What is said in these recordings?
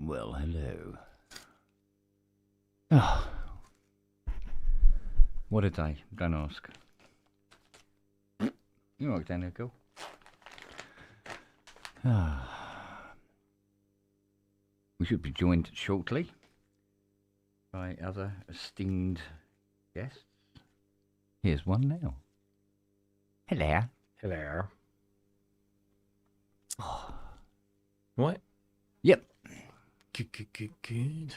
Well, hello. Oh, what a day. Don't ask. You walk down there, girl. We should be joined shortly by other esteemed guests. Here's one now. Hello. Hello. Oh. What? Yep. Good.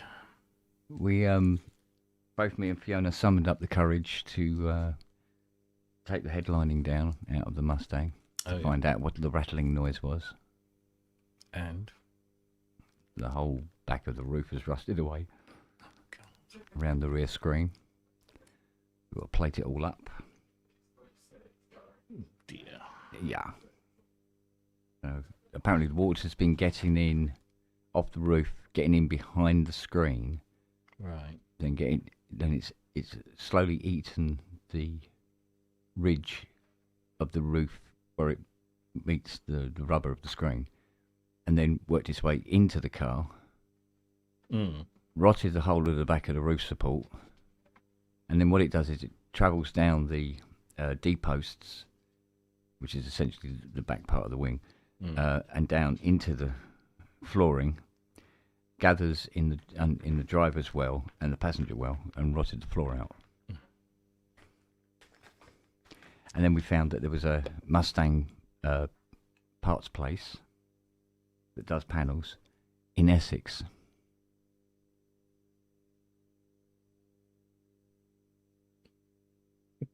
We, both me and Fiona summoned up the courage to take the headlining down out of the Mustang to find out what the rattling noise was. And? The whole back of the roof has rusted away. Oh, God. Around the rear screen. We've got to plate it all up. Dear. Yeah. So apparently the water's been getting in off the roof, getting in behind the screen. Right. Then it's slowly eaten the ridge of the roof where it meets the rubber of the screen, and then worked its way into the car. Rotted the whole of the back of the roof support, and then what it does is it travels down the D-posts, which is essentially the back part of the wing, and down into the flooring, gathers in the driver's well and the passenger well, and rotted the floor out. And then we found that there was a Mustang parts place that does panels in Essex.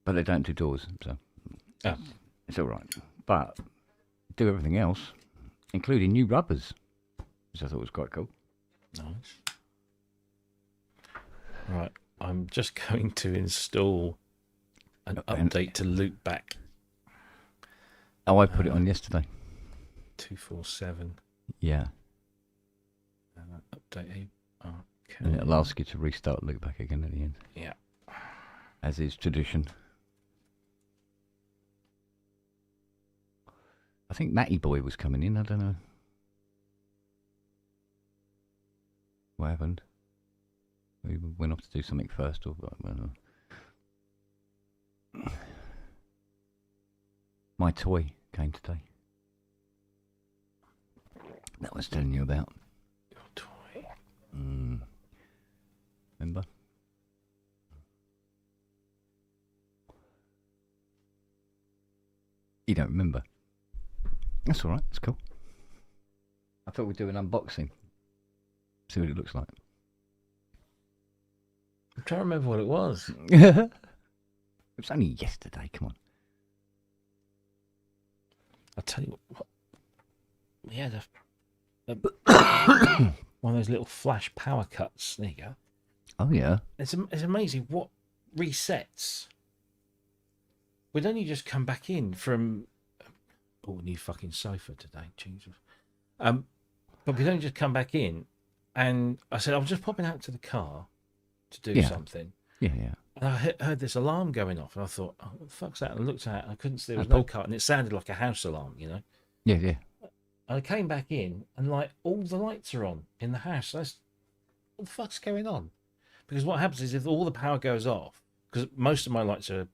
But they don't do doors, so it's all right. But do everything else, including new rubbers, which I thought was quite cool. Nice. Right, I'm just going to install an update to loopback. Oh, I put it on yesterday. 247. Yeah. Update. Okay. And it'll ask you to restart loopback again at the end. Yeah. As is tradition. I think Matty Boy was coming in, I don't know. What happened? We went off to do something first, or I don't know. My toy came today. That I was telling you about. Your toy. Remember? You don't remember? That's all right. It's cool. I thought we'd do an unboxing. See what it looks like. I'm trying to remember what it was. It was only yesterday. Come on. I'll tell you what. We had one of those little flash power cuts. There you go. Oh yeah. It's amazing what resets. We'd only just come back in from. Oh, new fucking sofa today, Jesus. But we'd only just come back in, and I said I was just popping out to the car to do something. Yeah. And I heard this alarm going off, and I thought, "Oh, what the fuck's that?" And I looked at it, and I couldn't see there was no car, and it sounded like a house alarm, you know. Yeah. And I came back in, and like all the lights are on in the house. What the fuck's going on? Because what happens is if all the power goes off, because most of my lights are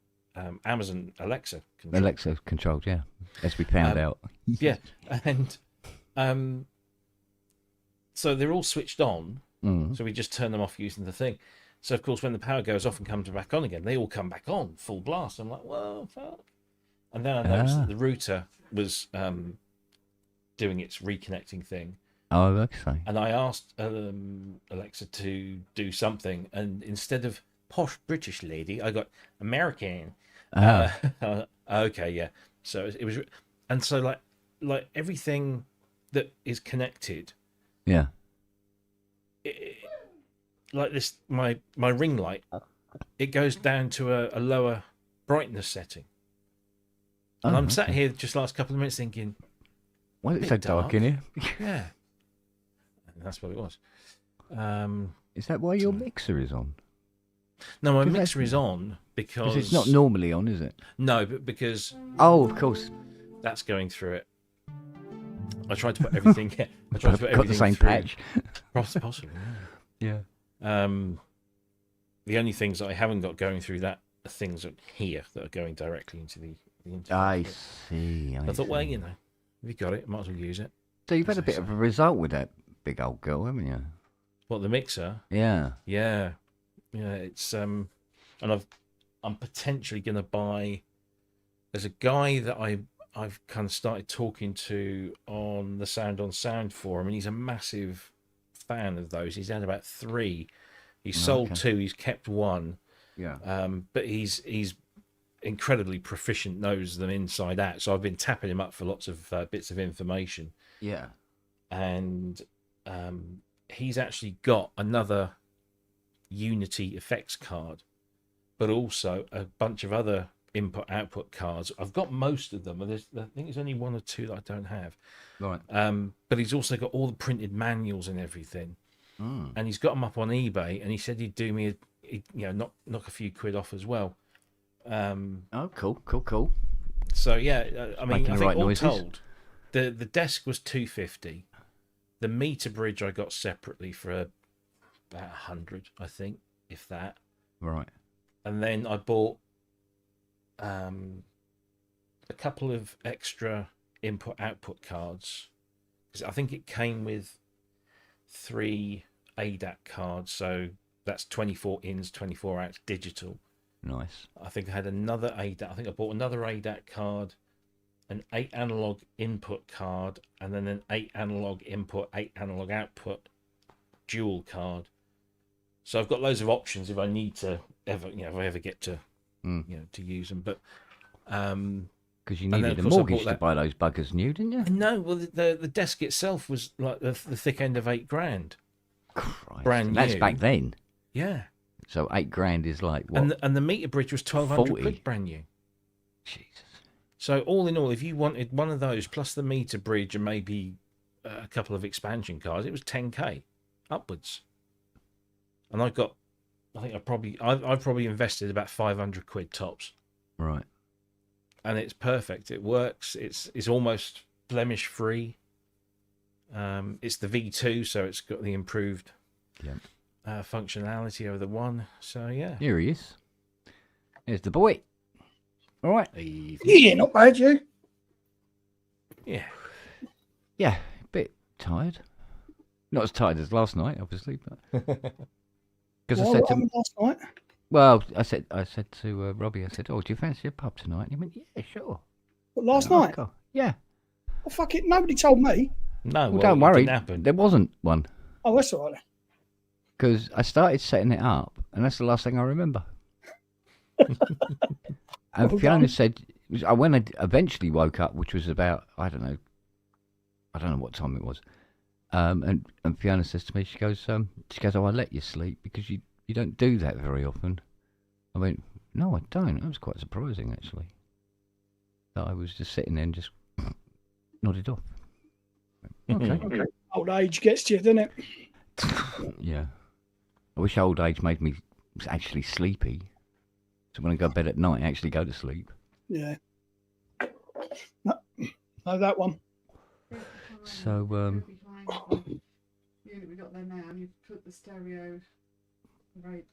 Amazon Alexa controlled. Alexa controlled, yeah. As we found out. Yeah, and so they're all switched on. So we just turn them off using the thing. So of course, when the power goes off and comes back on again, they all come back on full blast. I'm like, whoa, fuck! And then I noticed that the router was doing its reconnecting thing. Oh, okay. And I asked Alexa to do something, and instead of posh British lady, I got American. Okay, yeah. So it was, and so like everything that is connected. Yeah. Like this, my ring light, it goes down to a lower brightness setting. And I'm sat here just last couple of minutes thinking, why is it so dark in here? Yeah. And that's what it was. Is that why your mixer is on? No, my mixer is on because it's not normally on, is it? No, but because of course, that's going through it. I tried to put everything. I tried to put everything got the same through. patch. Possibly. Yeah. The only things that I haven't got going through that are things that here that are going directly into the interface. I see. I thought, well, you know, if you got it, might as well use it. So you've had a bit of a result with that big old girl, haven't you? What, the mixer? Yeah. Yeah. It's and I'm potentially going to buy. There's a guy that I've kind of started talking to on the Sound on Sound forum, and he's a massive fan of those. He's had about 3. He's sold 2. He's kept 1. Yeah. But he's incredibly proficient, knows them inside out. So I've been tapping him up for lots of bits of information. Yeah. And he's actually got another Unity effects card, but also a bunch of other input output cards. I've got most of them. I think there's only 1 or 2that I don't have. Right. But he's also got all the printed manuals and everything. And he's got them up on eBay, and he said he'd do me knock a few quid off as well. Oh, cool. So yeah, I mean, I think all noises. told, the desk was $250. The meter bridge I got separately for about 100, I think, if that. Right. And then I bought a couple of extra input output cards, because I think it came with 3 ADAT cards, so that's 24 ins, 24 outs digital. Nice. I think I had another ADAT. I think I bought another ADAT card, an 8 analog input card, and then an 8 analog input, 8 analog output dual card. So I've got loads of options if I need to ever, if I ever get to, to use them. But because you needed a mortgage to buy those buggers new, didn't you? No, well, the desk itself was like the thick end of $8,000. Christ. Brand new. That's back then. Yeah. So $8,000 is like what? And the meter bridge was 1,200 quid brand new. Jesus. So all in all, if you wanted one of those plus the meter bridge and maybe a couple of expansion cards, it was 10k upwards. And I've probably invested about 500 quid tops. Right. And it's perfect. It works. It's almost blemish free. It's the V2, so it's got the improved functionality over the 1. So yeah. Here he is. Here's the boy. All right. Yeah, not bad, you. Yeah. Yeah, a bit tired. Not as tired as last night, obviously, but because I said to last night. well, I said to Robbie, I said, "Oh, do you fancy a pub tonight?" And he went, "Yeah, sure." What, last night? God. Yeah. Well, fuck it. Nobody told me. No, Well, don't worry. It didn't happen. There wasn't one Oh, that's all right. because I started setting it up, and that's the last thing I remember. And Well Fiona done. said, when I eventually woke up, which was about, I don't know what time it was. And Fiona says to me, she goes, "Oh, I let you sleep because you don't do that very often." I went, "No, I don't." That was quite surprising, actually. That I was just sitting there and just nodded off. Okay. Old age gets to you, doesn't it? Yeah. I wish old age made me actually sleepy. So when I go to bed at night, I actually go to sleep. Yeah. No, that one. So, unit we got there now, and you put the stereo record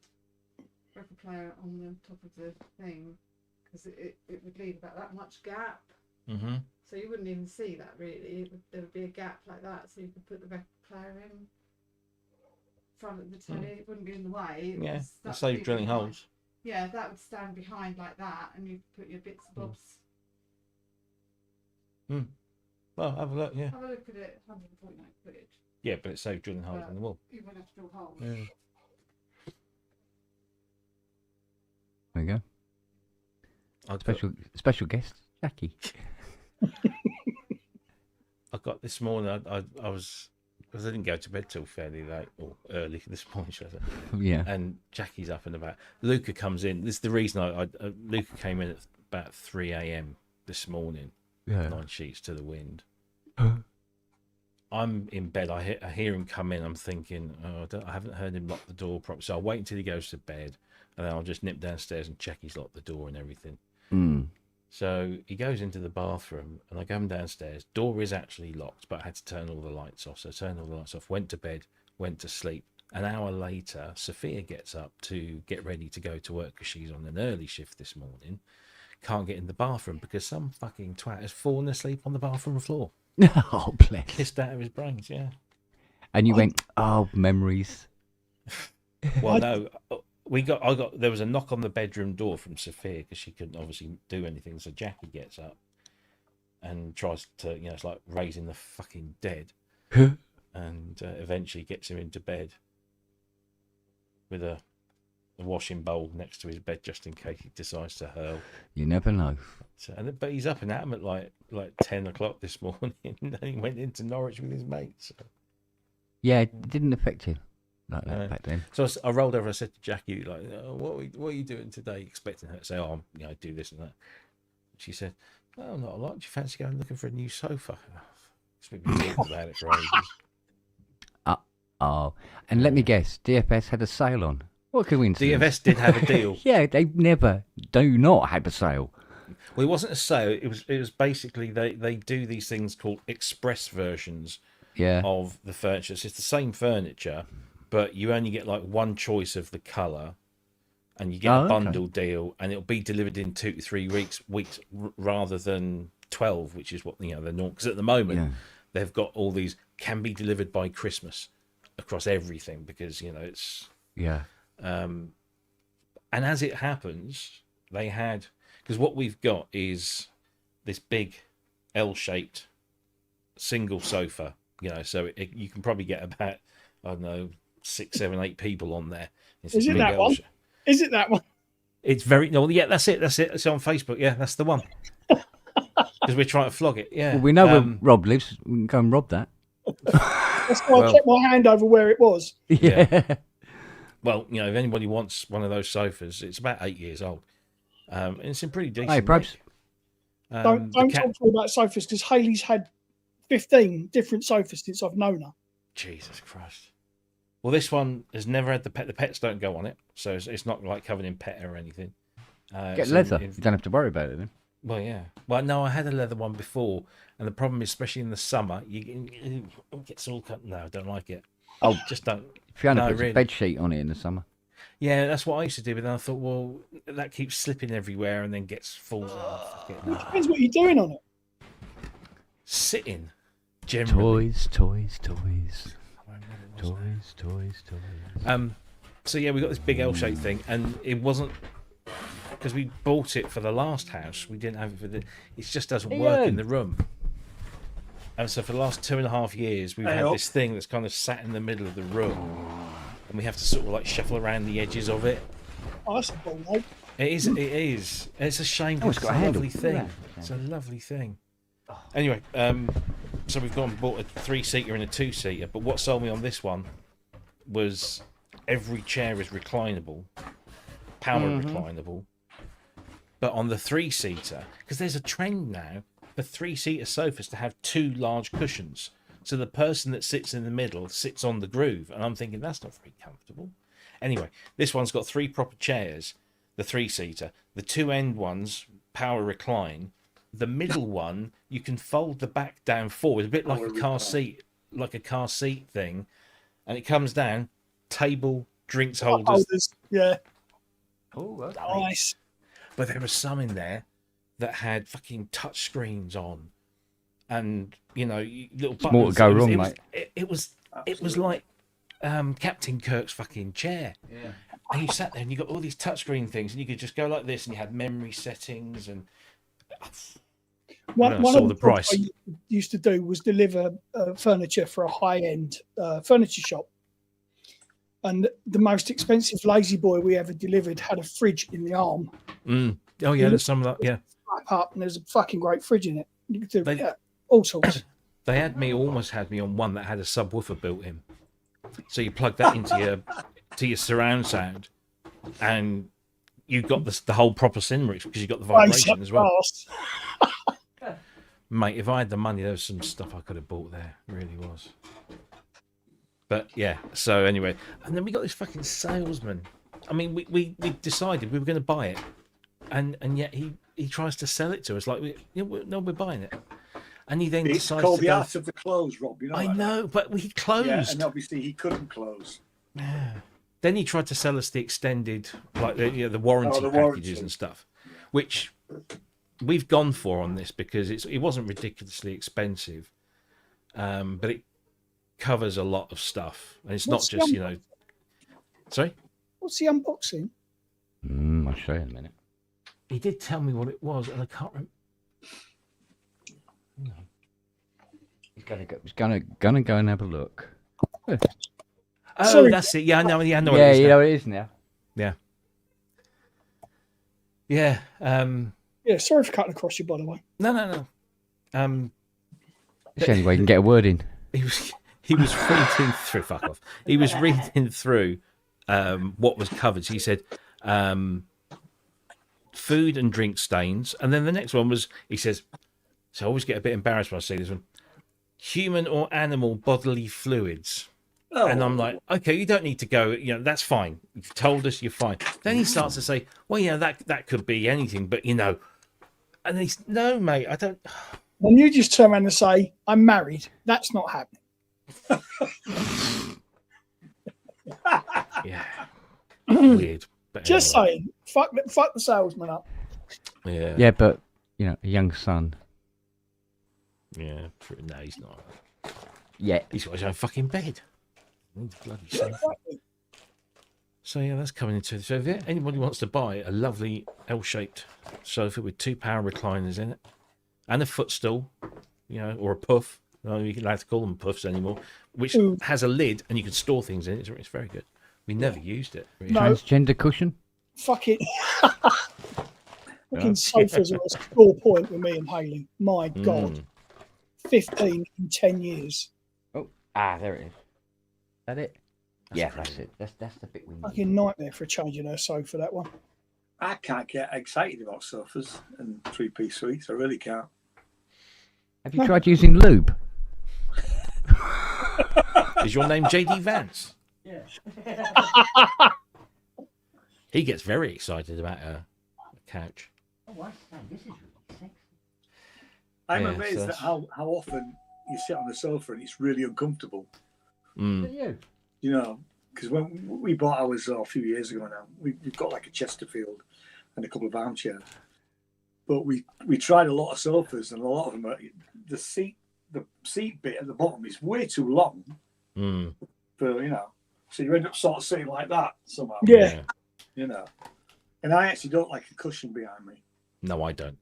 player on the top of the thing, because it would leave about that much gap. Mm-hmm. So you wouldn't even see that really. There would be a gap like that, so you could put the record player in front of the telly. It wouldn't be in the way. It saved drilling holes. Yeah, that would stand behind like that, and you put your bits and bobs. Well, have a look. Yeah. Have a look at it. 149 quid. Yeah, but it saved drilling holes in the wall. You wouldn't have to drill holes. Yeah. there you go. Special guest, Jackie. I got this morning. I was because I didn't go to bed till fairly late or early this morning, should I say. Yeah. And Jackie's up and about. Luca comes in. This is the reason Luca came in at about 3 a.m. this morning. Yeah. 9 sheets to the wind. I'm in bed. I hear him come in. I'm thinking, I haven't heard him lock the door properly. So I'll wait until he goes to bed, and then I'll just nip downstairs and check he's locked the door and everything. So he goes into the bathroom, and I go downstairs. Door is actually locked, but I had to turn all the lights off. So I turned all the lights off, went to bed, went to sleep. An hour later, Sophia gets up to get ready to go to work because she's on an early shift this morning. Can't get in the bathroom because some fucking twat has fallen asleep on the bathroom floor. Oh, bless. Pissed out of his brains, yeah. And you went, oh, memories. Well, no, there was a knock on the bedroom door from Sophia because she couldn't obviously do anything. So Jackie gets up and tries to, it's like raising the fucking dead. And eventually gets him into bed with a washing bowl next to his bed just in case he decides to hurl. You never know. But he's up and at him at like 10 o'clock this morning, and he went into Norwich with his mates. So. Yeah, it didn't affect him like that back then. So I rolled over. I said to Jackie, like, what are you doing today? Expecting her to say, oh, do this and that. She said, oh, not a lot. Do you fancy going looking for a new sofa? We've been talking about it for ages. Oh, and let me guess, DFS had a sale on. What coincidence? DFS did have a deal. Yeah, they never do not have a sale. Well, it wasn't a sale. It was basically they do these things called express versions of the furniture. So it's the same furniture, but you only get like one choice of the colour, and you get a bundle deal, and it'll be delivered in 2 to 3 weeks rather than 12, which is what they're normal. Because at the moment they've got all these can be delivered by Christmas across everything because it's and as it happens, they had, because what we've got is this big L-shaped single sofa, so you can probably get about, I don't know, 6, 7, 8 people on there. Is it that one? Is it that one? It's very, no, yeah, that's it. It's on Facebook. Yeah, that's the one. Because we're trying to flog it. Yeah. Well, we know where Rob lives. We can go and rob that. That's why I kept my hand over where it was. Yeah. Well, if anybody wants one of those sofas, it's about 8 years old. And it's in pretty decent. Hey, Probs. Don't talk to me about sofas because Hayley's had 15 different sofas since I've known her. Jesus Christ. Well, this one has never had the pet. The pets don't go on it, so it's not like covered in pet or anything. Get leather. You don't have to worry about it then. Well, yeah. Well, no, I had a leather one before, and the problem is, especially in the summer, it gets all cut. No, I don't like it. Oh, just don't. Fiona puts a bed sheet on it in the summer. Yeah, that's what I used to do, but then I thought, well, that keeps slipping everywhere and then falls off. It depends what you're doing on it. Sitting, generally. Toys. So yeah, we got this big L-shaped thing, and it wasn't because we bought it for the last house. We didn't have it for the. It just doesn't work in the room. And so for the last 2.5 years, we've had this thing that's kind of sat in the middle of the room, and we have to sort of like shuffle around the edges of it. Oh, that's a ball, mate. It is. It's a shame because it's a lovely thing. It's a lovely thing. Anyway, so we've gone and bought a 3-seater and a 2-seater, but what sold me on this one was every chair is reclinable, power reclinable, but on the 3-seater, because there's a trend now for 3-seater sofas to have 2 large cushions, so the person that sits in the middle sits on the groove, and I'm thinking that's not very comfortable. Anyway, this one's got 3 proper chairs, the 3-seater, the 2 end ones power recline. The middle one, you can fold the back down forward, a bit like a car seat thing, and it comes down. Table, drinks holders. Yeah. Oh, that's Nice. But there were some in there that had fucking touch screens on, and little buttons. More to go wrong, mate. It was like Captain Kirk's fucking chair. Yeah. And you sat there and you got all these touchscreen things, and you could just go like this, and you had memory settings and. One saw of the price. I used to do was deliver furniture for a high-end furniture shop, and the most expensive lazy boy we ever delivered had a fridge in the arm. Oh yeah, there's some of that. Yeah, up and there's a fucking great fridge in it. You could do all sorts. They almost had me on one that had a subwoofer built in, so you plug that into your surround sound, and you got the whole proper cinema because you got the vibration as well. Mate, if I had the money, there was some stuff I could have bought there. It really was. But yeah, so anyway, and then we got this fucking salesman. I mean, we decided we were going to buy it, and yet he tries to sell it to us like we're buying it. And he then It's decides called to The go. Art of the Close, Rob. You know I that? know, but he closed. Yeah, and obviously he couldn't close. Yeah. Then he tried to sell us the extended, like the warranty the packages warranty. and stuff, which we've gone for on this because it wasn't ridiculously expensive, but it covers a lot of stuff, and it's What's not just the Sorry, What's the unboxing? I'll show you in a minute. he did tell me what it was, and I can't remember. He's gonna go and have a look. Oh, Sorry. that's it. Yeah, I know. Yeah, I know. Yeah, What it is you now. know what it is now. Yeah. Yeah. Yeah, sorry for cutting across you, by the way. No. It's the only way you can get a word in. He was reading through. Fuck off. He was reading through what was covered. So he said food and drink stains, and then the next one was he says. So I always get a bit embarrassed when I see this one. Human or animal bodily fluids. Oh. And I'm like, okay, you don't need to go. That's fine. You've told us, you're fine. Then he starts to say, well, that could be anything, but and he's no, mate, I don't. And you just turn around and say, I'm married. That's not happening. Yeah, weird. But Just anyway. saying, fuck the salesman up. Yeah, Yeah, but a young son. yeah. No, he's not. Yeah. He's got his own fucking bed. Needs a bloody sofa. So yeah, that's coming into. So if anybody wants to buy a lovely L-shaped sofa with 2 power recliners in it and a footstool, or a puff. No, you can like to call them puffs anymore. Which has a lid and you can store things in it. It's very good. We never used it. Really. No. Transgender cushion. Fuck it. Fucking sofas are a sore point with me and Haley. My God. 15 in 10 years. Oh, there it is. Is that it? That's it. That's the bit we need. Fucking nightmare for changing her sofa, that one. I can't get excited about sofas and 3-piece suites. I really can't. Have you tried using lube? Is your name JD Vance? Yeah. He gets very excited about a couch. Oh, I say, this is really sexy. I'm Yeah, amazed so at how often you sit on a sofa and it's really uncomfortable. You? Because when we bought ours a few years ago now, we've got like a Chesterfield and a couple of armchairs. But we tried a lot of sofas, and a lot of them the seat bit at the bottom is way too long for so you end up sort of sitting like that somehow. Yeah. And I actually don't like a cushion behind me. No, I don't.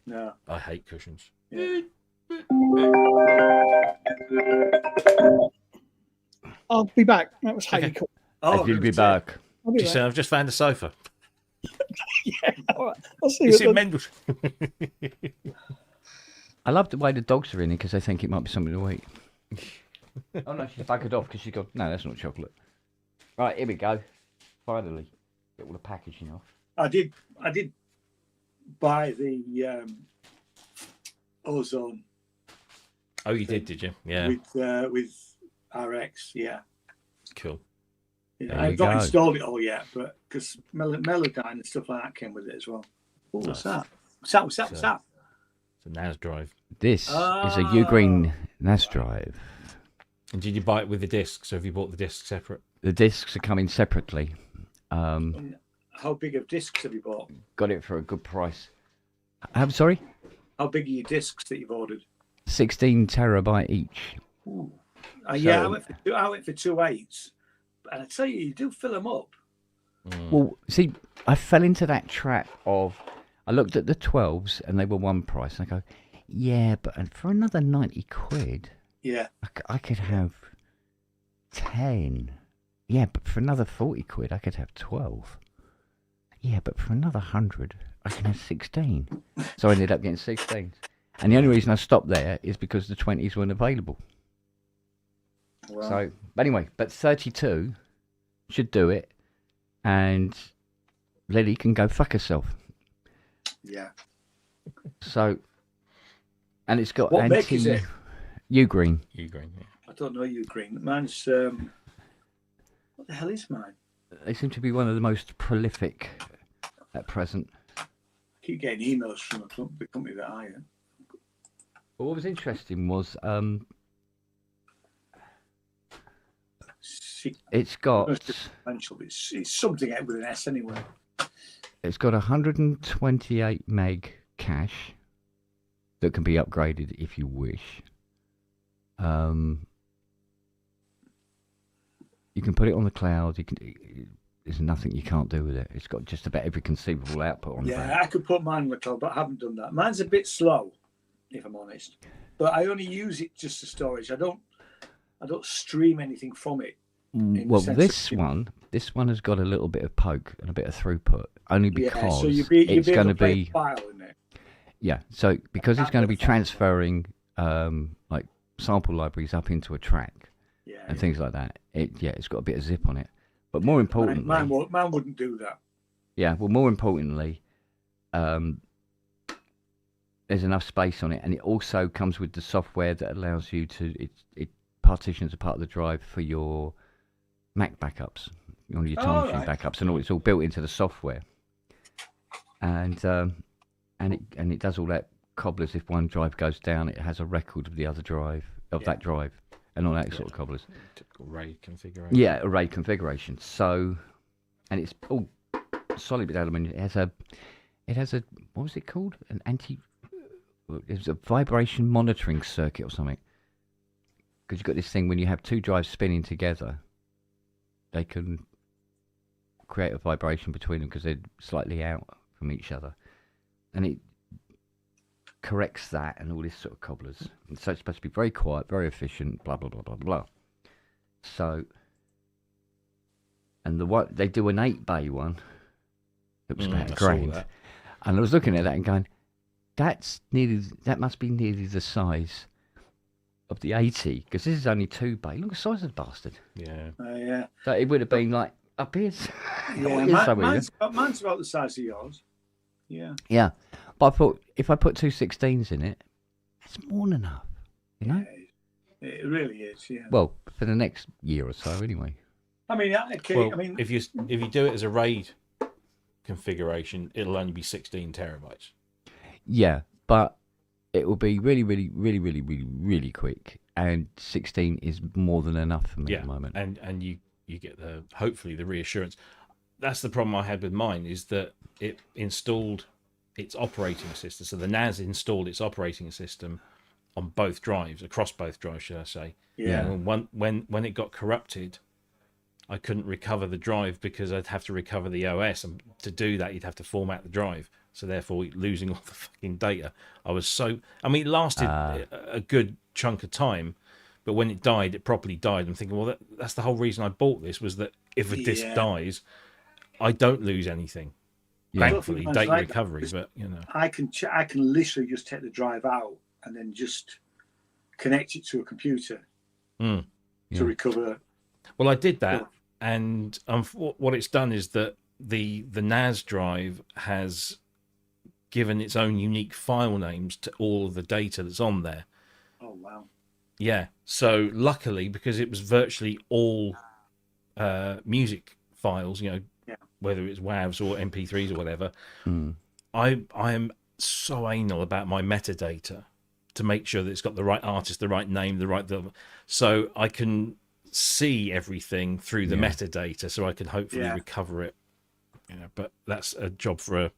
No. I hate cushions. Yeah. I'll be back. That was Haley. Okay. Cool. You'll be back. I'll be Just back. I've just found a sofa. Yeah, all right. I'll see It's you. in Mendel. I love the way the dogs are in it because they think it might be something to eat. Oh no, she's buggered off because she got no, that's not chocolate. Right, here we go. Finally, get all the packaging off. I did buy the ozone Oh, you did you? Yeah. with RX. Yeah. Cool. Yeah, There I've you not go. installed it all yet, but because Melodyne and stuff like that came with it as well. Oh, what's that? What's that? It's a NAS drive. This is a Ugreen NAS drive. And did you buy it with the disc? So have you bought the disc separate? The discs are coming separately. And how big of discs have you bought? Got it for a good price. I'm sorry? How big are your discs that you've ordered? 16 terabyte each. Ooh. Yeah, So- I went for 2.8s, and I tell you do fill them up. Well, see, I fell into that trap of I looked at the 12s and they were one price, and I go, yeah, but for another 90 quid, Yeah, I could have 10. Yeah, but for another 40 quid, I could have 12. Yeah, but for another 100, I can have 16. So I ended up getting 16. And the only reason I stopped there is because the 20s weren't available. well, So, but anyway, but 32 should do it. And Lily can go fuck herself. yeah. So, and it's got What make is it? Ugreen. Ugreen, yeah. I don't know you, Green. Mine's what the hell is mine? They seem to be one of the most prolific at present. I keep getting emails from the company that I am. But what was interesting was it's got it's something with an S anyway. It's got 128 meg cache that can be upgraded if you wish. You can put it on the cloud. There's nothing you can't do with it. It's got just about every conceivable output on the back. Yeah, I could put mine on the cloud, but I haven't done that. Mine's a bit slow, if I'm honest. But I only use it just for storage. I don't stream anything from it. Well, this one has got a little bit of poke and a bit of throughput, only because it's going to be file in it. Yeah, so because it's going to be transferring like sample libraries up into a track and things like that. It's got a bit of zip on it. But more importantly, mine wouldn't do that. Yeah, well, more importantly, there's enough space on it, and it also comes with the software that allows you to it partitions a part of the drive for your Mac backups, your time machine backups, and all. It's all built into the software, and it does all that cobblers. If one drive goes down, it has a record of the other drive that drive, and all that sort of cobblers. Typical RAID configuration. Yeah, a RAID configuration. So, and it's all solid with aluminium. It has a what was it called? It was a vibration monitoring circuit or something. Because you've got this thing when you have two drives spinning together, they can create a vibration between them because they're slightly out from each other. And it corrects that and all this sort of cobblers. And so it's supposed to be very quiet, very efficient, blah, blah, blah, blah, blah. So, and they do an 8-bay one that was about $1,000. And I was looking at that and going, that must be nearly the size of the 80, because this is only 2-bay. Look at the size of the bastard. Yeah. Yeah. So it would have been like up here. Mine's about the size of yours. Yeah. Yeah. But I thought if I put 216s in it, that's more than enough. You know? Yeah, it really is, yeah. Well, for the next year or so anyway. I mean, if you do it as a RAID configuration, it'll only be 16 terabytes. Yeah, but it will be really, really, really, really, really, really quick. And 16 is more than enough for me at the moment. And you get hopefully the reassurance. That's the problem I had with mine, is that it installed its operating system. So the NAS installed its operating system on both drives, across both drives, should I say. Yeah. And when it got corrupted, I couldn't recover the drive because I'd have to recover the OS. And to do that, you'd have to format the drive. So therefore, losing all the fucking data. It lasted a good chunk of time, but when it died, it properly died. I'm thinking, well, that's the whole reason I bought this, was that if a disk dies, I don't lose anything. Yeah. Thankfully, data recovery, but you know, I can literally just take the drive out and then just connect it to a computer to recover. Well, I did that, and what it's done is that the NAS drive has given its own unique file names to all of the data that's on there. Oh wow! Yeah. So luckily, because it was virtually all music files, whether it's WAVs or MP3s or whatever, I am so anal about my metadata to make sure that it's got the right artist, the right name, so I can see everything through the metadata, so I can hopefully recover it. But that's a job for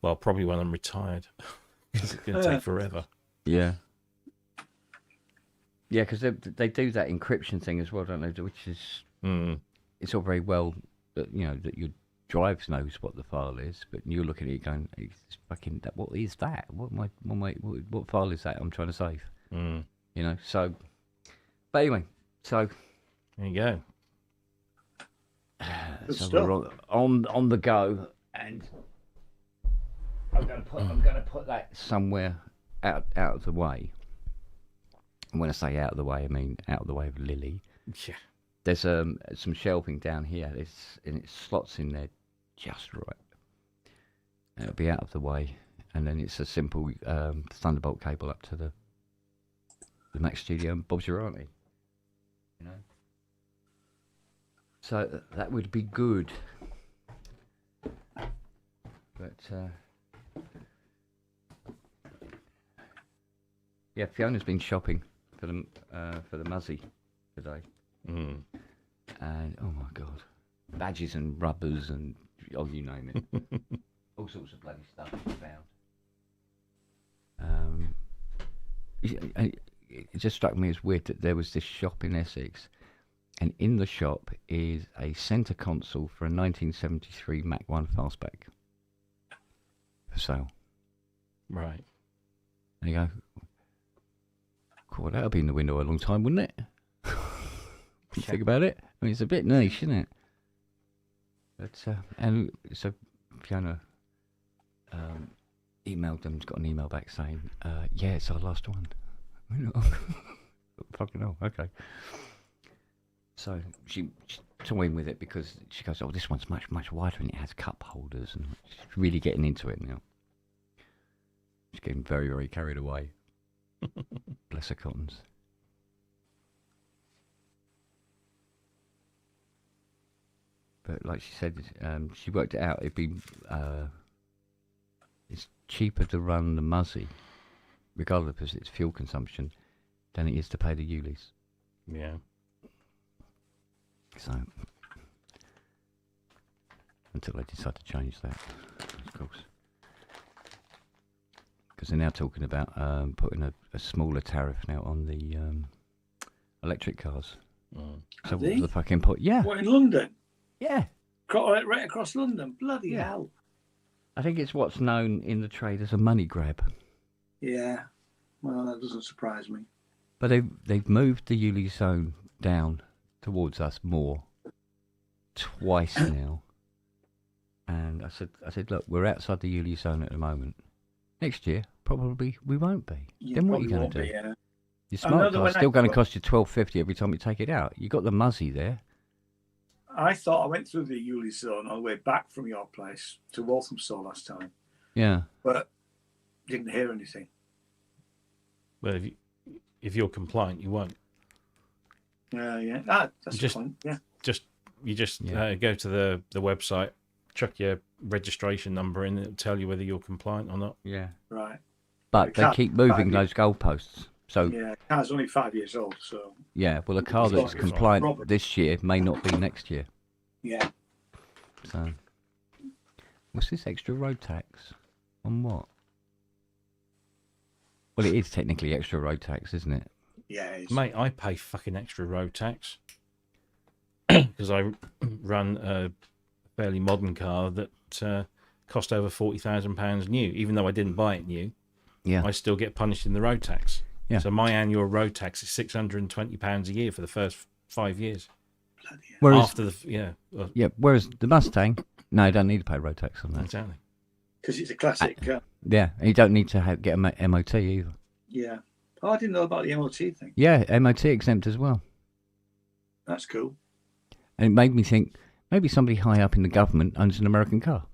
probably when I'm retired. It's going to take forever. Yeah. Yeah, because they do that encryption thing as well, don't they? Which is it's all very well that that your drive knows what the file is, but you're looking at it going, it's fucking, what is that? What file is that I'm trying to save? So. But anyway, so there you go. So we're on the go, and I'm going to put that somewhere out of the way. And when I say out of the way, I mean out of the way of Lily. Yeah. There's some shelving down here. And it slots in there just right. And it'll be out of the way, and then it's a simple Thunderbolt cable up to the Mac Studio and Bob's your auntie. So that would be good. But Yeah, Fiona's been shopping for the Muzzy today, Mm. and oh my god, badges and rubbers and you name it, all sorts of bloody stuff we found. It just struck me as weird that there was this shop in Essex, and in the shop is a centre console for a 1973 Mac 1 fastback for sale. Right. And you go, cool, that'll be in the window a long time, wouldn't it? You think about it? I mean, it's a bit niche, isn't it? But, and so Fiona emailed them, got an email back saying, yeah, it's our last one. Fucking hell, okay. So she's toying with it because she goes, oh, this one's much wider and it has cup holders, and she's really getting into it now. She's getting very, very carried away. Bless her cottons. But like she said, she worked it out. It'd be it's cheaper to run the Muzzy, regardless of its fuel consumption, than it is to pay the Ulis. Yeah. So until they decide to change that, of course. Because they're now talking about putting a smaller tariff now on the electric cars. Mm. So Are what was they? the fucking point? Yeah, What, in London? yeah. Right across London? Bloody Yeah. hell. I think it's what's known in the trade as a money grab. Yeah. Well, that doesn't surprise me. But they've moved the Uli zone down towards us more twice now. And I said, look, we're outside the Uli zone at the moment. Next year, probably we won't be. Then what are you going to do? Yeah. Your smart Another car's one still going to I- cost you $12.50 every time you take it out. You got the Muzzy there. I thought I went through the Uli zone on the way back from your place to Walthamstow last time, Yeah. but didn't hear anything. Well, if you're compliant, you won't. Yeah. That's Just- the point. Yeah. You just Yeah. go to the website, chuck your registration number in, it'll tell you whether you're compliant or not. Yeah. Right. But The they car- keep moving car- those goalposts. So, Yeah. Car's only 5 years old, so well, a car It's that's not- compliant Robert. this year may not be next year. yeah. So, what's this extra road tax? On what? Well, it is technically extra road tax, isn't it? Yeah. It's, Mate, I pay fucking extra road tax because I run a fairly modern car that cost over £40,000 new. Even though I didn't buy it new, Yeah. I still get punished in the road tax. Yeah. So my annual road tax is £620 a year for the first 5 years. bloody hell. Whereas, After the whereas the Mustang, no, you don't need to pay road tax on that. exactly. Because it's a classic. Yeah, and you don't need to get a MOT either. Yeah. Oh, I didn't know about the MOT thing. Yeah, MOT exempt as well. That's cool. And it made me think maybe somebody high up in the government owns an American car.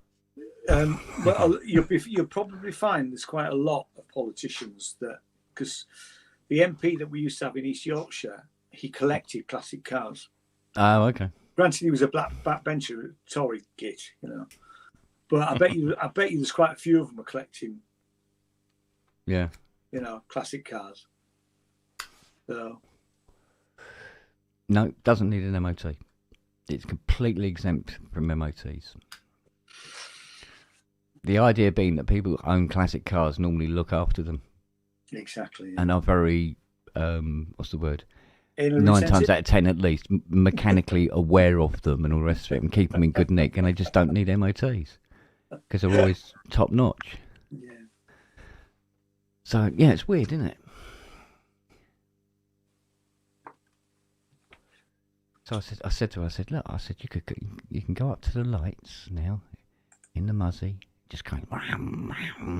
Well, you'll probably find there's quite a lot of politicians that, because the MP that we used to have in East Yorkshire, he collected classic cars. Oh, okay. Granted, he was a backbencher, Tory git, But I bet you there's quite a few of them are collecting, Yeah. classic cars. So No, doesn't need an MOT. It's completely exempt from MOTs. The idea being that people who own classic cars normally look after them exactly. and are very, what's the word? Anal 9 times retentive. out of 10 at least, mechanically aware of them and all the rest of it and keep them in good nick, and they just don't need MOTs because they're always top notch. Yeah. So, yeah, it's weird, isn't it? So I said to her, look, you can go up to the lights now in the Muzzy, just going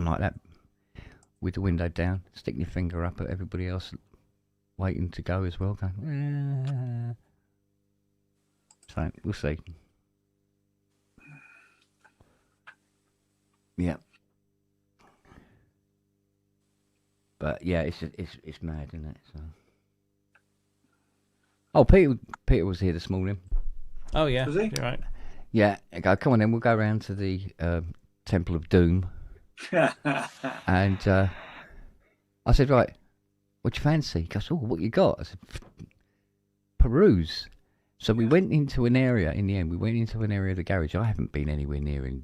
like that with the window down, sticking your finger up at everybody else waiting to go as well, going. So we'll see. Yeah. But yeah, it's mad, isn't it? So. Oh, Peter was here this morning. Oh yeah, Was he? you're right. Yeah, I go, come on then, we'll go round to the Temple of Doom. And I said, right, what you fancy? He goes, oh, what you got? I said, peruse. So we went into an area, in the end, we went into an area of the garage I haven't been anywhere near in,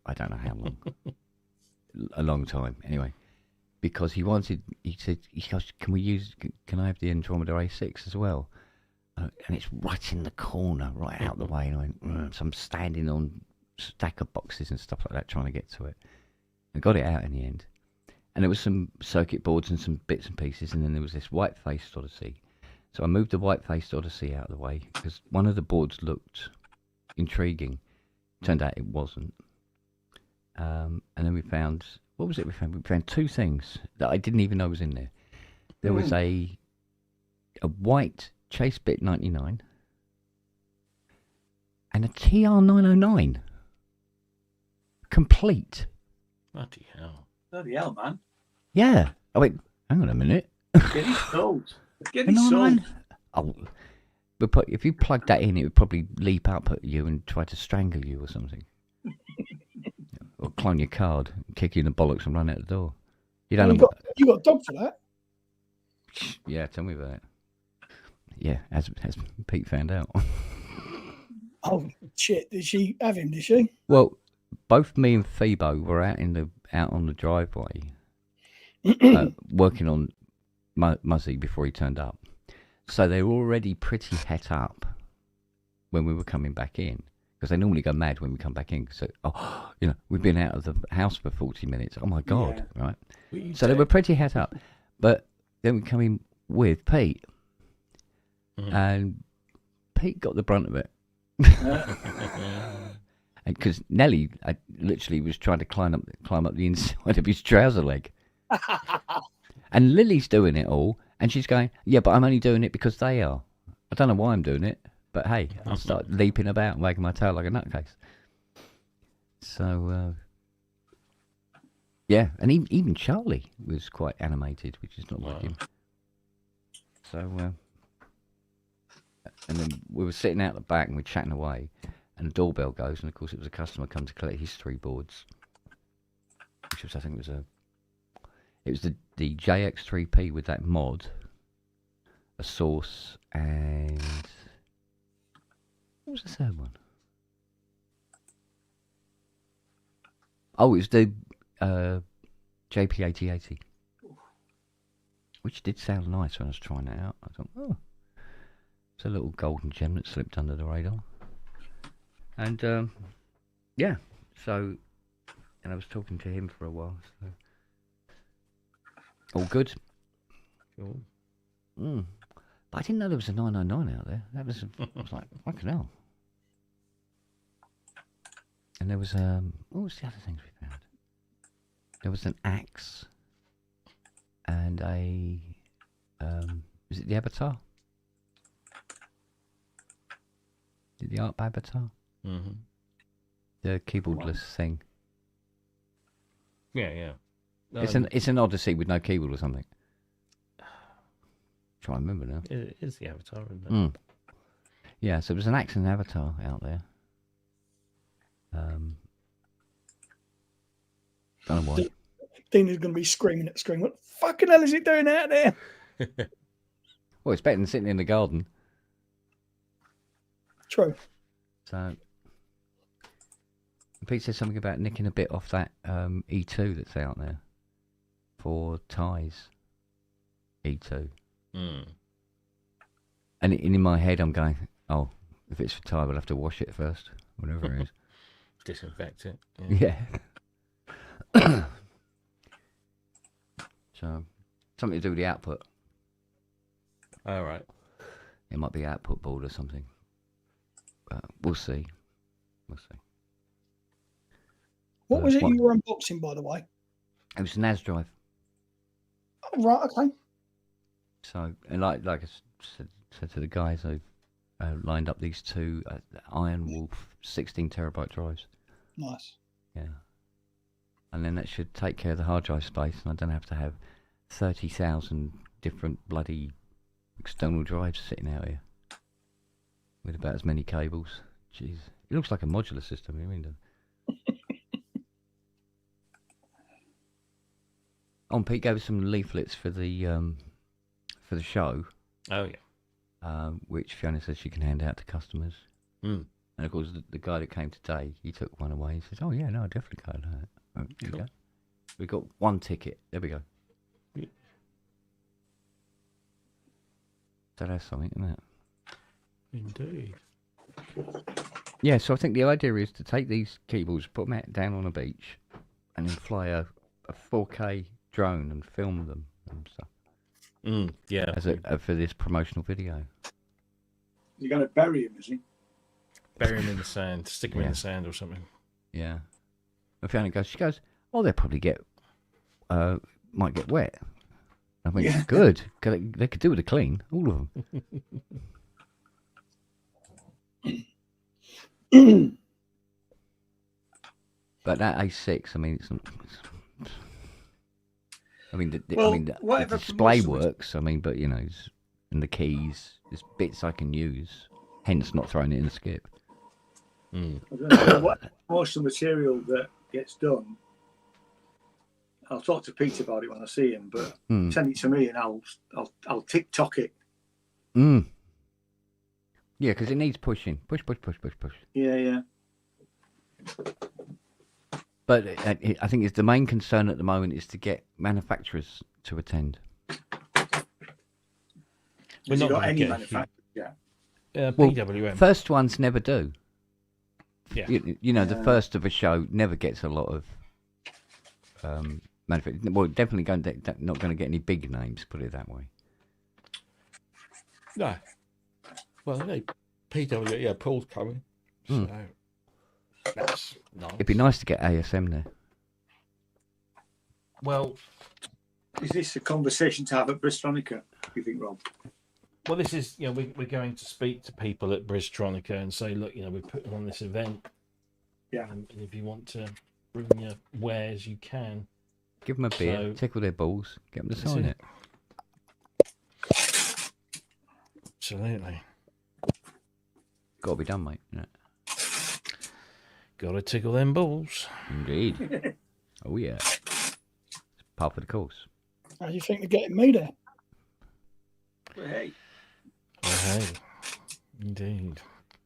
I don't know how long. A long time, anyway. Because he said, can I have the Andromeda A6 as well? And it's right in the corner, right out the way. And I went, so I'm standing on a stack of boxes and stuff like that, trying to get to it. I got it out in the end. And there was some circuit boards and some bits and pieces, and then there was this white-faced Odyssey. So I moved the white-faced Odyssey out of the way, because one of the boards looked intriguing. Turned out it wasn't. And then we found, what was it we found? We found two things that I didn't even know was in there. There was a white Chase Bit 99 and a TR 909. Complete. Bloody hell. Bloody hell, man. Yeah. I went, hang on a minute. Get it sold. Get A it sold. 909? Oh, but if you plugged that in, it would probably leap up at you and try to strangle you or something. Or clone your card, kick you in the bollocks and run out the door. You don't know. You got a dog for that? Yeah, tell me about it. Yeah, as Pete found out. Oh shit! Did she have him? Did she? Well, both me and Phoebo were out on the driveway, working on Muzzy before he turned up. So they were already pretty het up when we were coming back in, because they normally go mad when we come back in. So, we've been out of the house for 40 minutes. Oh my God, right? So they were pretty het up. But then we come in with Pete, and Pete got the brunt of it. And because Nelly literally was trying to climb up the inside of his trouser leg. And Lily's doing it all, and she's going, yeah, but I'm only doing it because they are. I don't know why I'm doing it, but hey, I'll start leaping about and wagging my tail like a nutcase. So, yeah, and even Charlie was quite animated, which is not like him. So, and then we were sitting out the back and we're chatting away, and the doorbell goes, and of course it was a customer come to collect his 3 boards, which was, I think, it was the JX3P with that mod, a Source, and what was the third one? Oh, it was the JP8080, which did sound nice when I was trying it out. I thought, oh, it's a little golden gem that slipped under the radar. And yeah, so, and I was talking to him for a while, so all good. Cool. But I didn't know there was a 999 out there. I was like, fucking hell. And there was what was the other things we found? There was an axe and a is it the Avatar? Is it the Art Avatar? Mm-hmm. The keyboardless thing. Yeah. It's an Odyssey with no keyboard or something. Try and remember now. It is the Avatar, isn't it? Yeah, so there's an axe and Avatar out there. Don't know why. Dina's going to be screaming at the screen. What the fucking hell is it doing out there? Well, it's better than sitting in the garden. True. So, Pete said something about nicking a bit off that E2 that's out there for ties. E2. And in my head, I'm going, oh, if it's for tie, we'll have to wash it first, whatever it is. Disinfect it. Yeah. So, something to do with the output. All right. It might be output board or something. We'll see. What was it you were unboxing, by the way? It was a NAS drive. Oh, right, okay. So, and like I said to the guys, I lined up these 2 Iron Wolf 16 terabyte drives. Nice. Yeah. And then that should take care of the hard drive space, and I don't have to have 30,000 different bloody external drives sitting out here with about as many cables. Jeez, it looks like a modular system. You mean? Pete gave us some leaflets for the for the show, Oh yeah. which Fiona says she can hand out to customers. Mm. And of course, the guy that came today, he took one away. He says, "Oh yeah, no, I definitely go to that." Oh, there you Cool. go. We got one ticket. There we go. Yeah. So that's something, isn't it? Indeed. Yeah. So I think the idea is to take these keyboards, put them out down on a beach, and then fly a 4K drone and film them and stuff Yeah. as for this promotional video. You're going to bury him, is he? Bury him in the sand. Stick him in Yeah. the sand or something. Yeah. And Fiona goes, she goes, "Oh, they'll probably might get wet." I mean, Yeah. good. 'Cause they could do with a clean, all of them. But that A6, I mean, I mean, the whatever display promotion- works. I mean, but and the keys, there's bits I can use. Hence, not throwing it in the skip. Mm. I don't know what promotional material that gets done. I'll talk to Pete about it when I see him, but Mm. send it to me and I'll TikTok it. Mm. Yeah, because it needs pushing. Push. Yeah. But I think it's the main concern at the moment is to get manufacturers to attend. We're Has he not got gonna any get manufacturers yet? Well, PWM. First ones never do. Yeah. You know, the first of a show never gets a lot of manufacturers. Well, definitely not going to get any big names, put it that way. No. Well, no, PW, yeah, Paul's coming. So that's nice. It'd be nice to get ASM there. Well, Is this a conversation to have at Bristronica, do you think, Rob? this is, we're going to speak to people at Bristronica and say, look, we're putting on this event. Yeah. And if you want to bring your wares, you can. Give them a beer, So- tickle their balls, get them to That's sign it. it. Absolutely. Got to be done, mate. Yeah. Got to tickle them balls. Indeed. Oh, yeah. It's part of the course. How do you think they're getting me there? But hey, Oh, hey. Indeed.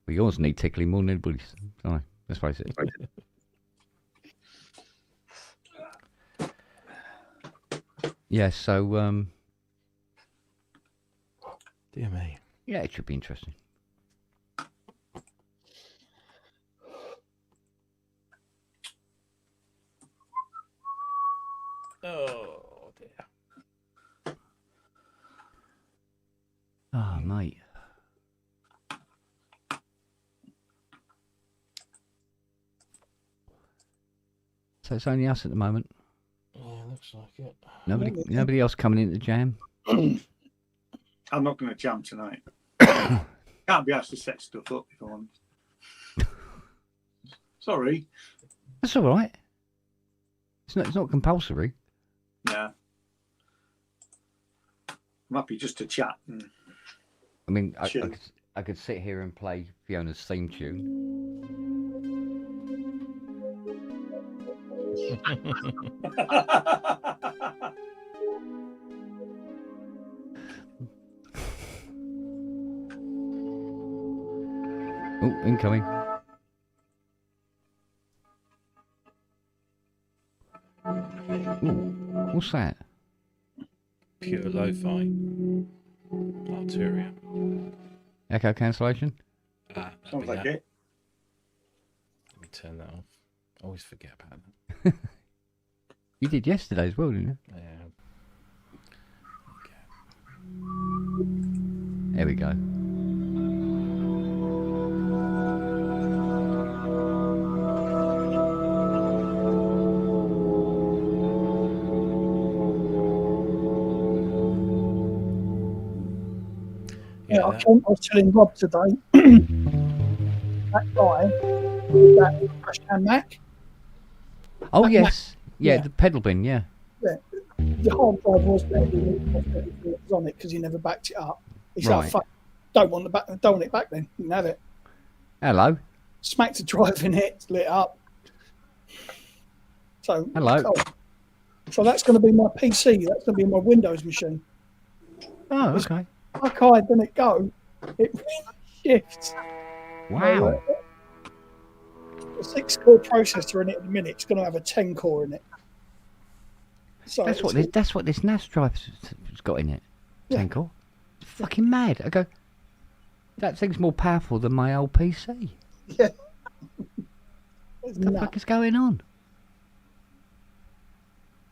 Well, yours need tickling more than anybody's. Sorry, let's face it. Yeah, so, Dear me. yeah, it should be interesting. Oh, dear. Oh, mate. So it's only us at the moment. Yeah, looks like it. Nobody else coming into the jam. I'm not going to jam tonight. Can't be asked to set stuff up if I want. Sorry. That's all right. It's not compulsory. Yeah. I'm happy just to chat. And I mean, Sure. I could sit here and play Fiona's theme tune. Oh, incoming. Ooh, what's that? Pure lo-fi. Arteria. Echo cancellation? sounds like it. Let me turn that off. I always forget about that. You did yesterday as well, didn't you? Yeah. There we go. Yeah, Yeah, I was telling Rob today, that guy with that crash can Mac, Oh, Mac- yes. Yeah, yeah. the pedal bin, yeah. the hard drive was better than it was on it because he never backed it up. He's Right. like, fuck, don't want it back then. You can have it. Hello. Smacked the drive in it, lit up. So Hello. cool. So that's going to be my PC. That's going to be my Windows machine. Oh, okay. Like I didn't it go. It really shifts. Wow. A 6-core processor in it at the minute. It's going to have a 10-core in it. So That's what this NAS drive's got in it. Yeah. 10 core. It's fucking mad. I go, that thing's more powerful than my old PC. Yeah. What the fuck is going on?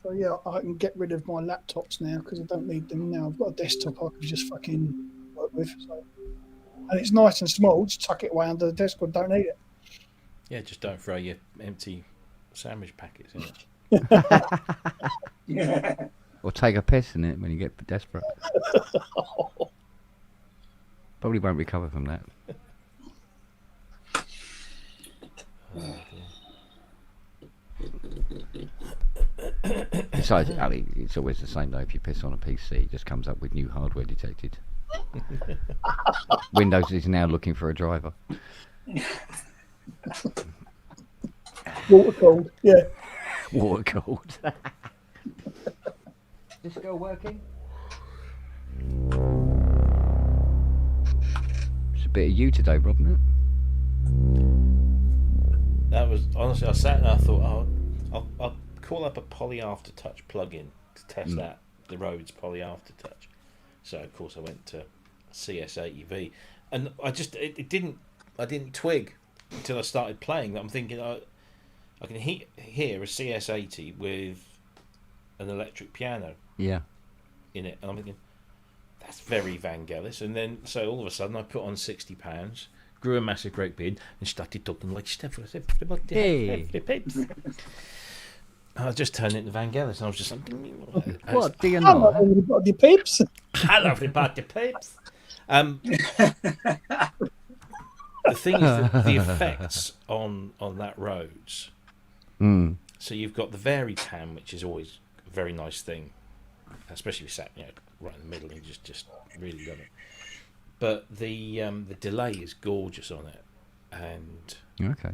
So yeah, I can get rid of my laptops now because I don't need them now. I've got a desktop I can just fucking work with. So. And it's nice and small. Just tuck it away under the desk. I don't need it. Yeah, just don't throw your empty sandwich packets in it. Yeah. Or take a piss in it when you get desperate. Probably won't recover from that. Besides, Ali, it's always the same though. If you piss on a PC, it just comes up with new hardware detected. Windows is now looking for a driver. Water cooled. Yeah. Water cooled. This girl working? It's a bit of you today, Rob, isn't it? That was honestly, I sat and I thought, oh, I'll call up a Poly Aftertouch plugin to test that, the Rhodes Poly Aftertouch. So of course I went to CS80V, and I didn't twig until I started playing that I'm thinking I can hear a CS80 with an electric piano Yeah. in it, and I'm thinking that's very Vangelis. And then so all of a sudden I put on £60, grew a massive great beard, and started talking like stuff. Hey. I just turned into Vangelis, and I was just like, What do you Hello, know? everybody, peeps. hello everybody, peeps. The thing is that the effects on that Rhodes. Mm. So you've got the vari pan, which is always a very nice thing, especially if you sat right in the middle and you just really love it. But the delay is gorgeous on it, and Okay.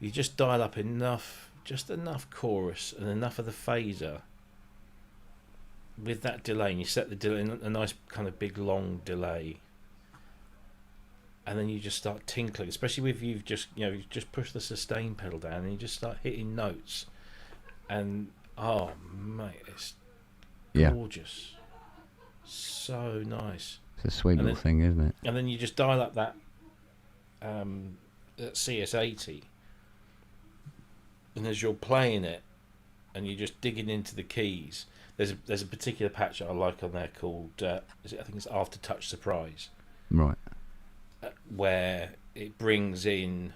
you just dial up enough chorus and enough of the phaser with that delay, and you set the delay a nice kind of big long delay, and then you just start tinkling, especially if you've just push the sustain pedal down and you just start hitting notes, and oh mate, it's gorgeous, so nice. It's a sweet little thing, isn't it? And then you just dial up that CS80, and as you're playing it and you're just digging into the keys, there's a particular patch that I like on there called I think it's Aftertouch Surprise, Right. where it brings in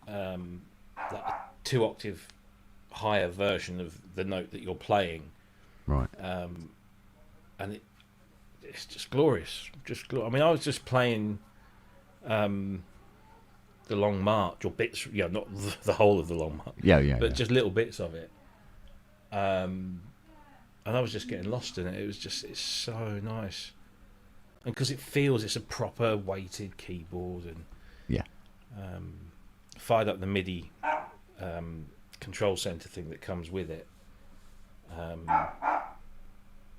like a 2-octave higher version of the note that you're playing, Right. and it's just glorious. I mean, I was just playing the Long March, or bits, not the whole of the Long March, but just little bits of it. And I was just getting lost in it. It's so nice, and because it's a proper weighted keyboard, and fired up the MIDI control center thing that comes with it.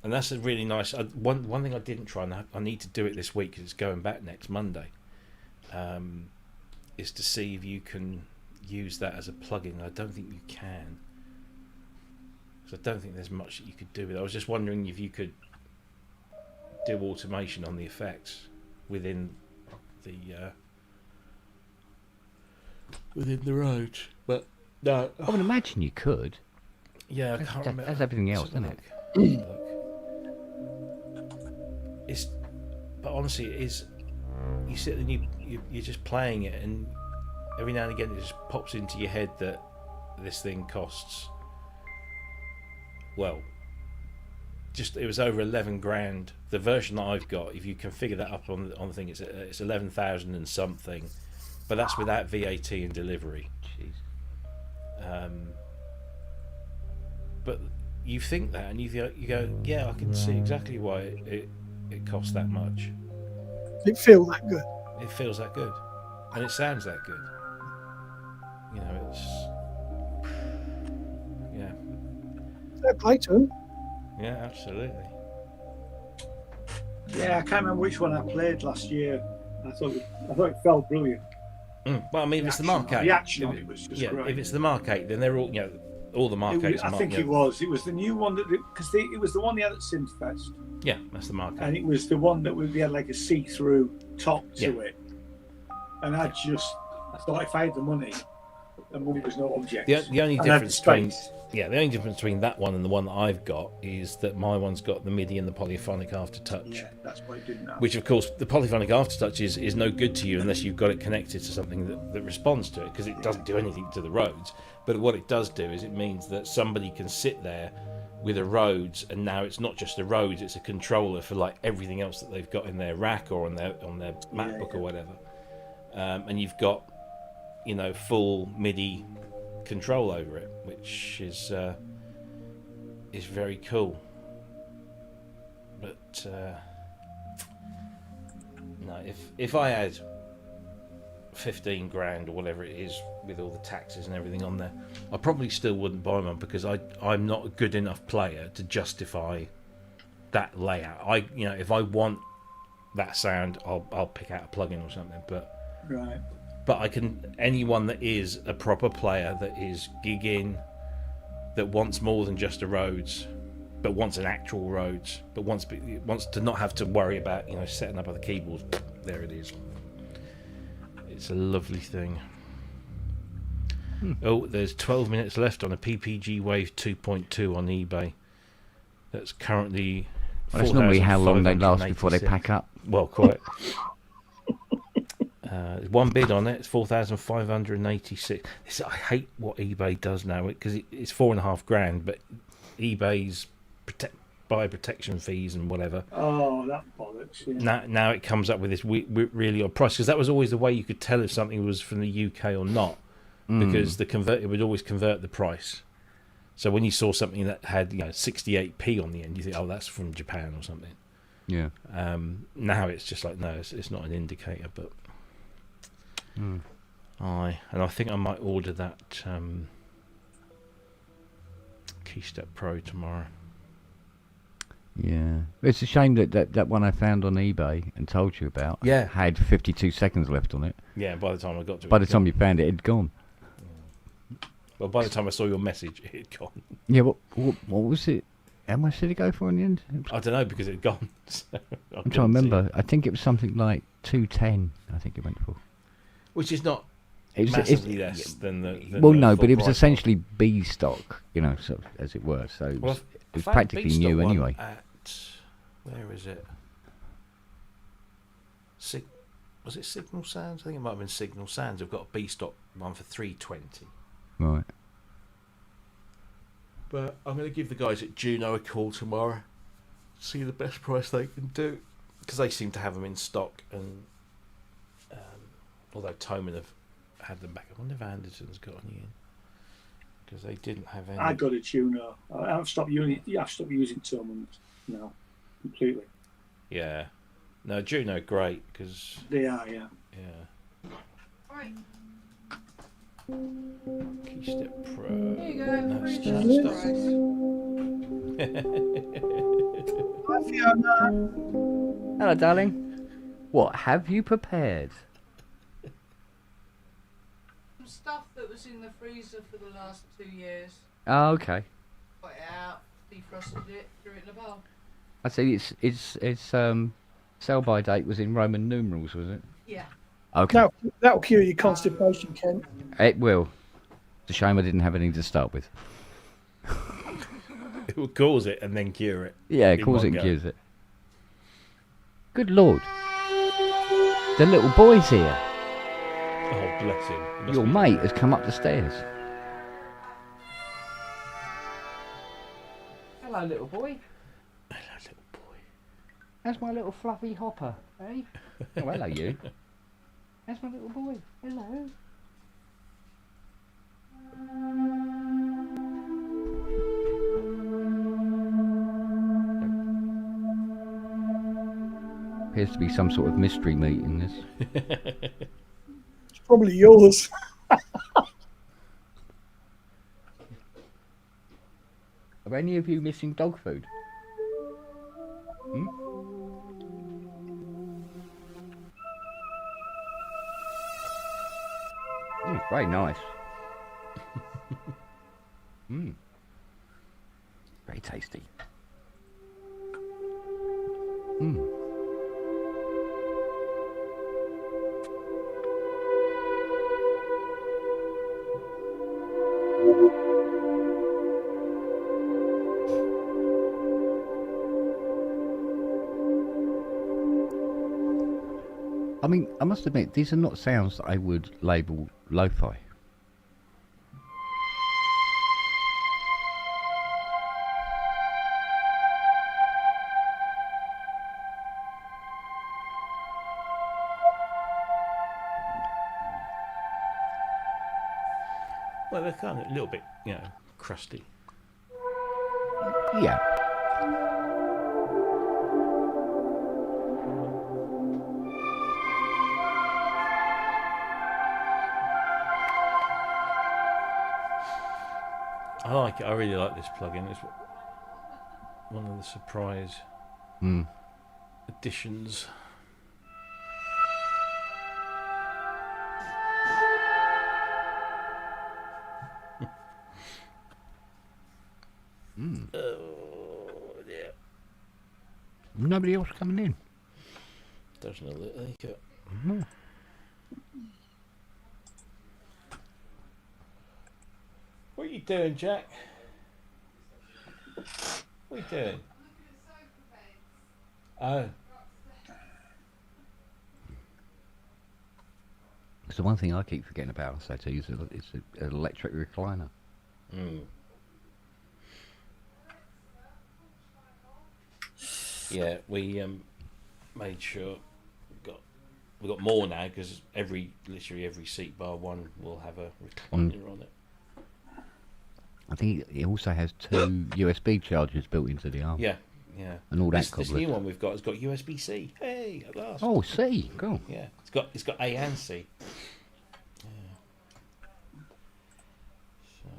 And that's a really nice. One thing I didn't try, and I need to do it this week because it's going back next Monday, is to see if you can use that as a plugin. I don't think you can, because I don't think there's much that you could do with it. I was just wondering if you could do automation on the effects within the Rhodes, but no. I would imagine you could. Yeah, I can't remember. That's everything else, isn't it? Look. But honestly, it is. You sit and you're just playing it, and every now and again it just pops into your head that this thing costs. Well, it was over 11 grand. The version that I've got, if you configure that up on the thing, it's 11,000 and something, but that's without VAT and delivery. Jeez. But you think that, and you go, yeah, I can see exactly why it costs that much. It feels that good. It feels that good, and it sounds that good. Fair play to him. Yeah, absolutely. Yeah, I can't remember which one I played last year. I thought it felt brilliant. Well, I mean, if it's the Mark 8, The action on it was just great. if it's the Mark 8, then they're all, all the Mark 8s. I think it was. It was the new one because it was the one they had at Synth Fest. Yeah, that's the Mark 8. And it was the one that we had like a see-through top to it. And I thought if I had the money was no object. The only difference between that one and the one that I've got is that my one's got the MIDI and the polyphonic aftertouch. Yeah, that's why it didn't have. Which, of course, the polyphonic aftertouch is no good to you unless you've got it connected to something that responds to it, because it doesn't do anything to the Rhodes. But what it does do is it means that somebody can sit there with a Rhodes, and now it's not just a Rhodes, it's a controller for like everything else that they've got in their rack or on their MacBook or whatever. And you've got, full MIDI control over it, which is very cool. But no, if I had 15 grand or whatever it is with all the taxes and everything on there, I probably still wouldn't buy one, because I'm not a good enough player to justify that layout. If I want that sound, I'll pick out a plugin or something, but I can, anyone that is a proper player that is gigging, that wants more than just a Rhodes, but wants an actual Rhodes, but wants to not have to worry about setting up other keyboards, there it is. It's a lovely thing. Oh, there's 12 minutes left on a PPG Wave 2.2 on eBay. That's currently. Well, that's normally how long they last before they pack up. Well, quite. One bid on it. It's 4,586. I hate what eBay does now, because it's $4,500, but eBay's buyer protection fees and whatever. Oh, that bollocks! Yeah. Now it comes up with this really odd price, because that was always the way you could tell if something was from the UK or not, because it would always convert the price. So when you saw something that had 68p on the end, you think, oh, that's from Japan or something. Yeah. Now it's just like, no, it's not an indicator, but. And I think I might order that Keystep Pro tomorrow. Yeah, it's a shame that one I found on eBay and told you about had 52 seconds left on it. Yeah, by the time I got to it. By the time you found it, it'd gone. Well, by the time I saw your message, it had gone. Yeah, what was it? How much did it go for in the end? I don't know, because it had gone. So I'm trying to remember. I think it was something like 210. I think it went for. Which is not massively less than the. No, but it was essentially B stock, so, as it were. So it was practically new anyway. Where is it? Was it Signal Sounds? I think it might have been Signal Sounds. I've got a B stock one for 320. Right. But I'm going to give the guys at Juno a call tomorrow. See the best price they can do, because they seem to have them in stock, and although Toman have had them back, I wonder if Anderton's got any in, because they didn't have any. I got a Juno. I've stopped using Toman now completely. Yeah. No, Juno great, because they are. Yeah. Right. Keystep Pro. Here you go. No, Hi, Fiona. Hello, darling. What have you prepared? Some stuff that was in the freezer for the last 2 years. Oh, okay. Got it out, defrosted it, threw it in the bowl. I see. It's sell by date was in Roman numerals, was it? Yeah. Okay. That'll cure your constipation, Ken. It will. It's a shame I didn't have anything to start with. It will cause it and then cure it. Yeah, cause it and cures it. Good Lord. The little boy's here. Oh, bless him. Your mate has come up the stairs. Hello, little boy. Hello, little boy. That's my little fluffy hopper, eh? Oh, hello, you. That's my little boy. Hello. Appears to be some sort of mystery meeting, this. It's probably yours. Are any of you missing dog food? Very nice. Mm. Very tasty. Mm. I mean, I must admit, these are not sounds that I would label lo-fi. Well, they're kind of a little bit, crusty. Yeah. I like it. I really like this plugin. It's one of the surprise Mm. additions. Mm. Oh, yeah. Nobody else coming in. Doesn't look like it. Mm. What are you doing, Jack? What are you doing? Oh, It's the one thing I keep forgetting about. I say to you, it's an electric recliner. mm. Yeah. We made sure we got more now because literally every seat bar one will have a recliner on it. I think it also has 2 USB chargers built into the arm. Yeah, yeah. And all that This new one we've got has got USB-C. Hey, at last. Oh, C. Cool. Yeah, it's got A and C. Yeah. So,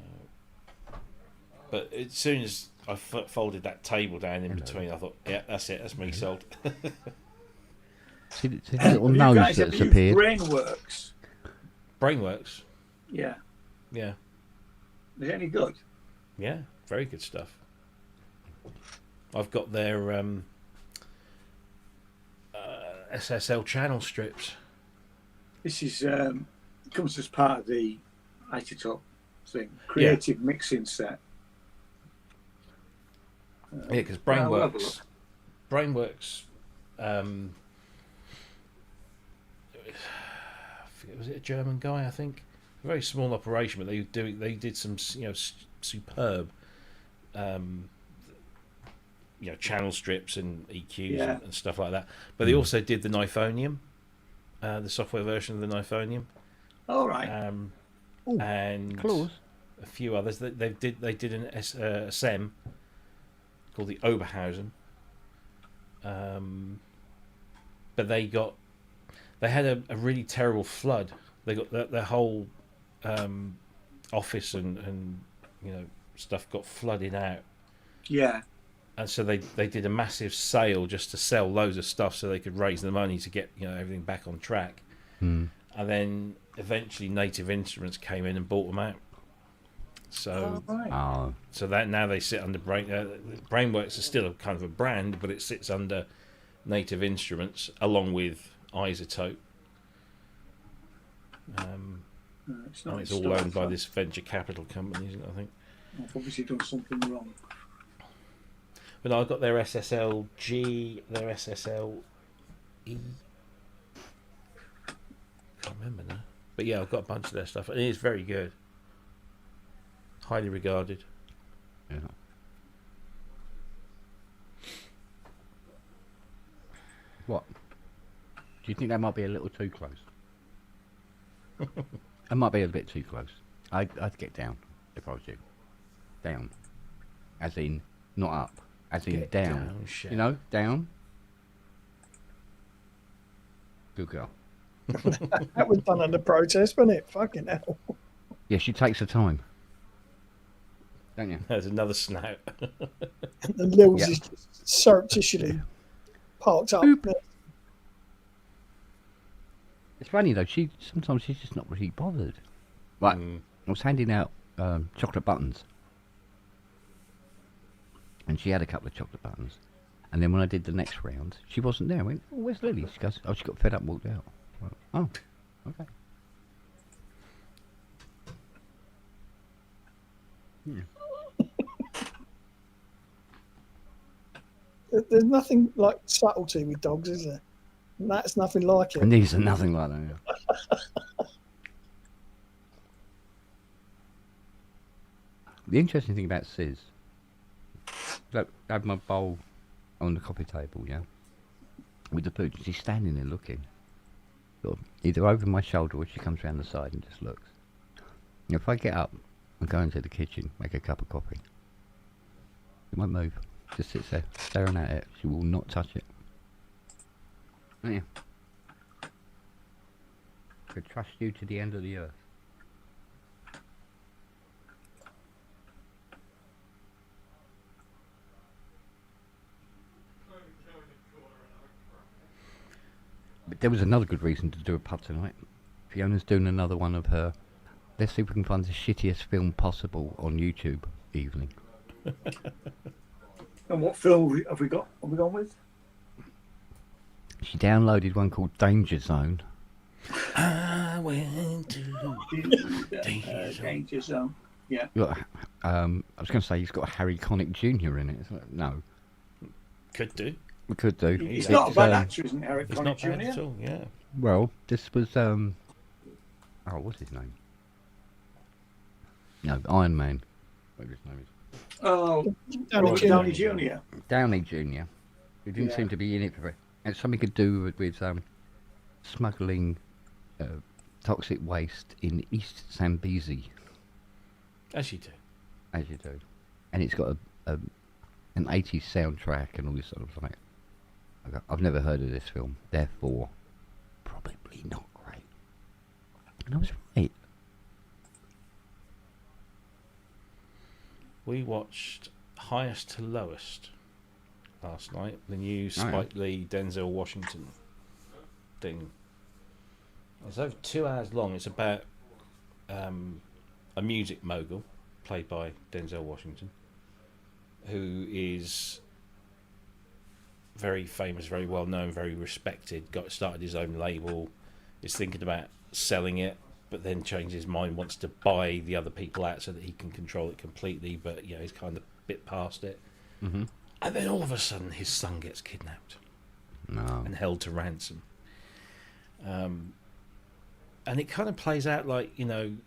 but as soon as I folded that table down in between, I thought, yeah, that's it. That's me sold. See the little You nose guys that's have used appeared? Brainworks. Brainworks. Yeah. Yeah, Is it any good? yeah, very good stuff. I've got their SSL channel strips. This is comes as part of the Isotope thing. Creative mixing set. Yeah, because I'll have a Brainworks. Was it a German guy? I think a very small operation, but they did some superb channel strips and EQs and stuff like that. But they also did the Nifonium, the software version of the Nifonium. All right. And Claws. a few others. They did a SEM called the Oberhausen. But they had a really terrible flood. They got their whole office and stuff got flooded out. Yeah. And so they did a massive sale just to sell loads of stuff so they could raise the money to get everything back on track. Mm. And then eventually Native Instruments came in and bought them out. So Oh. so that now they sit under Brainworks is still a kind of a brand, but it sits under Native Instruments along with Isotope. It's And not it's all owned by this venture capital company, isn't it, I think? I've obviously done something wrong. But no, I've got their SSL-G, their SSL-E. Can't remember now. But yeah, I've got a bunch of their stuff. And it is very good. Highly regarded. Yeah. What? Do you think that might be a little too close? It might be a bit too close. I'd get down if I was you. Down. As in, not up. As in, Get down. down, shit. You know, down. Good girl. That was done under protest, wasn't it? Fucking hell. Yeah, she takes her time. Don't you? There's another snout. And the Lils Yeah. is just surreptitiously parked up. Boop. It's funny though. Sometimes she's just not really bothered. Right, I was handing out chocolate buttons, and she had a couple of chocolate buttons. And then when I did the next round, she wasn't there. I went, oh, where's Lily? She goes, oh, she got fed up and walked out. I went, oh, okay. There's nothing like subtlety with dogs, is there? And that's nothing like it. And these are nothing like that. Yeah. The interesting thing about Sis, look, I had my bowl on the coffee table, yeah, with the food. She's standing there looking, sort of either over my shoulder or she comes round the side and just looks. And if I get up and go into the kitchen, make a cup of coffee, she won't move. Just sits there, staring at it. She will not touch it. Yeah. Could trust you to the end of the earth. But there was another good reason to do a pub tonight. Fiona's doing another one of her let's see if we can find the shittiest film possible on YouTube evening. And what film have we got? Have we gone with? She downloaded one called Danger Zone. I went to Danger Zone. Yeah. I was going to say he's got Harry Connick Jr. in it. No. Could do. We could do. He's not a bad actor, isn't Eric It's Connick not bad Jr.? at all, yeah. Well, this was oh, what's his name? No, Iron Man. Whatever his name is. Oh, Downey Robert Jr. Downey Jr. Downey Jr. Who didn't Yeah. seem to be in it for it. It's something to do with smuggling toxic waste in East Zambezi, As you do. as you do, and it's got an 80s soundtrack and all this sort of like. I've never heard of this film, therefore, probably not great. And I was right. We watched Highest to Lowest last night, the new yeah. Spike Lee, Denzel Washington thing. It's over 2 hours long. It's about a music mogul played by Denzel Washington, who is very famous, very well known, very respected. Started his own label, is thinking about selling it, but then changed his mind, wants to buy the other people out so that he can control it completely. But he's kind of a bit past it. Mm-hmm. And then all of a sudden, his son gets kidnapped No. and held to ransom. And it kind of plays out like you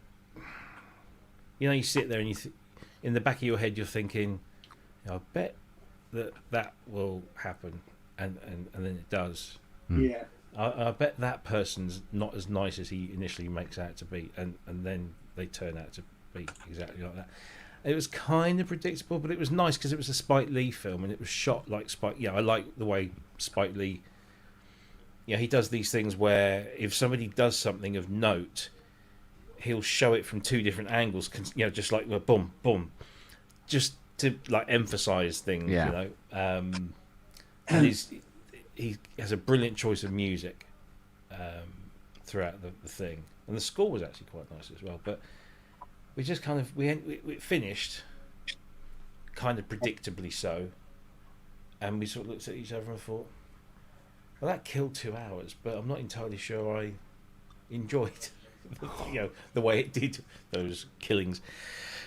sit there and in the back of your head you're thinking, I bet that will happen, and then it does. Yeah. I bet that person's not as nice as he initially makes out to be, and then they turn out to be exactly like that. It was kind of predictable, but it was nice because it was a Spike Lee film and it was shot like Spike. I like the way Spike Lee. He does these things where if somebody does something of note, he'll show it from two different angles. Just like boom, boom, just to like emphasize things. Yeah. And he has a brilliant choice of music throughout the thing, and the score was actually quite nice as well. But we just kind of we finished kind of predictably so, and we sort of looked at each other and thought, well, that killed 2 hours, but I'm not entirely sure I enjoyed the way it did those killings.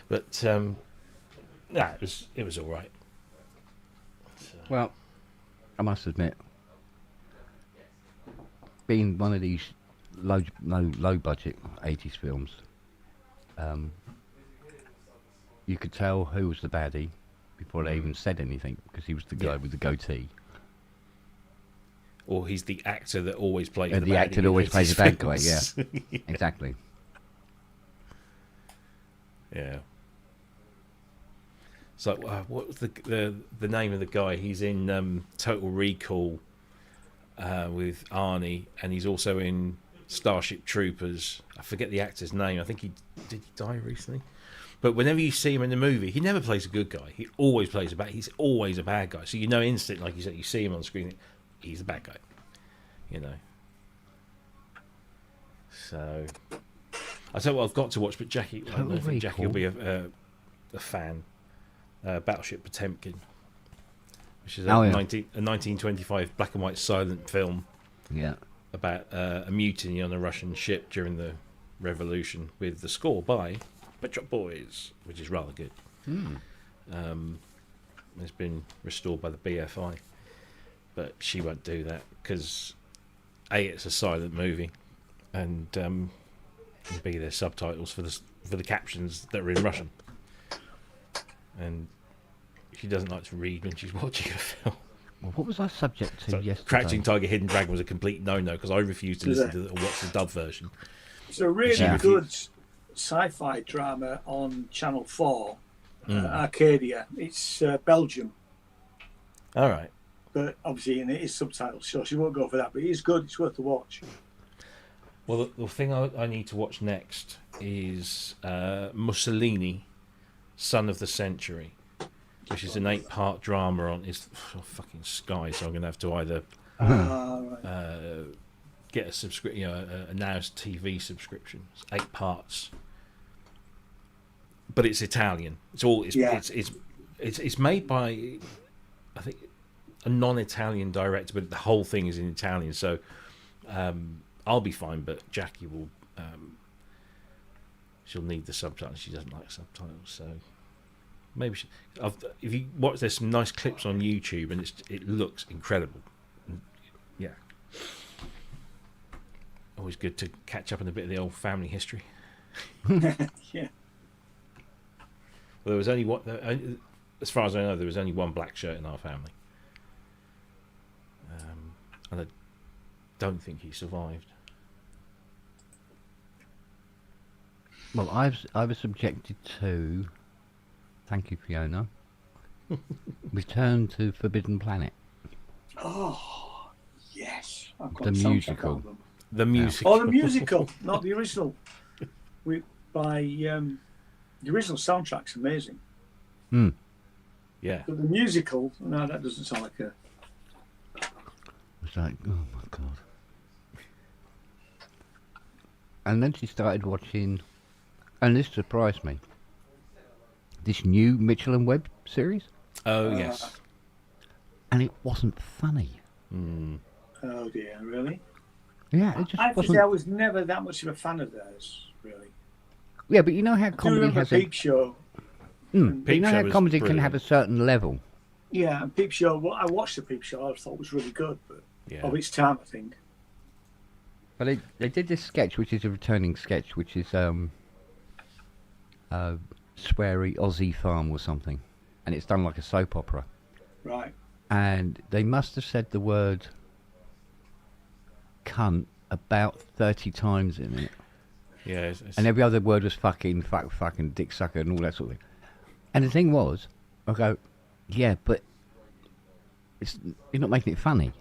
But it was all right. So. Well, I must admit, being one of these low budget 80s films, you could tell who was the baddie before they even said anything, because he was the guy with the goatee. Or he's the actor that always plays The actor that always plays the bad guy, yeah. Yeah. Exactly. Yeah. It's like, what was the name of the guy? He's in Total Recall with Arnie, and he's also in Starship Troopers. I forget the actor's name. I think did he die recently? But whenever you see him in the movie, he never plays a good guy. He always plays a bad. He's always a bad guy. So instantly, like you said, you see him on screen, he's a bad guy. So I tell you what, I've got to watch, but Jackie, I don't Total think Jackie will be Recall. a fan. Battleship Potemkin, which is Oh, a yeah. 1925 black and white silent film Yeah. about a mutiny on a Russian ship during the Revolution, with the score by Pet Shop Boys, which is rather good. It's been restored by the BFI, but she won't do that because A, it's a silent movie, and B, there's subtitles for the captions that are in Russian, and she doesn't like to read when she's watching a film. Well, what was I subject to So yesterday? Crouching Tiger, Hidden Dragon was a complete no-no because I refused to listen to or watch the dub version. It's a really Yeah. good sci-fi drama on Channel 4, Arcadia. It's Belgium, All right. but obviously and it is subtitles, so she won't go for that. But it is good. It's worth a watch. Well, the thing I need to watch next is Mussolini, Son of the Century, which is an 8-part drama on it's fucking Sky. So I'm going to have to either Right. get a subscription, a Now's TV subscription. It's 8 parts, but it's Italian. It's made by, I think, a non-Italian director, but the whole thing is in Italian. So I'll be fine, but Jackie will. She'll need the subtitles. She doesn't like subtitles, so maybe if you watch, there's some nice clips on YouTube, and it looks incredible. Yeah. Always good to catch up on a bit of the old family history. Yeah. Well, there was only one, as far as I know, there was only one black shirt in our family, and I don't think he survived. Well, I was subjected to. Thank you, Fiona. Return to Forbidden Planet. Oh, yes. I've got The soundtrack musical. album. The music. Oh, the musical, not the original. The original soundtrack's amazing. Yeah. But the musical, no, that doesn't sound like a. It's like, oh my god. And then she started watching, and this surprised me, this new Mitchell and Webb series, Oh yes. and it wasn't funny. Oh dear, really? Yeah, it just I have to wasn't. say I was never that much of a fan of theirs, really. Yeah, but you know how I do comedy remember has a. Peep Show. But you Peep know Show how was comedy can have a brilliant. certain level. Yeah, and Peep Show. Well, I watched the Peep Show. I thought was really good, but Yeah. of its time, I think. But they did this sketch, which is a returning sketch, which is Sweary Aussie Farm or something, and it's done like a soap opera. Right. And they must have said the word cunt about 30 times in it. Yeah. It's, And every other word was fucking, fucking, dick sucker and all that sort of thing. And the thing was, I go, yeah, but you're not making it funny.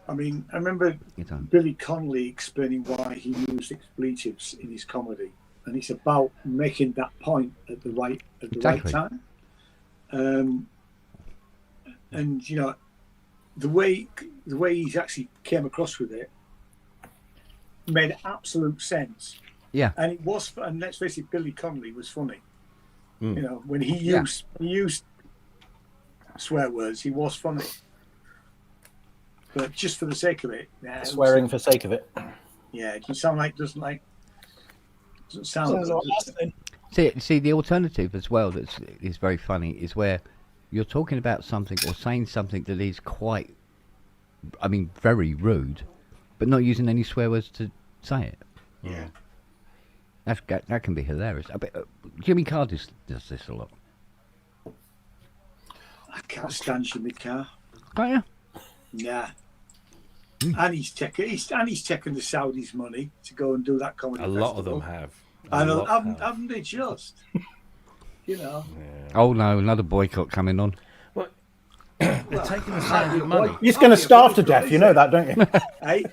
I mean, I remember You don't. Billy Connolly explaining why he used expletives in his comedy, and it's about making that point at the right Exactly. time. And you know, the way he actually came across with it made absolute sense. Yeah. And it was, and let's face it, Billy Connolly was funny. Mm. You know, when he Yeah. used swear words, he was funny. But just for the sake of it, yeah, Swearing for sake of it. yeah, it doesn't sound like doesn't sound Sounds good, like does us it? then. See, the alternative as well that is very funny is where you're talking about something or saying something that is quite, I mean, very rude, but not using any swear words to say it. Yeah. That can be hilarious. I bet, Jimmy Carr does this a lot. I can't stand Jimmy Carr. Can't you? Nah. And he's taking the Saudis' money to go and do that comedy. a lot of festival. them have. And A lot have. haven't they just? You know. Yeah. Oh no, another boycott coming on. They're taking the Saudi money. You're going to starve to death, you know that, don't you? Hey,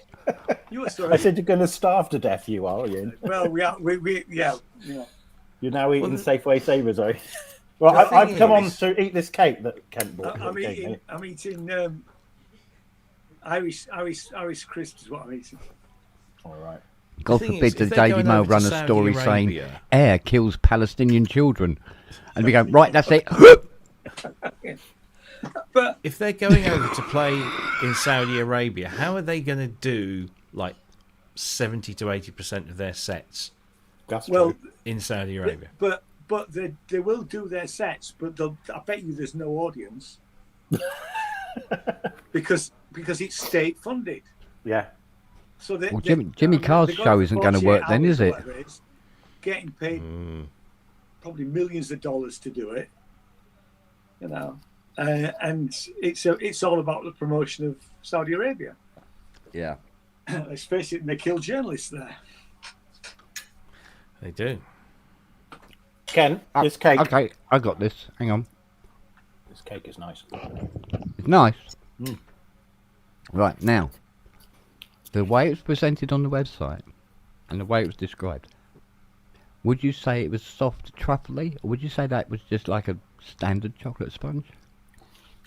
you were I sorry. said you're going to starve to death, you are, Ian. Well, we yeah. You're now eating Well, Safeway Savers, are you? Well, The I've thing come on is- to eat this cake that Kent bought. I'm eating Irish crisps is what I'm eating. All right. God thing forbid is, the if they're Daily going Mail over to run a Saudi story saying Arabia- air kills Palestinian children. And we go, right, that's it. But If they're going over to play in Saudi Arabia, how are they going to do like 70 to 80% of their sets That's well, true. in Saudi Arabia? but they will do their sets, but I bet you there's no audience because it's state funded. Yeah. So Well, Jimmy Carr's they're show for isn't going to 48 work then, hours is or it? whatever it is, getting paid Mm. probably millions of dollars to do it. You know, and it's all about the promotion of Saudi Arabia. Yeah. Let's face it, they kill journalists there. They do. Ken, this cake. Okay, I got this. Hang on. This cake is nice. It's nice. Mm. Right, now, the way it was presented on the website and the way it was described, would you say it was soft truffly, or would you say that was just like a standard chocolate sponge?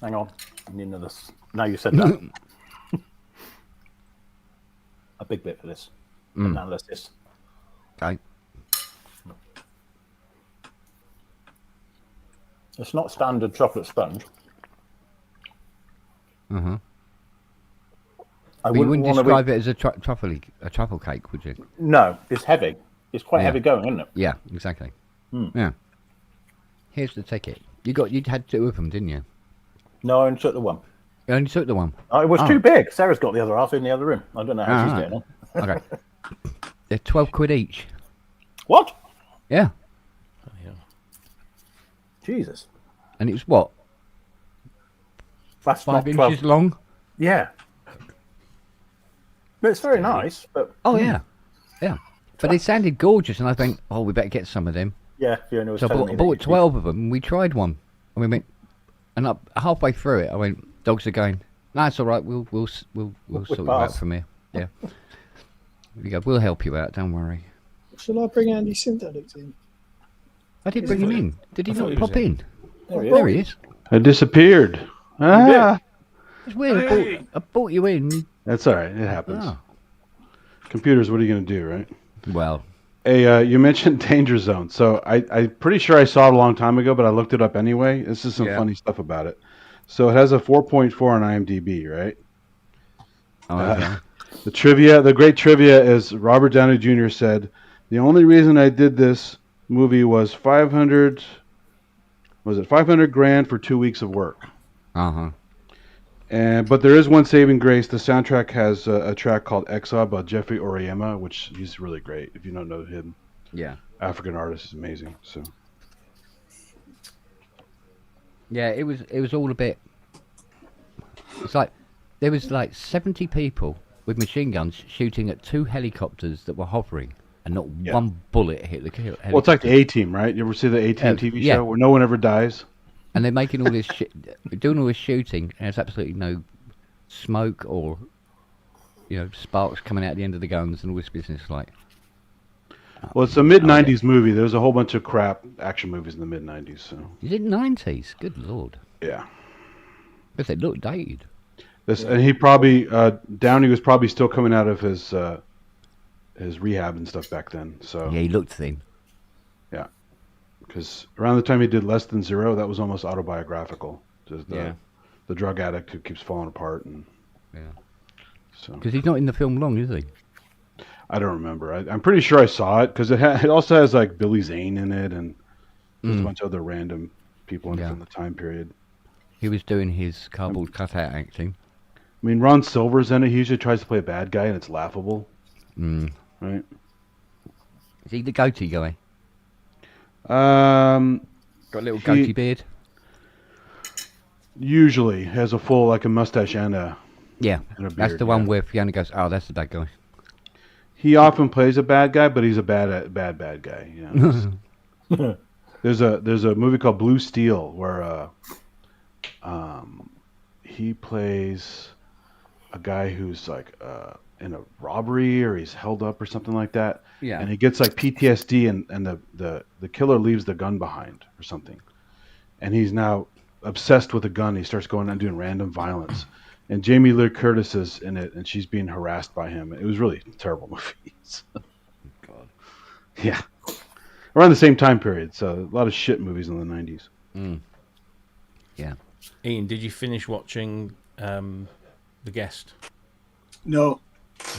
Hang on. I need another. Now you said that. A big bit for this analysis. Okay. It's not standard chocolate sponge. Uh-huh. I But you wouldn't wanna describe it as a truffle cake, would you? No, it's heavy. It's quite Yeah. heavy going, isn't it? Yeah, exactly. Hmm. Yeah. Here's the ticket. You had two of them, didn't you? No, I only took the one. You only took the one. Oh, it was Oh. too big. Sarah's got the other half in the other room. I don't know how she's Ah. getting on. Okay. They're 12 quid each. What? Yeah. Yeah. Jesus. And it was what? That's 5 not 12. inches long? Yeah. But it's very nice, but Oh, yeah. Yeah. But they sounded gorgeous, and I think, oh, we better get some of them. yeah, Fiona was So I telling me that bought you- 12 of them, and we tried one. And we went, and halfway through it, I went, dogs are going, no, it's all right, we'll sort you out pass. from here. Yeah. We go, we'll help you out, don't worry. Shall I bring Andy Synth in? I did bring him in. Did he I thought not he was pop in? There he There he is. I disappeared. Ah, It's weird. Hey. I brought you in. that's all right. It happens. Oh. Computers, what are you going to do, right? Well, Hey, you mentioned Danger Zone. So I'm pretty sure I saw it a long time ago, but I looked it up anyway. This is some Yeah. funny stuff about it. So it has a 4.4 on IMDb, right? oh, okay. The great trivia is Robert Downey Jr. said, the only reason I did this movie was 500 grand for 2 weeks of work. Uh-huh. But there is one saving grace. The soundtrack has a track called Exa by Jeffrey Oriema, which he's really great. If you don't know him, Yeah. African artist is amazing. So Yeah, it was all a bit. It's like there was like 70 people with machine guns shooting at 2 helicopters that were hovering, and not Yeah. one bullet hit the helicopter. well, it's like the A-Team, right? You ever see the A-Team TV yeah. show where no one ever dies? And they're making all this doing all this shooting, and there's absolutely no smoke or sparks coming out the end of the guns and all this business. Like, Well, it's a mid-'90s movie. There's a whole bunch of crap action movies in the mid-'90s. So is it 90s? Good lord, yeah, because they look dated. and he probably Downey was probably still coming out of his rehab and stuff back then. So Yeah, he looked thin. because around the time he did Less Than Zero, that was almost autobiographical. Just the drug addict who keeps falling apart, and Yeah. so Because he's not in the film long, is he? I don't remember. I'm pretty sure I saw it because it also has like Billy Zane in it, and there's a bunch of other random people in it Yeah. from the time period. He was doing his cardboard cutout acting. I mean, Ron Silver's in it. He usually tries to play a bad guy, and it's laughable, Mm. right? Is he the goatee guy? Um, Got a little He- goatee beard. usually has a full like a mustache and a Yeah, and a that's beard, the one yeah. where Fiona goes, "Oh, that's the bad guy." He often plays a bad guy, but he's a bad guy. Yeah. There's a movie called Blue Steel where he plays a guy who's like in a robbery or he's held up or something like that. Yeah. And he gets like PTSD and the killer leaves the gun behind or something. And he's now obsessed with a gun. He starts going out and doing random violence. and Jamie Lee Curtis is in it, and she's being harassed by him. It was really a terrible movie. God. Yeah, around the same time period. So a lot of shit movies in the 90s. Mm. Yeah. Ian, did you finish watching The Guest? No,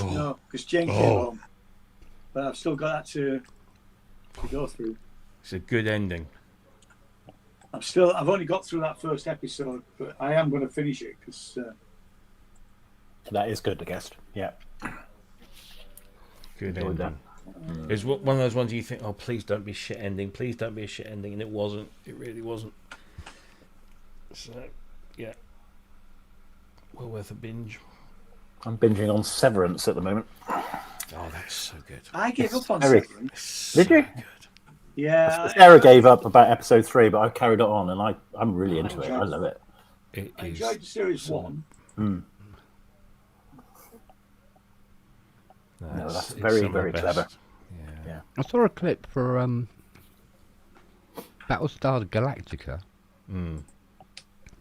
no, because Jane came home, but I've still got that to go through. It's a good ending. I've only got through that first episode, but I am going to finish it because That is good, The Guest. Yeah. Good Enjoyed ending. It's one of those ones you think, oh, please don't be a shit ending. Please don't be a shit ending. And it wasn't. It really wasn't. So, yeah. Well worth a binge. I'm binging on Severance at the moment. Oh, that's so good. I gave up on very- Severance. It's Did you? so good. Yeah, Sarah gave up about episode 3, but I carried it on, and I'm really into it. I love it. It I is. enjoyed the series excellent. one. No, that's it's very, some of the very best. clever. Yeah. I saw a clip for Battlestar Galactica,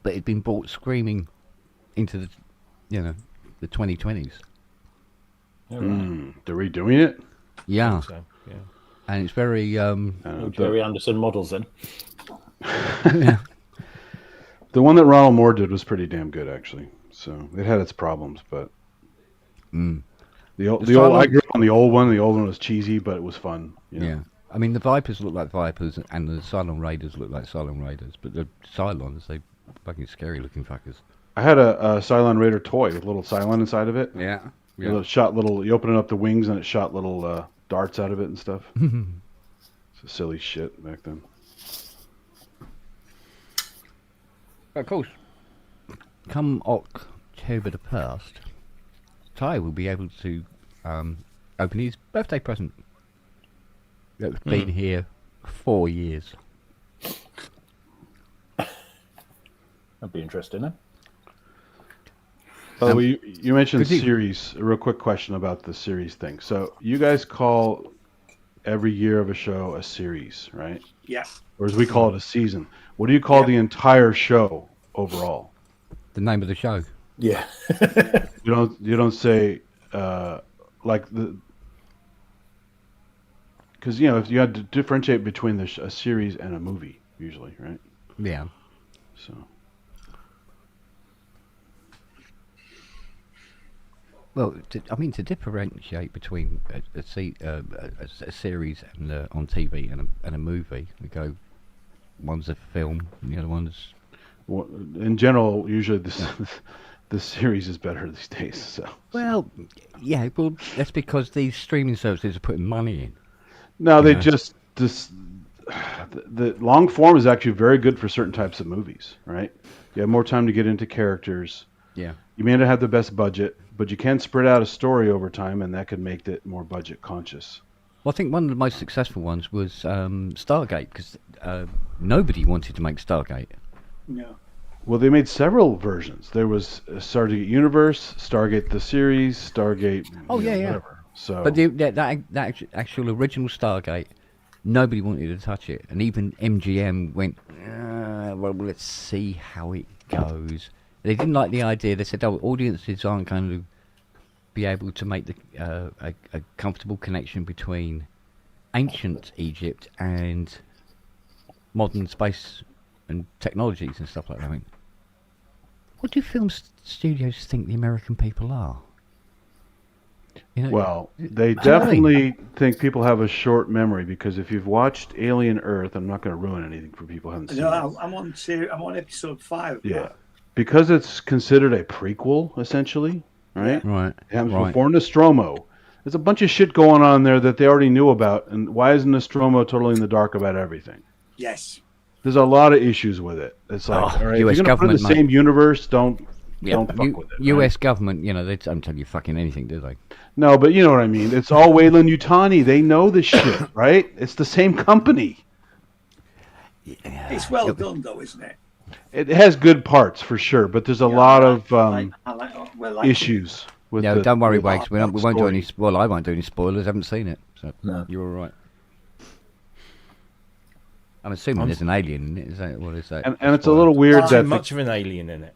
but it'd been brought screaming into the, the 2020s. Yeah, right. They're redoing it. Yeah, So, yeah. and it's very Jerry Anderson models in. The one that Ronald Moore did was pretty damn good, actually. So it had its problems, but the old I grew up on the old one. The old one was cheesy, but it was fun. You know? yeah. I mean, the Vipers look like Vipers, and the Cylon Raiders look like Cylon Raiders, but the Cylons, they fucking scary looking fuckers. I had a Cylon Raider toy with a little Cylon inside of it. Yeah, You open up the wings and it shot little darts out of it and stuff. It's a silly shit back then. Of course. Come October the 1st, Ty will be able to open his birthday present. That's been here 4 years. That'd be interesting, then. By the way, you mentioned could you- series. A real quick question about the series thing. So you guys call every year of a show a series, right? Yeah. Or as we call it, a season. What do you call the entire show overall? The name of the show. Yeah. You don't say like the, because if you had to differentiate between a series and a movie usually, right? Yeah. So Well, to differentiate between a series and on TV and a movie, we go, one's a film, and the other one's. well, in general, usually the series is better these days. So Well, yeah, well, that's because these streaming services are putting money in. no, they Yeah. just the long form is actually very good for certain types of movies, right? You have more time to get into characters. Yeah. You may not have the best budget, but you can spread out a story over time, and that could make it more budget conscious. Well, I think one of the most successful ones was Stargate, because nobody wanted to make Stargate. No. Well, they made several versions. There was Stargate Universe, Stargate the series, Stargate. Oh, yeah. Whatever. So, But that actual original Stargate, nobody wanted to touch it, and even MGM went, well, let's see how it goes. They didn't like the idea. They said, "Oh, audiences aren't going to be able to make a comfortable connection between ancient Egypt and modern space and technologies and stuff like that." I mean, what do film studios think the American people are? well, they I mean- definitely think people have a short memory because if you've watched Alien Earth, I'm not going to ruin anything for people who haven't seen it. No, I'm on episode 5. Yeah, because it's considered a prequel, essentially, right? Right. It happens Right. before Nostromo. There's a bunch of shit going on there that they already knew about, and why isn't Nostromo totally in the dark about everything? Yes. There's a lot of issues with it. It's like, Oh, all right, if US you're gonna put it in government, the same mate. universe, don't fuck with it. right? U.S. government, they don't tell you fucking anything, do they? No, but you know what I mean. It's all Wayland Yutani. They know this shit, right? It's the same company. It's well done, though, isn't it? It has good parts for sure, but there's a lot of I like issues with No, the. don't worry, with Wags. We the won't do any. story. Well, I won't do any spoilers. Haven't seen it, so No. you're all right. I'm assuming there's an alien in it. Is that what is that? And it's a little weird Too that much of an alien in it.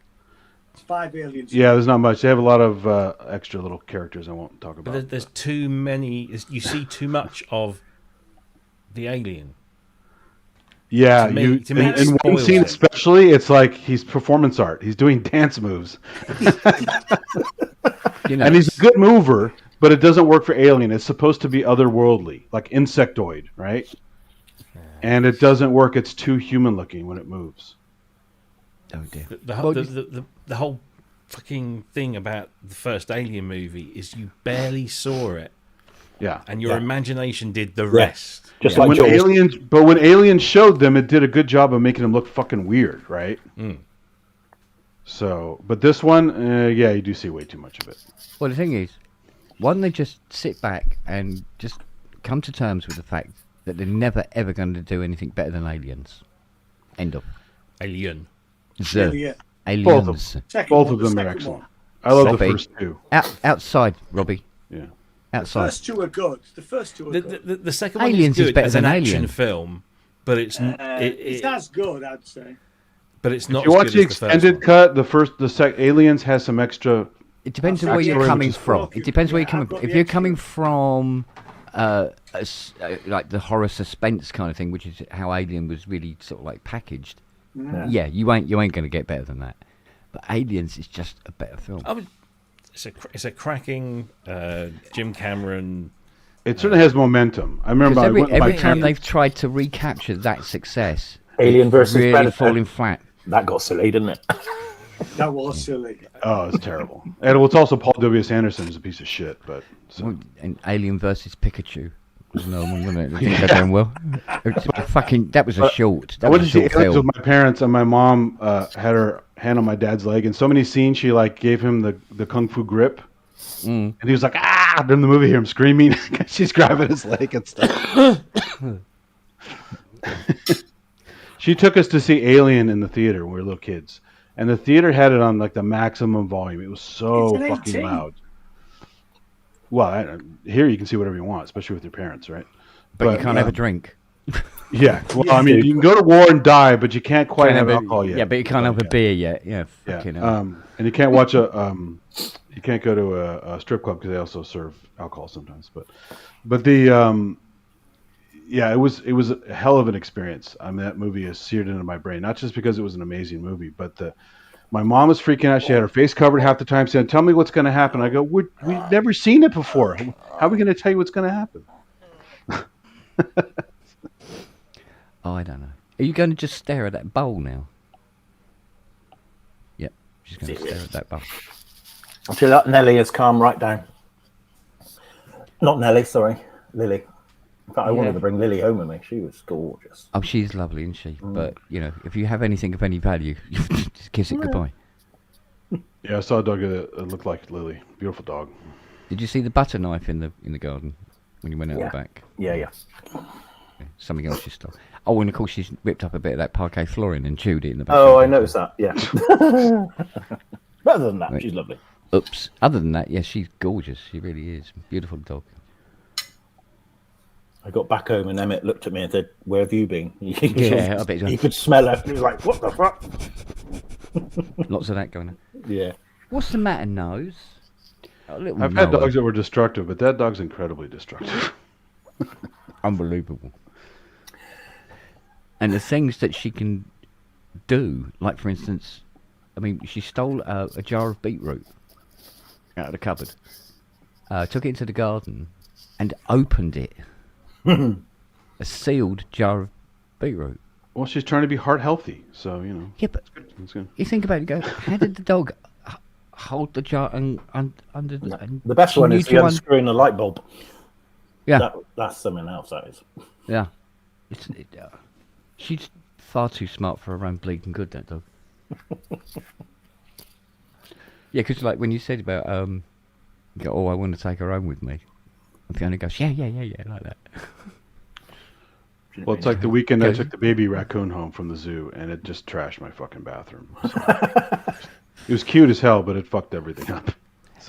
It's 5 aliens. Yeah, there's not much. They have a lot of extra little characters I won't talk about. But there's too many. You see too much of the alien. Yeah, To me, you to me, it in one spoils scene it. especially, it's like he's performance art. He's doing dance moves, You know, and he's a good mover, but it doesn't work for Alien. It's supposed to be otherworldly, like insectoid, right? And it doesn't work. It's too human looking when it moves. oh dear. The whole fucking thing about the first Alien movie is you barely saw it, Yeah. and your imagination did the rest. Just When like Jaws. Aliens showed them, it did a good job of making them look fucking weird, right? Mm. So, but this one, yeah, you do see way too much of it. Well, the thing is, why don't they just sit back and just come to terms with the fact that they're never ever going to do anything better than Aliens? End of. Alien. Yeah. Aliens. Both of them are excellent. I love the Robbie. first two. Outside, Robbie. Yeah. The Outside. first two are good. The first two are good. The second one Aliens is is good better as an than action Alien. film, but it's It's as good, I'd say. but it's not. If you as watch good the as the first extended one. cut, Aliens has some extra. It depends on I've where you're got the coming extras. from. It depends where you're Yeah, coming I've from. got If the you're coming extras. from like the horror suspense kind of thing, which is how Alien was really sort of like packaged. Yeah, you ain't going to get better than that. But Aliens is just a better film. It's a cracking Jim Cameron. It certainly has momentum. I remember Because I went with every my time parents. they've tried to recapture that success, Alien it's versus really Predator. falling flat. That got silly, didn't it? That was silly. Oh, it's terrible. And it's also Paul W.S. Anderson is a piece of shit. But so. And Alien versus Pikachu was another one, wasn't it? I think they're doing well. That was a short. I That went was to a see short Aliens film. with my parents, and my mom had her hand on my dad's leg. In so many scenes, she like gave him the kung fu grip, and he was like, "Ah!" During the movie, hear him screaming. She's grabbing his leg and stuff. She took us to see Alien in the theater when we were little kids, and the theater had it on like the maximum volume. It was so It's an fucking 18. loud. Well, here you can see whatever you want, especially with your parents, right? But you can't have a drink. Yeah. Well, I mean, you can go to war and die, but you can't quite have alcohol yet. Yeah, but you can't have a beer yet. Yeah, Yeah. fucking hell. And you can't watch you can't go to a strip club because they also serve alcohol sometimes. But the yeah, it was a hell of an experience. I mean, that movie is seared into my brain, not just because it was an amazing movie, but my mom was freaking out. She had her face covered half the time, saying, "Tell me what's going to happen." I go, "We've never seen it before. How are we going to tell you what's going to happen?" Oh, I don't know. Are you going to just stare at that bowl now? Yep, she's going to stare at that bowl. Until that Nelly has calmed right down. Not Nelly, sorry, Lily. In fact, I wanted to bring Lily home with me. She was gorgeous. Oh, she's lovely, isn't she? But, you know, if you have anything of any value, just kiss it goodbye. Yeah, I saw a dog that looked like Lily. Beautiful dog. Did you see the butter knife in the garden when you went out the back? Yeah. Something else she stole. Oh, and of course she's ripped up a bit of that parquet flooring and chewed it in the back. Oh, I noticed that. Yeah. But other than that, she's lovely. Oops. Other than that, yeah, she's gorgeous. She really is. Beautiful dog. I got back home and Emmett looked at me and said, "Where have you been?" Yeah, I bet He could smell her. He was like, "What the fuck?" Lots of that going on. Yeah. What's the matter, Nose? Oh, little I've had Noah. dogs that were destructive, but that dog's incredibly destructive. Unbelievable. And the things that she can do, like for instance, I mean, she stole a jar of beetroot out of the cupboard, took it into the garden, and opened it. A sealed jar of beetroot. Well, she's trying to be heart healthy, so you know. Yeah, but It's good. you think about it, go, how did the dog hold the jar under the... And The best she one knew is to the unscrewing the light bulb. Yeah, That's something else, that is. yeah. She's far too smart for her own bleeding good, that dog. Yeah, because like when you said about, you go, "Oh, I want to take her home with me," and Fiona goes, yeah, like that. Well, it's like the weekend I took the baby raccoon home from the zoo, and it just trashed my fucking bathroom. So. It was cute as hell, but it fucked everything up.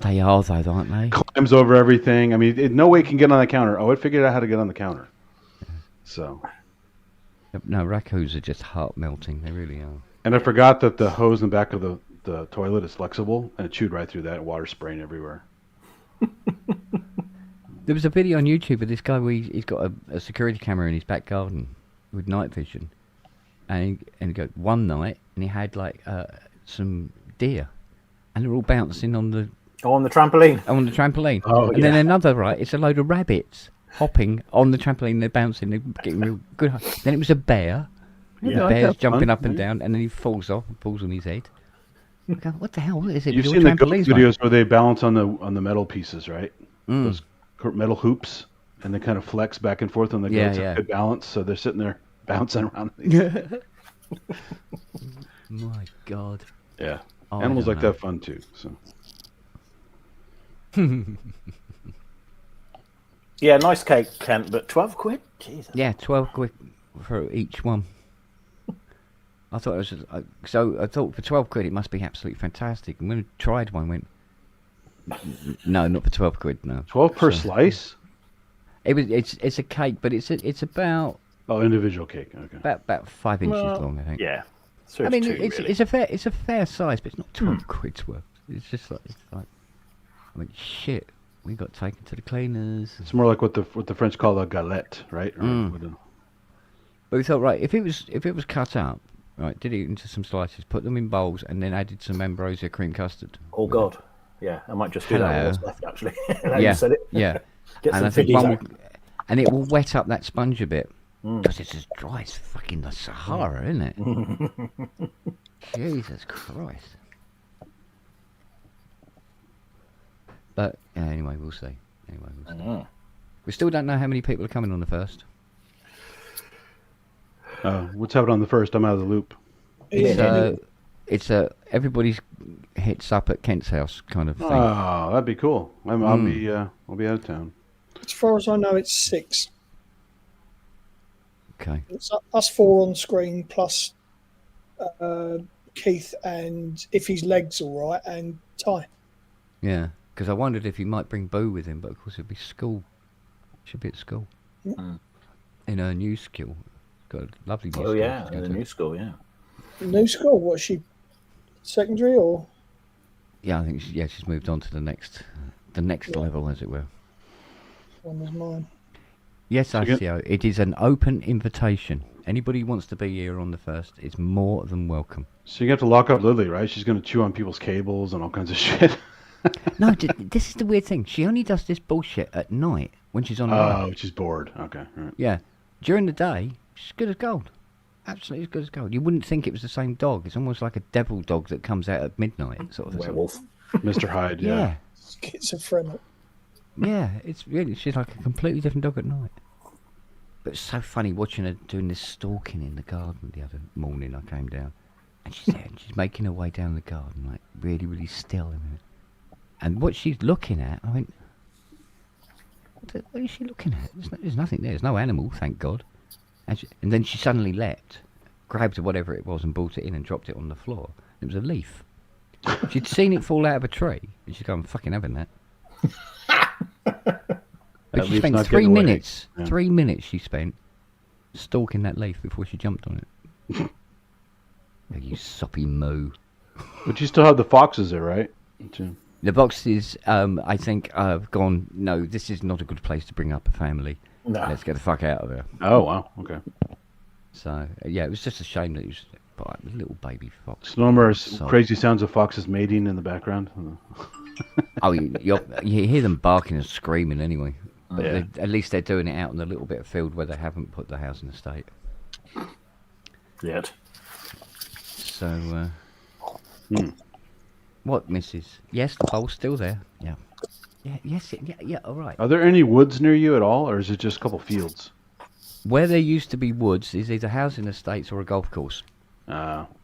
They are, though, aren't they? Climbs over everything. I mean, no way it can get on the counter. Oh, it figured out how to get on the counter. So. No, raccoons are just heart melting. They really are. And I forgot that the hose in the back of the the toilet is flexible, and it chewed right through that, and water spraying everywhere. There was a video on YouTube of this guy where he's got a security camera in his back garden with night vision, and he go one night and he had like some deer, and they're all bouncing on the trampoline. Oh, and then another it's a load of rabbits hopping on the trampoline. They're bouncing, they're getting real good. Then it was a bear. Yeah, the bear's jumping fun, up and down, and then he falls off and falls on his head. I go, what the hell? What is it? You've with seen all the trampolines videos where they balance on the metal pieces, right? Mm. Those metal hoops, and they kind of flex back and forth on the goats. Yeah. Good balance, so they're sitting there bouncing around. My God. Yeah, Oh, animals I like don't that fun too. So Yeah, nice cake, Kent, but 12 quid? Jesus. Yeah, 12 quid for each one. I thought it was so. I thought for 12 quid it must be absolutely fantastic. And when I tried one, I went, no, not for 12 quid. No, 12 per slice. It's a cake, but it's about Individual cake. Okay. about 5 inches long, I think. Yeah. So I mean, two, it's really. it's a fair size, but it's not 12 quid's worth. It's just like I mean, shit. We got taken to the cleaners. It's more like what the French call a galette, right? Or But we thought, right, if it was cut up, right, did it into some slices, put them in bowls, and then added some ambrosia cream custard. Oh, God. Yeah, I might just do that Hello. with what's left, actually. Now Yeah, you said it. yeah. Get And some I think figgies one out. and it will wet up that sponge a bit because it's as dry as fucking the Sahara, isn't it? Jesus Christ. But anyway, we'll see. We still don't know how many people are coming on the first. What's happening on the first? I'm out of the loop. It's a everybody's hits up at Kent's house kind of thing. Oh, that'd be cool. I'll be out of town. As far as I know, it's 6. Okay. It's us 4 on screen plus Keith, and if his leg's all right, and Ty. Yeah, because I wondered if he might bring Boo with him, but of course it'd be school. Should be at school. In her new school. Got a lovely new school. Oh, yeah, to go in the to. new school, yeah. New school? What's she? Secondary or? Yeah, I think she's moved on to the next level, as it were. One was mine. Yes, ICO. It is an open invitation. Anybody who wants to be here on the first is more than welcome. So you have to lock up Lily, right? She's going to chew on people's cables and all kinds of shit. No, this is the weird thing. She only does this bullshit at night when she's on her own. Oh, she's bored. Okay. Right. Yeah. During the day, she's good as gold. Absolutely as good as gold. You wouldn't think it was the same dog. It's almost like a devil dog that comes out at midnight, sort of. Werewolf. Mr. Hyde, yeah. Schizophrenic. Yeah, she's like a completely different dog at night. But it's so funny watching her doing this stalking in the garden the other morning. I came down, and she's there, and she's making her way down the garden, like really, really still. And what she's looking at, I went, what is she looking at? There's nothing there. There's no animal, thank God. And then she suddenly leapt, grabbed whatever it was and brought it in and dropped it on the floor. It was a leaf. She'd seen it fall out of a tree, and she'd gone, I'm fucking having that. But she spent 3 minutes. Yeah. 3 minutes she spent stalking that leaf before she jumped on it. Oh, you soppy moo. But you still have the foxes there, right? The boxes, I think, I've gone, no, this is not a good place to bring up a family. No. Let's get the fuck out of there. Oh, wow. Okay. So, yeah, it was just a shame that it was a little baby fox. So no more So- crazy sounds of foxes mating in the background. Oh, you hear them barking and screaming anyway. But Yeah. at least they're doing it out in the little bit of field where they haven't put the house in a state. Yet. So, what, Mrs.? Yes, the bowl's still there. Yeah. Yeah, yes, yeah, all right. Are there any woods near you at all, or is it just a couple fields? Where there used to be woods is either housing estates or a golf course.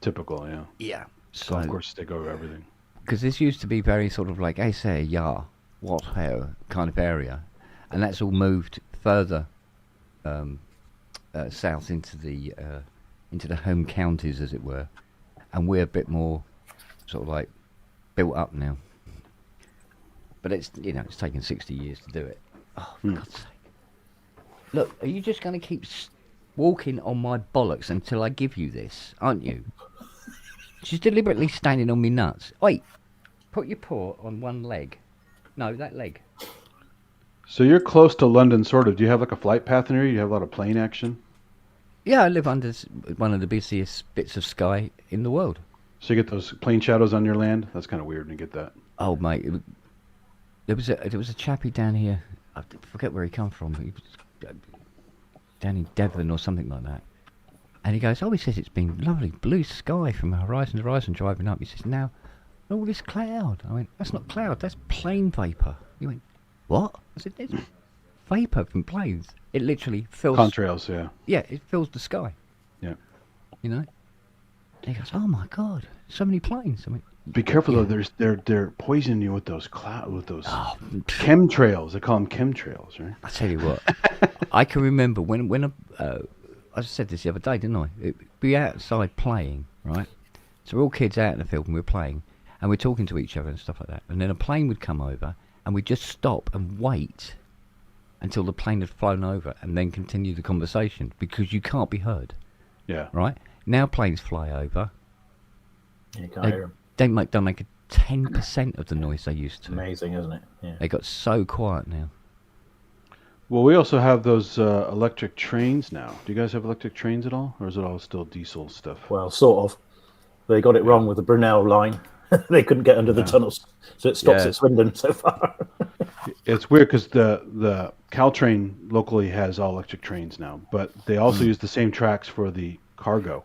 Typical, yeah. Yeah. So, Golf courses take over everything. because this used to be very sort of like, I say, what, how kind of area. And that's all moved further south into the home counties, as it were. And we're a bit more sort of like built up now. But it's taken 60 years to do it. Oh, for God's sake. Look, are you just going to keep walking on my bollocks until I give you this, aren't you? She's deliberately standing on me nuts. Wait, put your paw on one leg. No, that leg. So you're close to London, sort of. Do you have like a flight path near you? You have a lot of plane action? Yeah, I live under one of the busiest bits of sky in the world. So you get those plane shadows on your land? That's kind of weird to get that. Oh, mate, there was a chappie down here. I forget where he come from. He was down in Devon or something like that. And he goes, he says it's been lovely blue sky from horizon to horizon driving up. He says, now, all this cloud. I went, that's not cloud, that's plane vapour. He went, what? I said, there's vapour from planes. It literally fills... Contrails, yeah. Yeah, it fills the sky. Yeah. You know? And he goes, oh my God, so many planes. I mean, be careful though. They're poisoning you with those chemtrails. They call them chemtrails, right? I tell you what, I can remember when I said this the other day, didn't I? Be outside playing, right? So we're all kids out in the field and we're playing, and we're talking to each other and stuff like that. And then a plane would come over, and we'd just stop and wait until the plane had flown over, and then continue the conversation because you can't be heard. Yeah. Right now, planes fly over. You can't hear them. Don't make a 10% of the noise they used to. Amazing, isn't it? Yeah. They got so quiet now. Well, we also have those electric trains now. Do you guys have electric trains at all, or is it all still diesel stuff? Well, sort of. They got it wrong with the Brunel line. They couldn't get under the tunnels, so it stops at Swindon so far. It's weird because the Caltrain locally has all electric trains now, but they also use the same tracks for the cargo.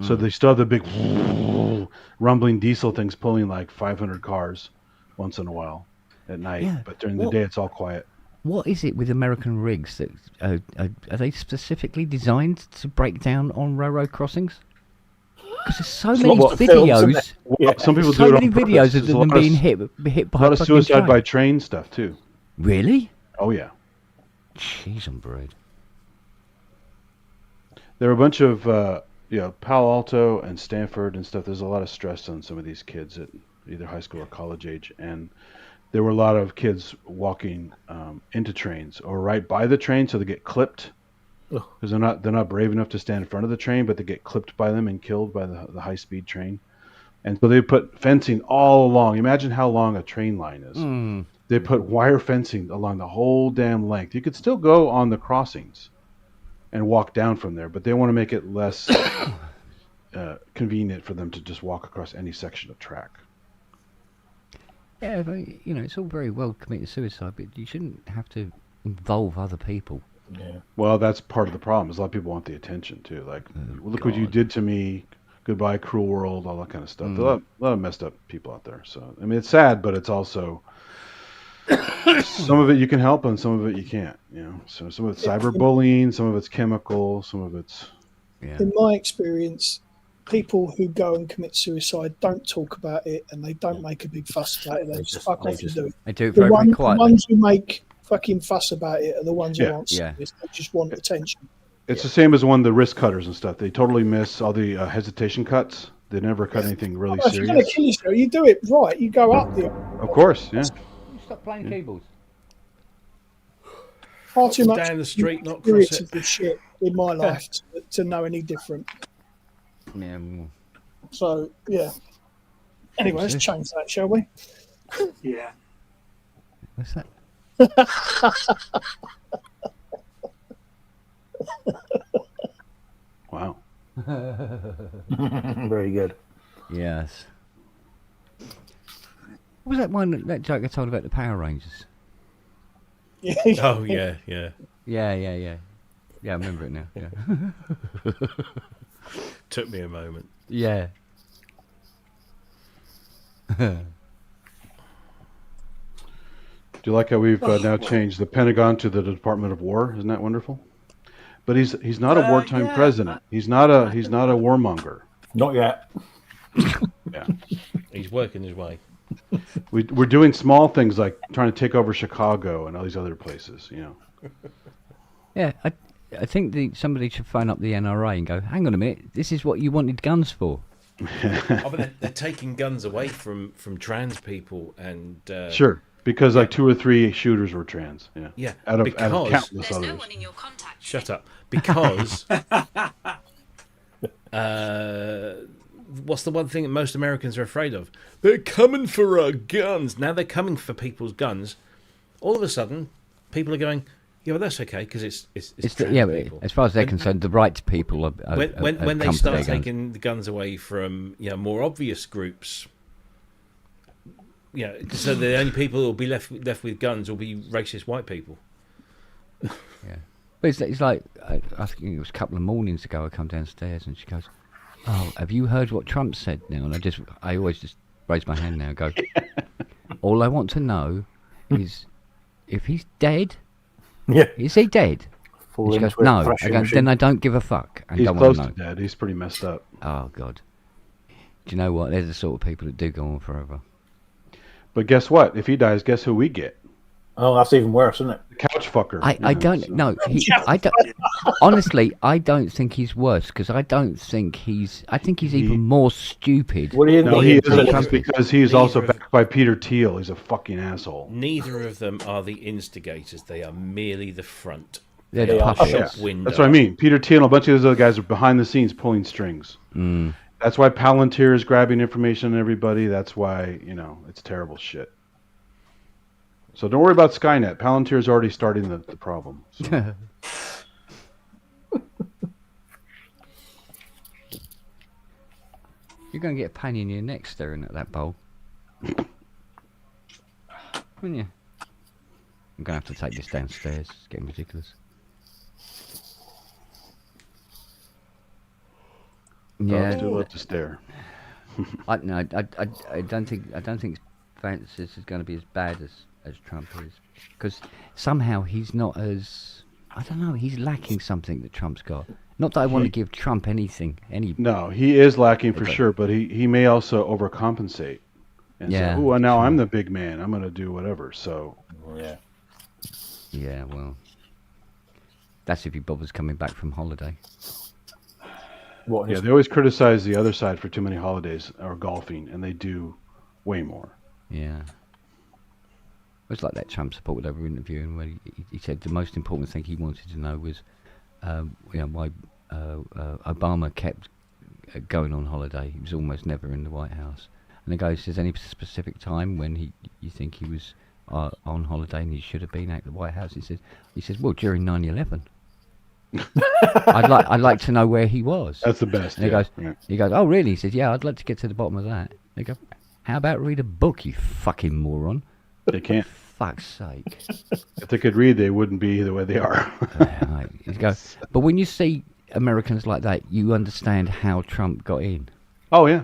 So they still have the big rumbling diesel things pulling like 500 cars once in a while at night. Yeah. But during the day, it's all quiet. What is it with American rigs that are they specifically designed to break down on railroad crossings? Because there's so many videos. Some people so do it many on purpose. videos of There's them being hit by a lot of suicide train. by train stuff too. Really? Oh yeah. Jeez, on bread. There are a bunch of Palo Alto and Stanford and stuff. There's a lot of stress on some of these kids at either high school or college age, and there were a lot of kids walking into trains or right by the train, so they get clipped because they're not brave enough to stand in front of the train, but they get clipped by them and killed by the high speed train. And so they put fencing all along. Imagine how long a train line is. They put wire fencing along the whole damn length. You could still go on the crossings and walk down from there, but they want to make it less convenient for them to just walk across any section of track. Yeah, but, it's all very well committing suicide, but you shouldn't have to involve other people. Yeah. Well, that's part of the problem. Is a lot of people want the attention too. Like, look what you did to me. Goodbye, cruel world. All that kind of stuff. There are a lot of messed up people out there. So I mean, it's sad, but it's also some of it you can help, and some of it you can't. So some of it's cyberbullying, some of it's chemical, some of it's. Yeah. In my experience, people who go and commit suicide don't talk about it, and they don't make a big fuss about it. They just fuck off and do it. They do it The very, very quietly. ones who make fucking fuss about it are the ones who aren't Yeah. serious. They just want attention. It's the same as the wrist cutters and stuff. They totally miss all the hesitation cuts. They never cut anything really If you're going to serious. kill yourself, you do it right. You go up there. Of course, yeah. You stop playing keyboards. Far too much Down the street, not cross it. experience of shit in my life to know any different. Yeah. So, yeah. Anyway, let's change that, shall we? Yeah. What's that? Wow. Very good. Yes. What was that joke I told about the Power Rangers? Oh yeah, yeah. Yeah. Yeah, I remember it now. Yeah. Took me a moment. Yeah. Do you like how we've now changed the Pentagon to the Department of War? Isn't that wonderful? But he's not a wartime president. He's not a warmonger. Not yet. Yeah. He's working his way. We're doing small things like trying to take over Chicago and all these other places. Yeah, I think somebody should phone up the NRA and go, hang on a minute, this is what you wanted guns for. But they're taking guns away from trans people and Sure, because like 2 or 3 shooters were trans. Yeah. Yeah, Out of because countless There's others. no one in your contact. shut up, because what's the one thing that most Americans are afraid of? They're coming for our guns. Now they're coming for people's guns. All of a sudden, people are going, yeah, well, that's okay because it's trans yeah, people. as far as they're concerned, the right people are When they come to start their guns. taking the guns away from more obvious groups, so the only people who will be left with guns will be racist white people. Yeah, but it's like I think it was a couple of mornings ago. I come downstairs and she goes, "Oh, have you heard what Trump said now?" And I always just raise my hand now and go, "All I want to know is if he's dead. Yeah. Is he dead?" Fall She goes, into a "No." I threshing go, machine. "Then I don't give a fuck and He's don't close want to to know." dead. He's pretty messed up. Oh God. Do you know what? They're the sort of people that do go on forever. But guess what? If he dies, guess who we get? Oh, that's even worse, isn't it? The couch fucker. I don't know. I don't. Honestly, I don't think he's worse because I think he's even more stupid. What do you No, think? he Neither isn't of- because he's neither also of- backed by Peter Thiel. He's a fucking asshole. Neither of them are the instigators. They are merely the front. They're They the are. puppets. Shop window. That's what I mean. Peter Thiel and a bunch of those other guys are behind the scenes pulling strings. Mm. That's why Palantir is grabbing information on everybody. That's why, it's terrible shit. So don't worry about Skynet. Palantir is already starting the problem. So. You're going to get a pain in your neck staring at that bowl. Wouldn't you? I'm going to have to take this downstairs. It's getting ridiculous. Dogs do Yeah, love to stare. I don't think Francis is going to be as bad as Trump is, because somehow he's not as, I don't know, he's lacking something that Trump's got. Not that I want to give Trump anything, No, he is lacking for Okay. sure, but he may also overcompensate. And Yeah, say, oh, now true. I'm the big man. I'm going to do whatever. So, Yeah. Yeah, well, that's if he bothers coming back from holiday. What? yeah, they always criticize the other side for too many holidays or golfing, and they do way more. Yeah. It was like that Trump supporter they were interviewing where he said the most important thing he wanted to know was, why Obama kept going on holiday. He was almost never in the White House. And the guy says, any specific time when you think he was on holiday and he should have been at the White House? He says, well, during 9/11. I'd like to know where he was. That's the best. And Yeah. he goes, oh really? He says, yeah, I'd like to get to the bottom of that. They go, how about read a book, you fucking moron? They can't. Fuck's sake. If they could read, they wouldn't be the way they are. Right. You go, but when you see Americans like that, you understand how Trump got in. Oh, yeah.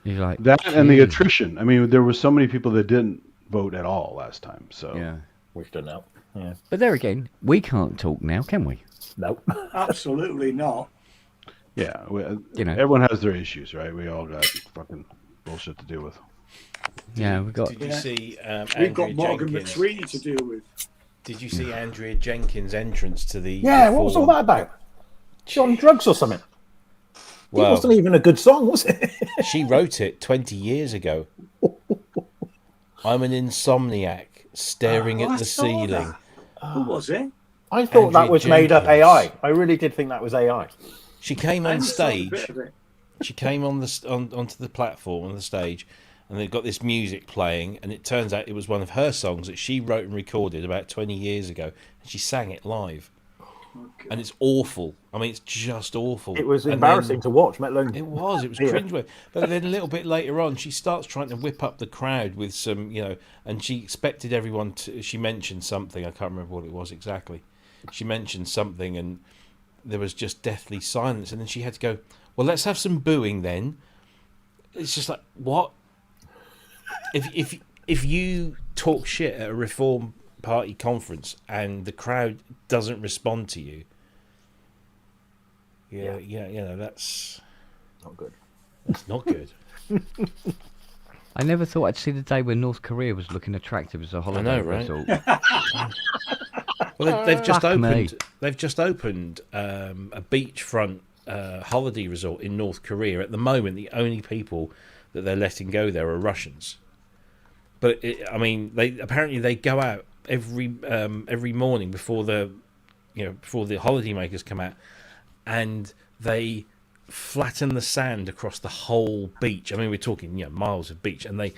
You're like, That and the "Gee." attrition. I mean, there were so many people that didn't vote at all last time. So Yeah. We've done that. Yeah. But there again, we can't talk now, can we? Nope. Absolutely not. yeah, You know. everyone has their issues, right? We all got fucking bullshit to deal with. Yeah, we've got. Did you see We've got Andrea Morgan Jenkins? McSweeney to deal with. Did you see Andrea Jenkins' entrance to the? Yeah, what was all that about? She on drugs or something? It Well, wasn't even a good song, was it? she wrote it 20 years ago. I'm an insomniac staring Oh, at I the saw ceiling. that. Who was it? I thought that Andrea was made up Jenkins. AI. I really did think that was AI. She came I on only saw a stage. bit of it. She came on onto the platform on the stage, and they got this music playing. And it turns out it was one of her songs that she wrote and recorded about 20 years ago, and she sang it live. Okay. And it's awful. I mean, it's just awful. It was And embarrassing then- to watch, let alone. It was Yeah. cringeworthy. But then a little bit later on, she starts trying to whip up the crowd with some, and she expected everyone to. She mentioned something. I can't remember what it was exactly. She mentioned something, and there was just deathly silence. And then she had to go, well, let's have some booing then. It's just like, what? If you talk shit at a Reform Party conference and the crowd doesn't respond to you, that's Not good. not good. I never thought I'd see the day when North Korea was looking attractive as a holiday know, right? resort. Well, they've just Fuck me. opened. They've just opened a beachfront holiday resort in North Korea. At the moment, the only people that they're letting go there are Russians. But they go out every morning before the holidaymakers come out, and they flatten the sand across the whole beach. I mean, we're talking miles of beach, and they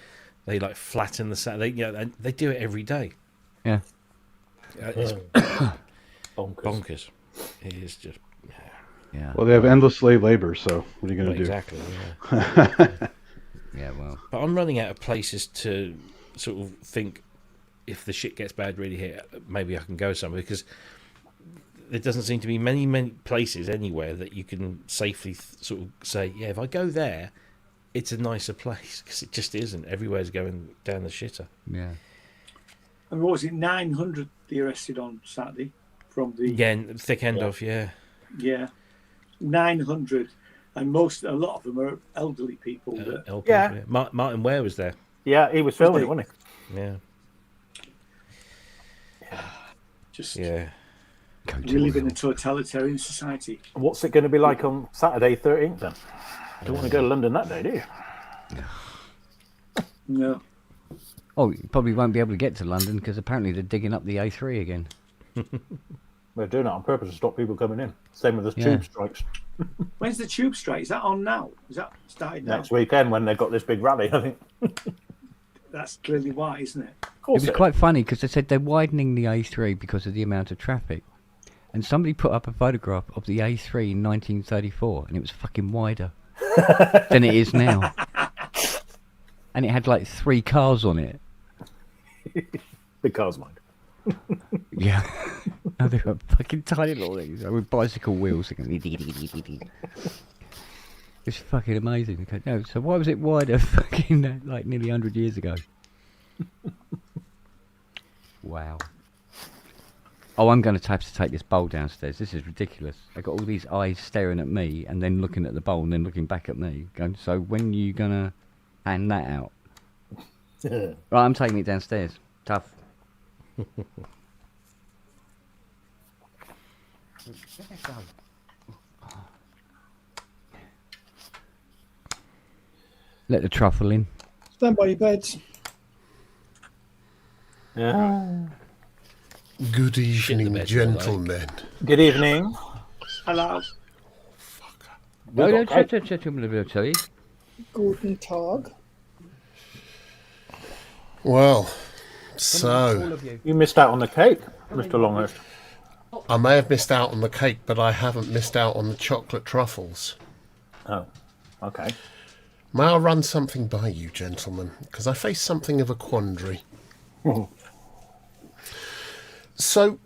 like flatten the sand. They do it every day. Yeah. It's Bonkers. bonkers. It is just Yeah. Well, they have endless slave labor, so what are you going to do? exactly. Yeah. Yeah. Well. But I'm running out of places to sort of think if the shit gets bad really here, maybe I can go somewhere, because there doesn't seem to be many places anywhere that you can safely sort of say, yeah, if I go there, it's a nicer place, because it just isn't. Everywhere's going down the shitter. Yeah. And what was it, 900 they arrested on Saturday from the Thick end of 900, and a lot of them are elderly people. LP, Martin Ware was there. Yeah, he was filming it, wasn't Yeah. Just Yeah. we live in a totalitarian society. he? What's it going to be like on Saturday 13th then? You don't want to go to London that day, do you? No. Oh, you probably won't be able to get to London because apparently they're digging up the A3 again. They're doing it on purpose to stop people coming in. Same with the tube strikes. When's the tube strike? Is that on now? Is that started now? Next weekend when they've got this big rally, I think. That's clearly why, isn't it? Of course It was quite funny because they said they're widening the A3 because of the amount of traffic. And somebody put up a photograph of the A3 in 1934 and it was fucking wider than it is now. And it had like 3 cars on it. Big cars, mind. Yeah. No, they were fucking tiny little things with bicycle wheels. It's fucking amazing. Okay, no, so why was it wider fucking like nearly 100 years ago? Wow. Oh, I'm going to have to take this bowl downstairs. This is ridiculous. I got all these eyes staring at me and then looking at the bowl and then looking back at me. Going, so when you going to hand that out? Right, I'm taking it downstairs. Tough. Let the truffle in. Stand by your beds. Yeah. Good evening, bed, gentlemen. Good evening. Hello. Oh, yeah, got tell you. Guten Tag. Well, so You missed out on the cake, Mr. Longhurst. I may have missed out on the cake, but I haven't missed out on the chocolate truffles. Oh, okay. May I run something by you, gentlemen? Because I face something of a quandary. So,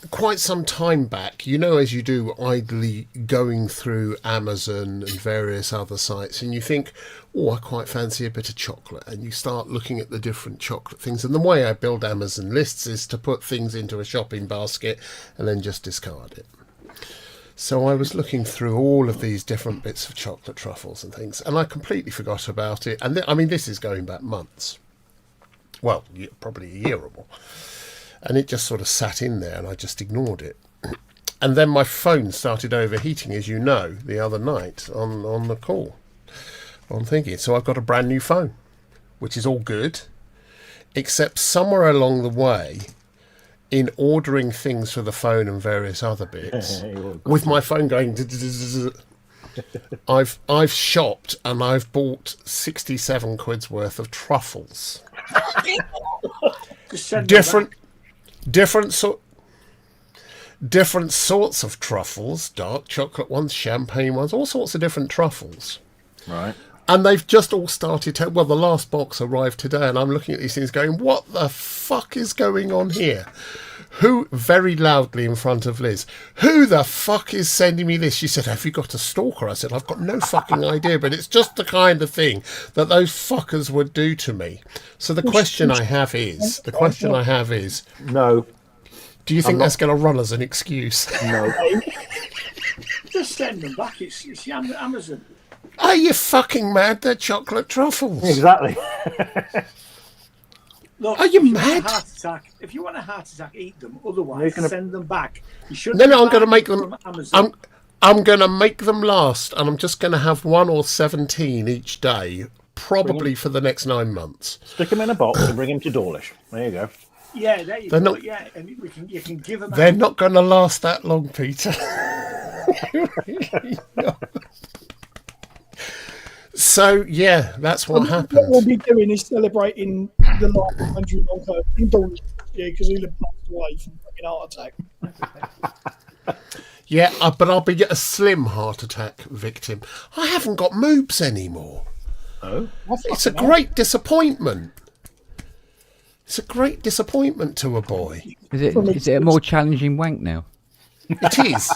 quite some time back, as you do, idly going through Amazon and various other sites, and you think, oh, I quite fancy a bit of chocolate, and you start looking at the different chocolate things. And the way I build Amazon lists is to put things into a shopping basket and then just discard it. So I was looking through all of these different bits of chocolate truffles and things, and I completely forgot about it. And this is going back months. Well, probably a year or more. And it just sort of sat in there and I just ignored it. And then my phone started overheating, as you know, the other night on the call. I'm thinking, so I've got a brand new phone, which is all good, except somewhere along the way, in ordering things for the phone and various other bits, with my phone going, I've shopped and I've bought 67 quid's worth of truffles. Different sorts of truffles, dark chocolate ones, champagne ones, all sorts of different truffles. Right. And they've just all started to... Well, the last box arrived today, and I'm looking at these things going, what the fuck is going on here? Who, very loudly in front of Liz, who the fuck is sending me this? She said, have you got a stalker? I said, I've got no fucking idea, but it's just the kind of thing that those fuckers would do to me. So the question I have is... No. Do you think that's going to run as an excuse? No. Just send them back. It's Amazon. Are you fucking mad? They're chocolate truffles. Exactly. Look, Are you if mad? If you want a heart attack, eat them. Otherwise, send them back. You shouldn't. No, I'm going to make them. Amazon. I'm going to make them last, and I'm just going to have 1 or 17 each day, probably for the next 9 months. Stick them in a box and bring them to Dawlish. There you go. Yeah, there you go. Yeah, and you can give them. They're not going to last that long, Peter. So yeah, that's what What we'll happened. be doing is celebrating the life of Andrew Longcurve in Dawn because he'll have passed away from a fucking heart attack. Yeah, but I'll be a slim heart attack victim. I haven't got moobs anymore. Oh, It's a great disappointment. It's a great disappointment to a boy. Is it a more challenging wank now? It is.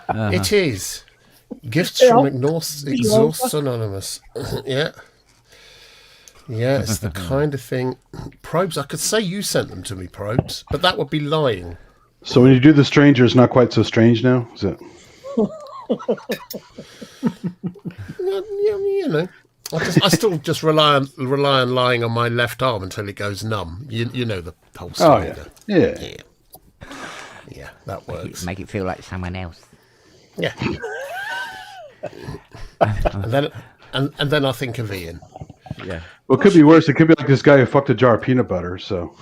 It is. Gifts Yeah. from Exhaust Anonymous. Yeah. Yeah, it's the kind of thing. Probes, I could say you sent them to me, Probes, but that would be lying. So when you do the stranger, it's not quite so strange now, is it? Well, you know. I still just rely on lying on my left arm until it goes numb. You know the whole Oh, story. yeah. though. Yeah. Yeah, that works. Make it feel like someone else. Yeah. and then I think of Ian. Yeah. Well, it could be worse. It could be like this guy who fucked a jar of peanut butter, so.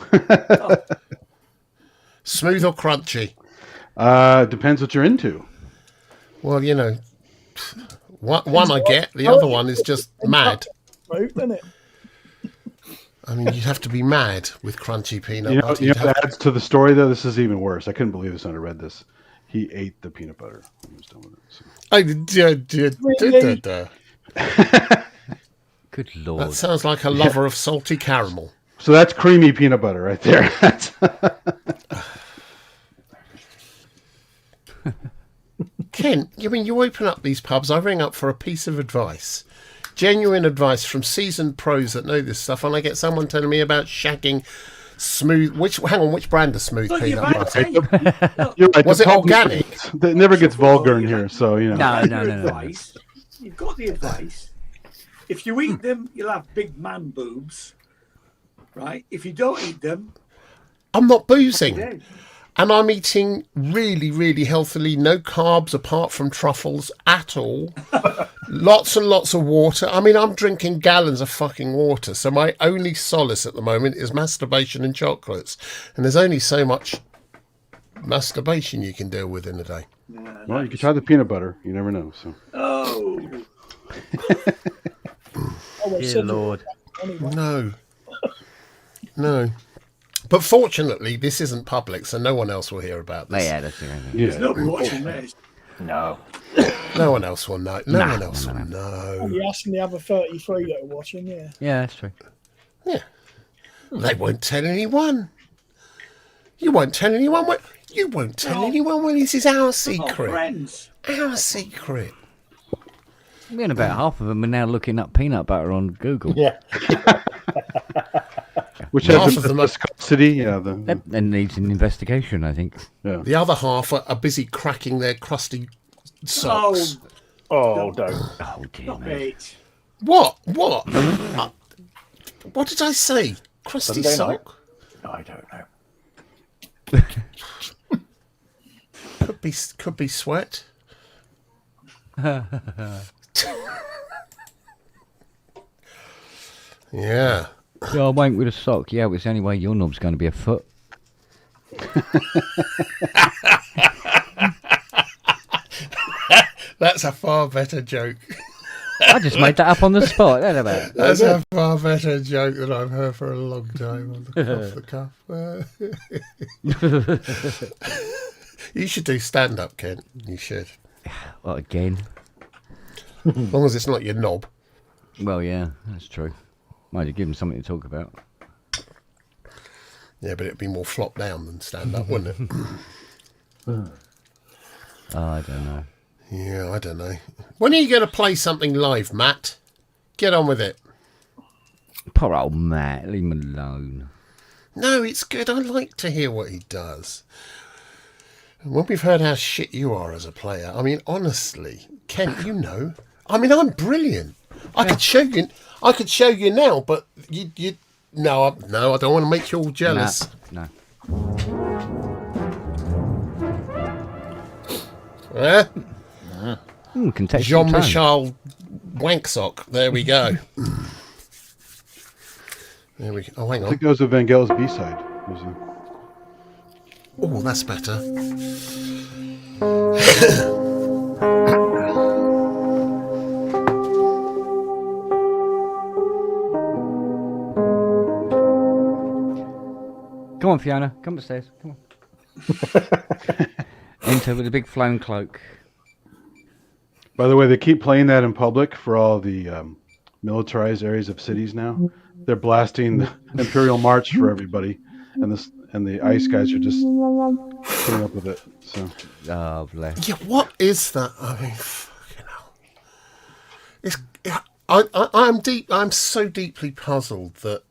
Smooth or crunchy? Depends what you're into. Well, you know, one I get, the other one is just mad. Right, isn't it? I mean, you'd have to be mad with crunchy peanut You know, butter. you know what adds to the story, though? This is even worse. I couldn't believe this when I read this. He ate the peanut butter. He was done with it, so. Good lord. That sounds like a lover of salty caramel. So that's creamy peanut butter right there. Ken, you open up these pubs, I ring up for a piece of advice. Genuine advice from seasoned pros that know this stuff, and I get someone telling me about shagging smooth. Which brand of smooth Look, peanut butter? You're right. Was the it problem organic? is it never gets vulgar in here, so, you know. No. Advice. You've got the advice. If you eat them, you'll have big man boobs. Right? If you don't eat them, I'm not boozing. then And I'm eating really, really healthily, no carbs apart from truffles at all. Lots and lots of water. I mean, I'm drinking gallons of fucking water. So my only solace at the moment is masturbation and chocolates. And there's only so much masturbation you can deal with in a day. Well, you can try the peanut butter. You never know. So. oh, Dear Lord. No. No. But fortunately, this isn't public, so no one else will hear about this. Yeah, that's it. Yeah. nobody watching this. no. No one else will know. No one else will I'll know. be asking the other 33 that are watching, yeah. Yeah, that's true. Yeah. They won't tell anyone. You won't tell anyone what. You won't tell anyone when this is our Oh, secret. friends. Our secret. Me and about half of them are now looking up peanut butter on Google. Yeah. Which Half has of the them are- viscosity. Yeah. That needs an investigation, I think. The other half are busy cracking their crusty socks. Oh, don't. Oh, dear Not me. mate. What? What? What did I say? Crusty Sunday night? sock? I don't know. Could be sweat. Yeah. Yeah, I wank with a sock. Yeah, it's the only way your knob's going to be a foot. That's a far better joke. I just made that up on the spot. That about. That's a far better joke than I've heard for a long time on the cuff. You should do stand up, Kent. You should. Well, again. As long as it's not your knob. Well, yeah, that's true. Might have given something to talk about. Yeah, but it'd be more flop down than stand up, wouldn't it? Oh, I don't know. Yeah, I don't know. When are you going to play something live, Matt? Get on with it. Poor old Matt, leave him alone. No, it's good. I like to hear what he does. And when we've heard how shit you are as a player, I mean, honestly, Kent, you know, I mean, I'm brilliant. I could show you. I could show you now, but you. No, I don't want to make you all jealous. No. Eh? Can take Jean some time. Michel Wanksock. There we go. There we go. Oh, hang I on. think that was a Vangelis B-side. Oh, that's better. Come on, Fiona. Come upstairs. Come on. Enter with a big flowing cloak. By the way, they keep playing that in public for all the militarized areas of cities now. They're blasting the Imperial March for everybody, and the ice guys are just putting up with it. So Lovely. Yeah, what is that? I mean, fucking hell. I'm so deeply puzzled that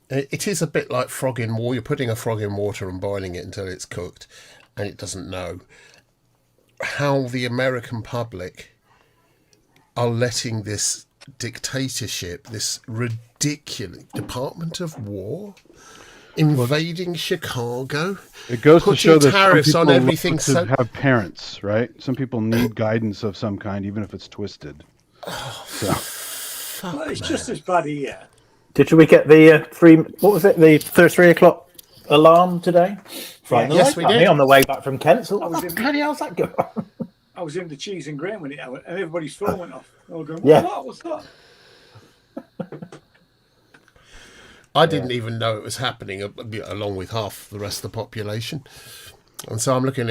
it is a bit like frog in water. You're putting a frog in water and boiling it until it's cooked, and it doesn't know. How the American public are letting this dictatorship, this ridiculous Department of War, invading Chicago. it goes to show that tariffs some on people everything. love to have parents, right? Some people need guidance of some kind, even if it's twisted. So Well, it's just as bad here. Did we get the 3 o'clock alarm today? Friday Yes, night, we did. on the way back from Kent. So I was in- bloody hell's that going on? I was in the cheese and grain when it happened, and everybody's phone went off. They were going, Yeah. what was that? I didn't even know it was happening, along with half the rest of the population. And so I'm looking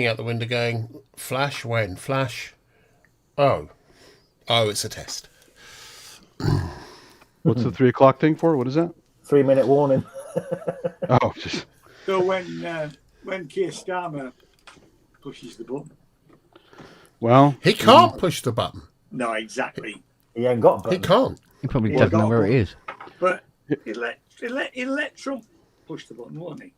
out the window, going, "Flash when? Flash? Oh, it's a test." what's the 3 o'clock thing for? What is that? 3-minute warning. Oh, just So when Keir Starmer pushes the button, well. He can't push the button. no, exactly. He ain't got a He button. can't. He probably Yeah, doesn't know where it is. But he let Trump push the button, won't he?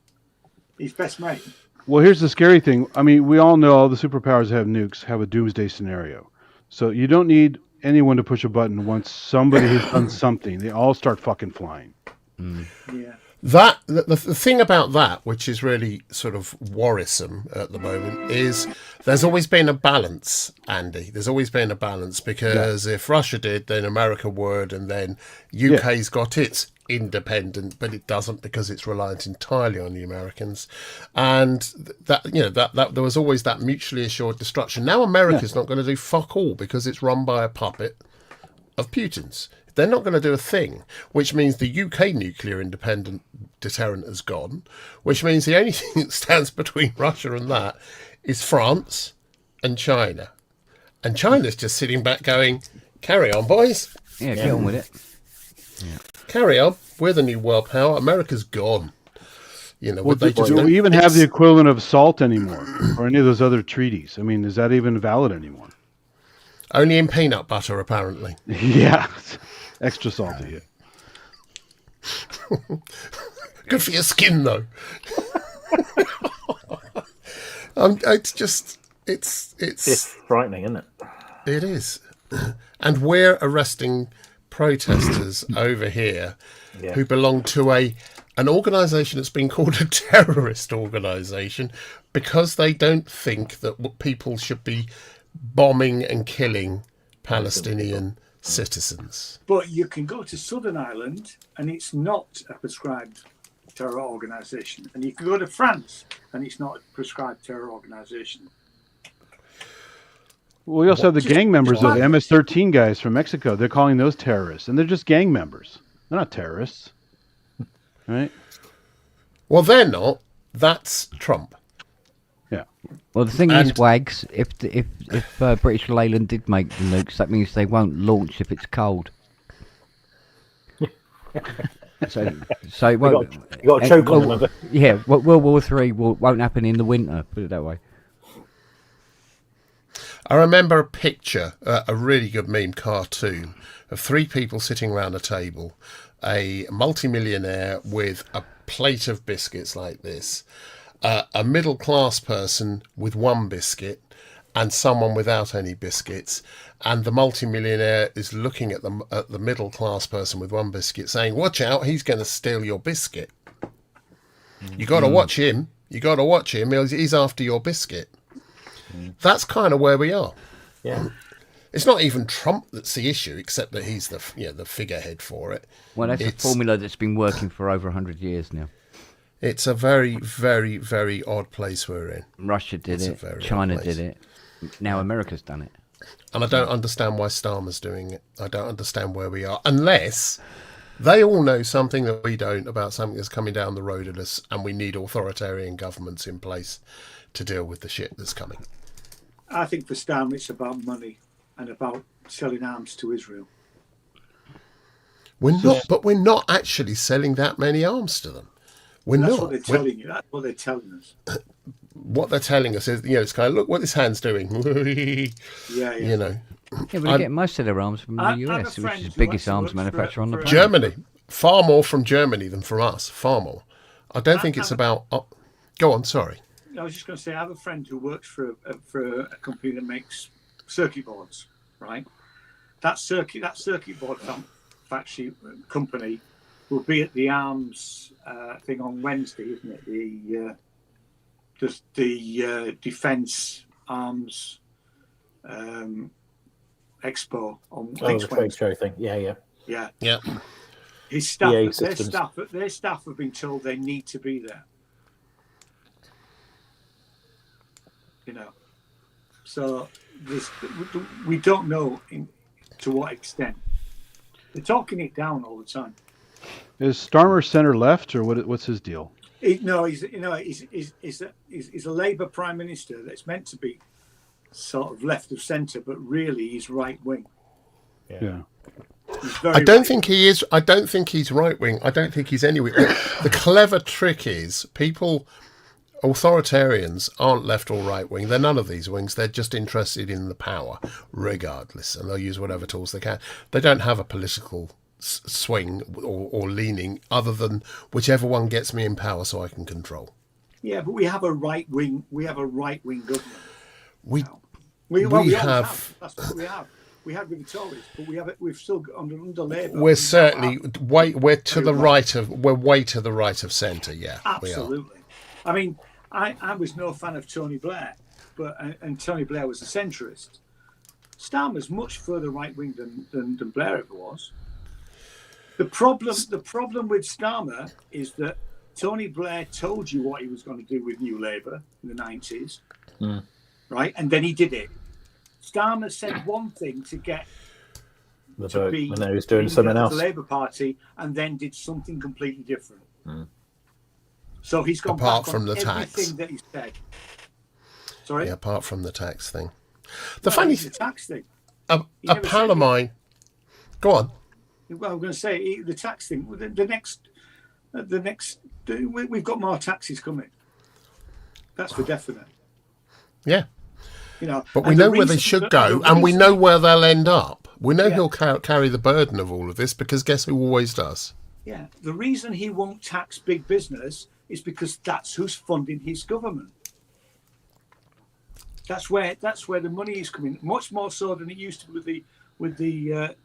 His best mate. Well, here's the scary thing. I mean, we all know all the superpowers that have nukes have a doomsday scenario. So you don't need anyone to push a button once somebody has done something. They all start fucking flying. Yeah. That the thing about that, which is really sort of worrisome at the moment, is there's always been a balance, Andy. There's always been a balance because if Russia did, then America would, and then UK's got its independent, but it doesn't because it's reliant entirely on the Americans, and that there was always that mutually assured destruction. Now America's not going to do fuck all because it's run by a puppet of Putin's. They're not going to do a thing, which means the UK nuclear independent deterrent has gone, which means the only thing that stands between Russia and that is France and China. And China's just sitting back going, "Carry on, boys. Yeah, get on with it. Carry on. We're the new world power. America's gone." You know, they just Do don't- we even have the equivalent of SALT anymore, or any of those other treaties? I mean, is that even valid anymore? only in peanut butter, apparently. Yeah, extra salty. Good for your skin, though. It's frightening, isn't it? It is. And we're arresting protesters over here who belong to an organisation that's been called a terrorist organisation because they don't think that people should be bombing and killing Palestinian citizens. But you can go to Southern Ireland and it's not a prescribed terror organisation. And you can go to France and it's not a prescribed terror organisation. Well, we also have the Just- gang members just of the MS-13 guys from Mexico. They're calling those terrorists, and they're just gang members. They're not terrorists, right? Well, they're not. That's Trump. Yeah. Well, the thing is, And- Wags, if British Leyland did make the nukes, that means they won't launch if it's cold. so it won't. You got to choke on them. haven't you? Yeah, World War III won't happen in the winter. Put it that way. I remember a picture, a really good meme cartoon, of three people sitting around a table, a multimillionaire with a plate of biscuits like this, a middle-class person with one biscuit, and someone without any biscuits, and the multimillionaire is looking at the middle-class person with one biscuit, saying, "Watch out, he's going to steal your biscuit. You got to watch him. You got to watch him. He's after your biscuit." That's kind of where we are. Yeah. It's not even Trump that's the issue, except that he's the figurehead for it. Well, that's a It's- formula that's been working for over 100 years now. It's a very, very, very odd place we're in. Russia did It's a it. very China odd place. did it. Now America's done it. And I don't understand why Starmer's doing it. I don't understand where we are. Unless they all know something that we don't about something that's coming down the road at us, and we need authoritarian governments in place to deal with the shit that's coming. I think for Starmer it's about money and about selling arms to Israel. We're not actually selling that many arms to them. That's what they're telling you. That's what they're telling us. What they're telling us is, it's kind of, look what this hand's doing. Yeah. Yeah, but they get most of their arms from the US, which is the biggest arms manufacturer on the planet. Germany. Far more from Germany than from us. Far more. I don't think it's about... go on, sorry. I was just going to say, I have a friend who works for a company that makes circuit boards, right? That circuit board factory company will be at the arms thing on Wednesday, isn't it? The Defence Arms Expo on the trade show thing. Yeah. His staff, EA their staff have been told they need to be there. So we don't know to what extent. They're talking it down all the time. Is Starmer center left, or what's his deal? He's a Labour Prime Minister that's meant to be sort of left of centre, but really he's right wing. Yeah. I don't think he is. I don't think he's right wing. I don't think he's anywhere. The clever trick is authoritarians aren't left or right wing. They're none of these wings. They're just interested in the power, regardless, and they'll use whatever tools they can. They don't have a political swing or leaning other than whichever one gets me in power so I can control. Yeah, but we have a right wing. We have a right wing government. We have. That's what we have. We had with the Tories, but we've still got under Labour. We're certainly way to the right of centre. Yeah, absolutely. We are. I mean, I was no fan of Tony Blair, and Tony Blair was a centrist. Starmer's much further right wing than Blair ever was. The problem with Starmer is that Tony Blair told you what he was going to do with New Labour in the 90s, right? And then he did it. Starmer said one thing to get and then he was doing something else. The Labour Party, and then did something completely different. So he's gone apart back from on the everything tax that he said. Sorry? Yeah, apart from the tax thing. The tax thing. A pal of mine. Go on. Well, I'm going to say the tax thing. We've got more taxes coming. That's for definite. Yeah. But we know where they should go, and we know where they'll end up. We know he'll carry the burden of all of this, because guess who always does? Yeah. The reason he won't tax big business is because that's who's funding his government. That's where the money is coming, much more so than it used to be with the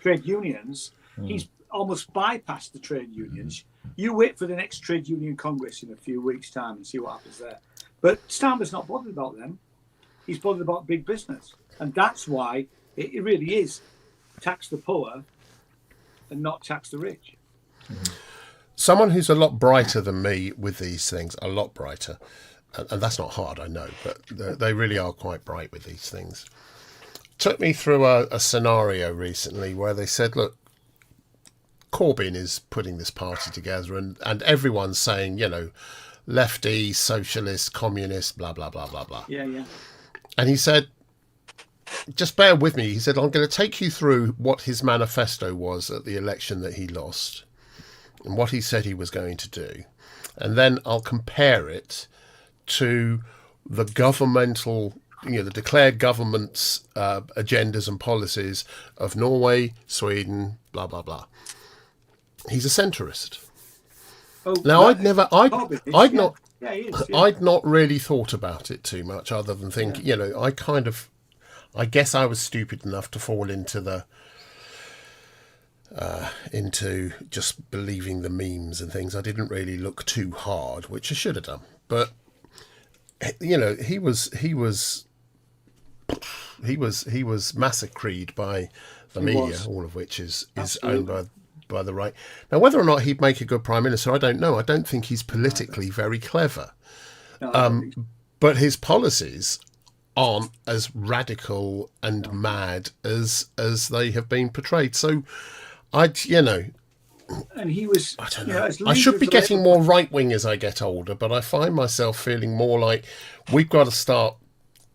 trade unions. He's almost bypassed the trade unions. You wait for the next trade union congress in a few weeks' time and see what happens there. But Starmer's not bothered about them. He's bothered about big business. And that's why it really is tax the poor and not tax the rich. Someone who's a lot brighter than me with these things, a lot brighter, and that's not hard, I know, but they really are quite bright with these things, took me through a scenario recently where they said, look, Corbyn is putting this party together and everyone's saying, lefty, socialist, communist, blah, blah, blah, blah, blah. Yeah. And he said, just bear with me. He said, I'm going to take you through what his manifesto was at the election that he lost and what he said he was going to do. And then I'll compare it to the governmental, the declared government's agendas and policies of Norway, Sweden, blah, blah, blah. He's a centrist. Now, I'd not really thought about it too much, other than think, I guess I was stupid enough to fall into into just believing the memes and things. I didn't really look too hard, which I should have done. But he was massacred by the media, all of which is owned by by the right. Now, whether or not he'd make a good prime minister, I don't know. I don't think he's politically very clever. But his policies aren't as radical and mad as they have been portrayed. So, and he was. I don't know. I should be getting more right wing as I get older, but I find myself feeling more like we've got to start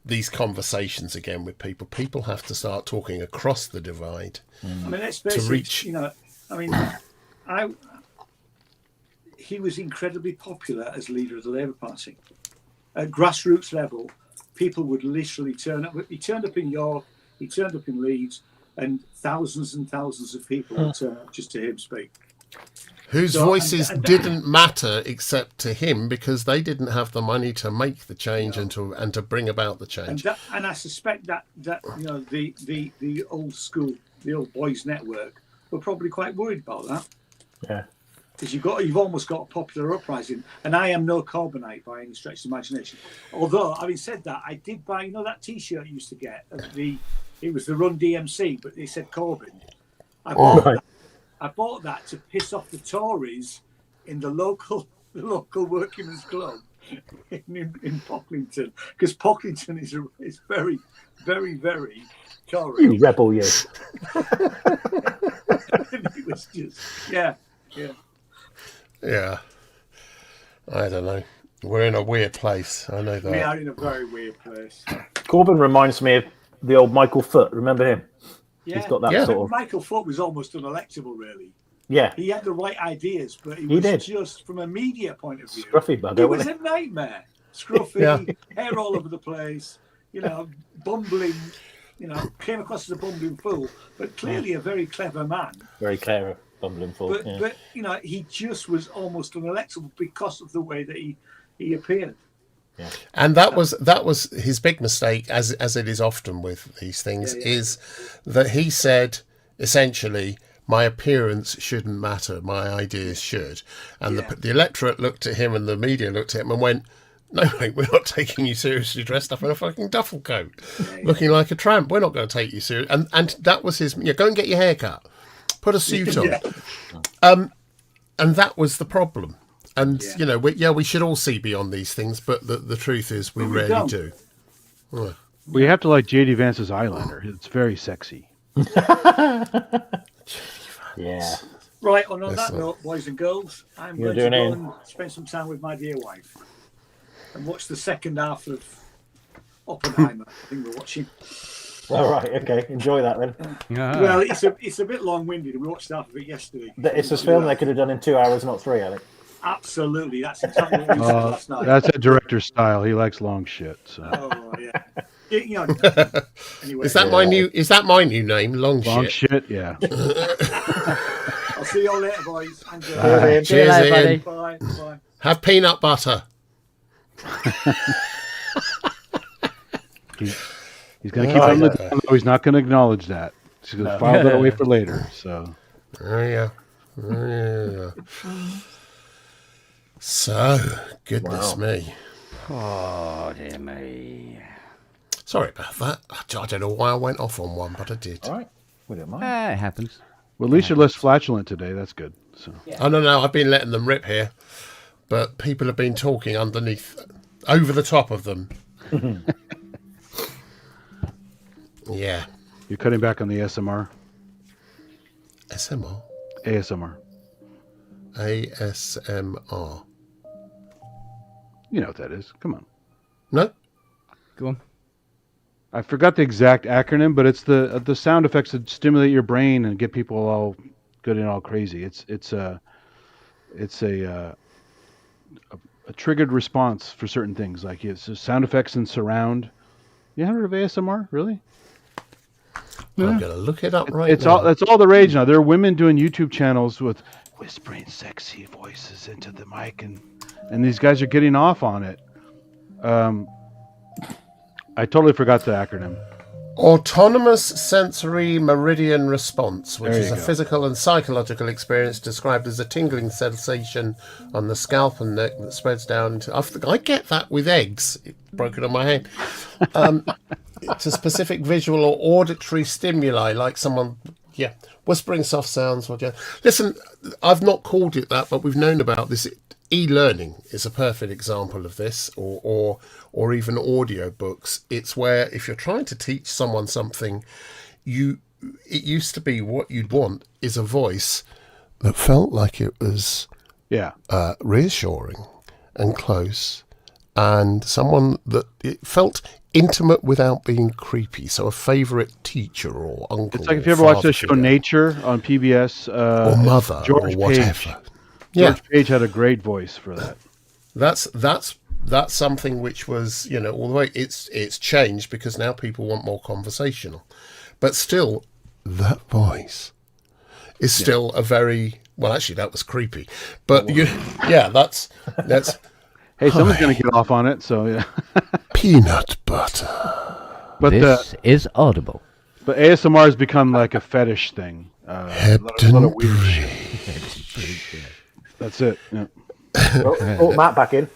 these conversations again with people. People have to start talking across the divide. I mean, let's face it. He was incredibly popular as leader of the Labour Party. At grassroots level, people would literally turn up. He turned up in York, he turned up in Leeds, and thousands of people would turn up just to hear him speak. Whose voices didn't matter except to him because they didn't have the money to make the change and to bring about the change. And I suspect that the old school, the old boys' network, were probably quite worried about that. Yeah. Because you've almost got a popular uprising, and I am no Corbynite by any stretch of imagination. Although, having said that, I did buy, that T-shirt you used to get. It was the Run DMC, but they said Corbyn. I bought that to piss off the Tories in the local workingmen's club in Pocklington, because Pocklington is very, very, very Tory. You rebel, you. It was just, yeah. Yeah. I don't know. We're in a weird place. I know that. We are in a very weird place. Corbyn reminds me of the old Michael Foot. Remember him? Yeah. He's got that sort of... Michael Foot was almost unelectable, really. Yeah. He had the right ideas, but he was just, from a media point of view... Scruffy bugger, He was a nightmare. Scruffy, hair all over the place, bumbling, came across as a bumbling fool, but clearly a very clever man. Very clever. But he just was almost unelectable because of the way that he appeared. Yeah. And that was his big mistake, as it is often with these things, is that he said essentially, my appearance shouldn't matter, my ideas should. And the electorate looked at him and the media looked at him and went, no, mate, we're not taking you seriously dressed up in a fucking duffel coat, looking like a tramp. We're not going to take you seriously. And that was his, go and get your hair cut. Put a suit on. And that was the problem. And, we should all see beyond these things, but the truth is we rarely do. Well, you have to like J.D. Vance's eyeliner. It's very sexy. Yeah. Right, on that note, boys and girls, I'm going to go and spend some time with my dear wife and watch the second half of Oppenheimer. I think we're watching. All right, okay. Enjoy that then. Well, it's a bit long-winded. We watched half of it yesterday. It's a film they could have done in 2 hours, not 3, I think. Absolutely, that's exactly what we said last night. That's a director's style. He likes long shit. So. Oh yeah. Anyway, is that my new name? Long shit. Yeah. I'll see you all later, boys. Cheers, Ian. Bye. Have peanut butter. He's going to keep on looking. He's not going to acknowledge that. He's going to file that away for later. So. Oh yeah. So, goodness me. Oh, dear me. Sorry about that. I don't know why I went off on one, but I did. All right. We don't mind. It happens. Well, at least you're less flatulent today. That's good. So. Yeah. Oh, no. I've been letting them rip here. But people have been talking underneath, over the top of them. Yeah. You're cutting back on the ASMR? SMR? ASMR. ASMR. You know what that is. Come on. No? Go on. I forgot the exact acronym, but it's the sound effects that stimulate your brain and get people all good and all crazy. It's a triggered response for certain things. Like it's sound effects and surround. You heard of ASMR? Really? I'm gonna look it up right now. That's all the rage now. There are women doing YouTube channels with whispering sexy voices into the mic, and these guys are getting off on it. I totally forgot the acronym. Autonomous sensory meridian response, which is a go. physical and psychological experience described as a tingling sensation on the scalp and neck that spreads down into... I get that with eggs. It broke it on my head. It's a specific visual or auditory stimuli, like someone Yeah, whispering soft sounds. Listen, I've not called it that, but we've known about this. E-learning is a perfect example of this, or even audio books. It's where if you're trying to teach someone something, it used to be what you'd want is a voice that felt like it was reassuring and close, and someone that it felt intimate without being creepy. So a favourite teacher or uncle. It's like if you ever watched the show Nature on PBS, or Mother, George or whatever. Page. George Page had a great voice for that. That's something which was, all the way. It's changed because now people want more conversational, but still, that voice is still a very well. Actually, that was creepy, but that's. Hey, someone's going to get off on it, so yeah. Peanut butter. But this is audible. But ASMR has become like a fetish thing. A lot of weird shit. That's it. Yeah. Oh, Matt back in.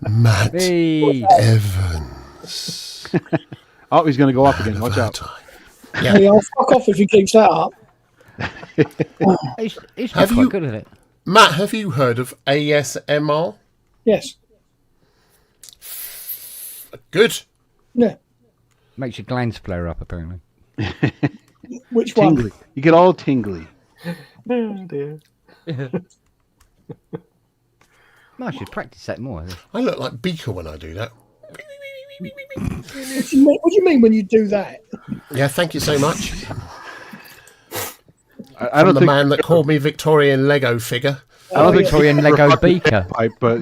Matt Evans. Oh, he's going to go off again. Watch out. Yeah, I'll fuck off if he keeps that up. He's quite good at it. Matt, have you heard of ASMR? Yes. Good. Yeah. Makes your glands flare up, apparently. Which tingly. one? You get all tingly. Oh, dear. I should practice that more. I look like Beaker when I do that. What do you mean when you do that? Yeah, thank you so much. I don't the think man that called me Victorian Lego figure. I don't think Victorian Lego beaker. Pipe, but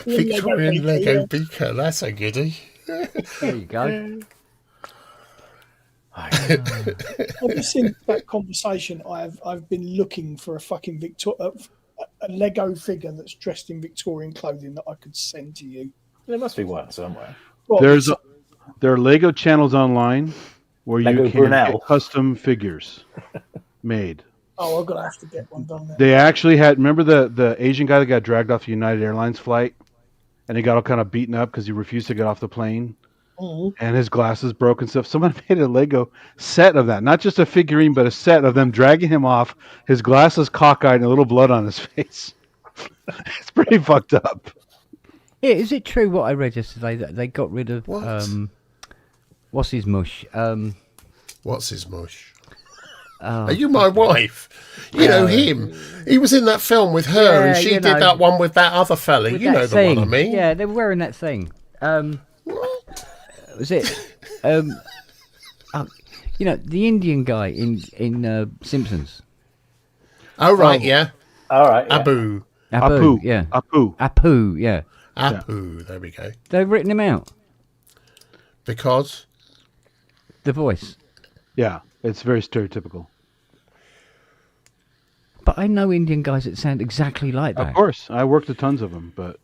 Victorian Lego beaker. That's a goodie. There you go. Ever since that conversation, I've been looking for a fucking a Lego figure that's dressed in Victorian clothing that I could send to you. There must be one somewhere. Well, there are Lego channels online where Lego you can Brunel. get custom figures made. I'm gonna have to get one done. Now. They actually had. Remember the Asian guy that got dragged off the United Airlines flight, and he got all kind of beaten up because he refused to get off the plane, and his glasses broke and stuff. Someone made a Lego set of that, not just a figurine, but a set of them dragging him off, his glasses cockeyed, and a little blood on his face. It's pretty fucked up. Yeah, is it true what I read yesterday that they got rid of what's his mush? What's his mush? Are you my wife? You know him. He was in that film with her, and she did that one with that other fella. You know the one I mean. Yeah, they were wearing that thing. Was it? The Indian guy in Simpsons. Oh right, yeah. All right. Yeah. Apu, yeah. Apu, yeah. Apu. There we go. They've written him out. Because the voice. Yeah, it's very stereotypical. But I know Indian guys that sound exactly like that. Of course, I worked with tons of them, but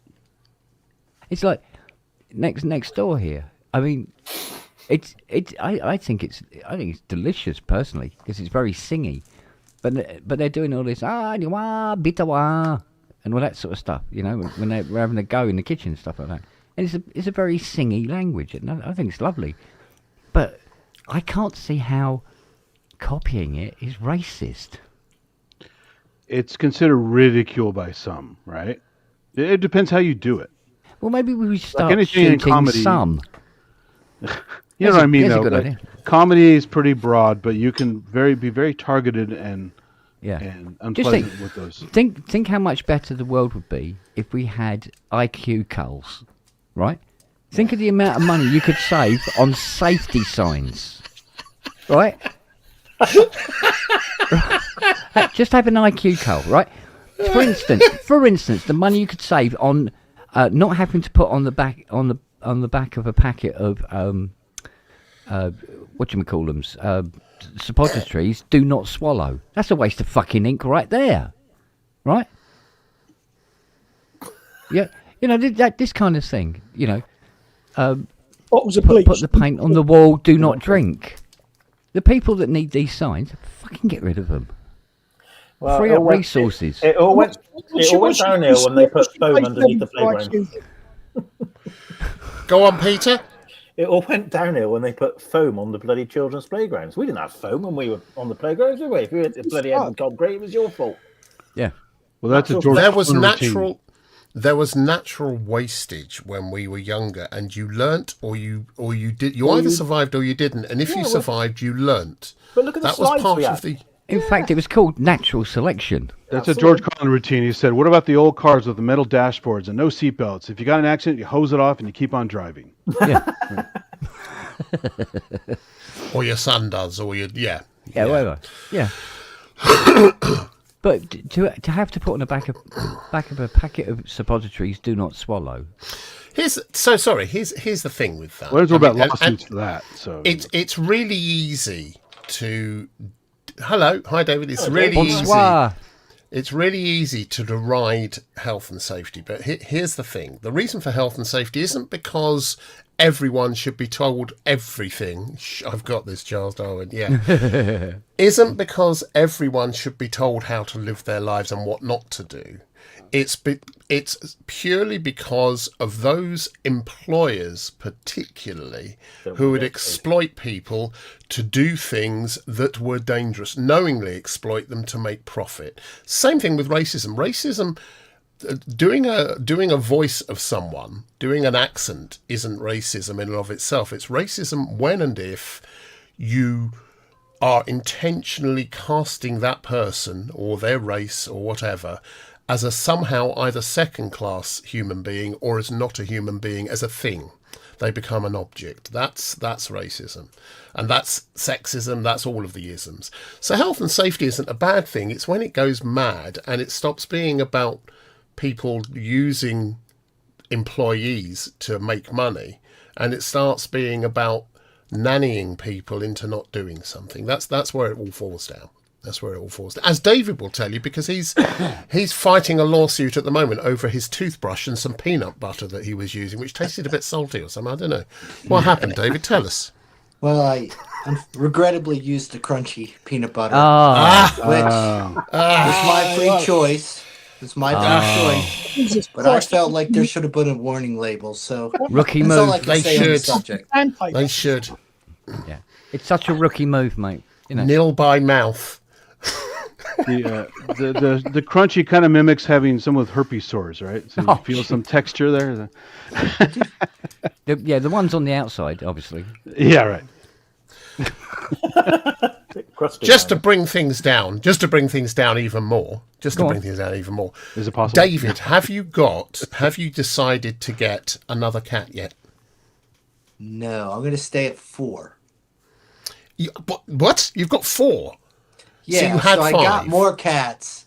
it's like next door here. I mean, I think it's delicious personally because it's very singy, but they're doing all this bitawa and all that sort of stuff. You know, when they're having a go in the kitchen and stuff like that. And it's a very singy language, and I think it's lovely. But I can't see how copying it is racist. It's considered ridicule by some, right? It depends how you do it. Well, maybe we start anything in shooting comedy, some. You know what I mean, that's though. A good idea. Comedy is pretty broad, but you can be very targeted and unpleasant with those. Think how much better the world would be if we had IQ culls, right? Think of the amount of money you could save on safety signs, right? Just have an IQ cull, right? For instance, the money you could save on not having to put on the back of a packet of whatchamacallums, suppositories, do not swallow. That's a waste of fucking ink right there, right? Yeah, this kind of thing, What was a put the paint on the wall, do not drink. The people that need these signs, fucking get rid of them. Well, free up resources. It all went downhill when they put foam underneath the playground. Go on, Peter. It all went downhill when they put foam on the bloody children's playgrounds. We didn't have foam when we were on the playgrounds, did we? If you had bloody hadn't concrete, it was your fault. Yeah. Well, that's a Natural George There was Clooney natural. routine. There was natural wastage when we were younger, and you learnt, or you did. You either survived or you didn't. And if Yeah, you well- survived, you learnt. But look at the That was slides part we of had. the. In fact, it was called natural selection. That's a George Clooney routine. He said, "What about the old cars with the metal dashboards and no seatbelts? If you got an accident, you hose it off and you keep on driving." Yeah. Or your son does, or your Yeah, whatever. Yeah. But to have to put on the back of a packet of suppositories, do not swallow. Here's the thing with that. Well, there's all about and- lawsuits for that. So It's really easy to. Hello, hi David. It's really Bonsoir. easy. It's really easy to deride health and safety, but here's the thing: the reason for health and safety isn't because everyone should be told everything. I've got this, Charles Darwin. Yeah, isn't because everyone should be told how to live their lives and what not to do. It's purely because of those employers, particularly, who would exploit people to do things that were dangerous, knowingly exploit them to make profit. Same thing with racism. Racism, doing a voice of someone, doing an accent, isn't racism in and of itself. It's racism when and if you are intentionally casting that person or their race or whatever as a somehow either second-class human being or as not a human being, as a thing. They become an object. That's racism. And that's sexism. That's all of the isms. So health and safety isn't a bad thing. It's when it goes mad and it stops being about people using employees to make money and it starts being about nannying people into not doing something. That's where it all falls down. That's where it all falls down. As David will tell you, because he's fighting a lawsuit at the moment over his toothbrush and some peanut butter that he was using, which tasted a bit salty or something. I don't know. What happened, David? Tell us. Well, I regrettably used the crunchy peanut butter, which was my free choice. It's my free choice. Jesus But I Christ. felt like there should have been a warning label. So Rookie that's all I move. can They say on the should. subject. Sandpaper. They should. Yeah. It's such a rookie move, mate. You know. Nil by mouth. the crunchy kind of mimics having someone with herpes sores, right? So you feel some texture there. The ones on the outside, obviously. Yeah, right. Just to bring things down even more. There's a possibility. David, have you decided to get another cat yet? No, I'm going to stay at 4. What? You've got 4? Yeah, So you had I got 5. more cats.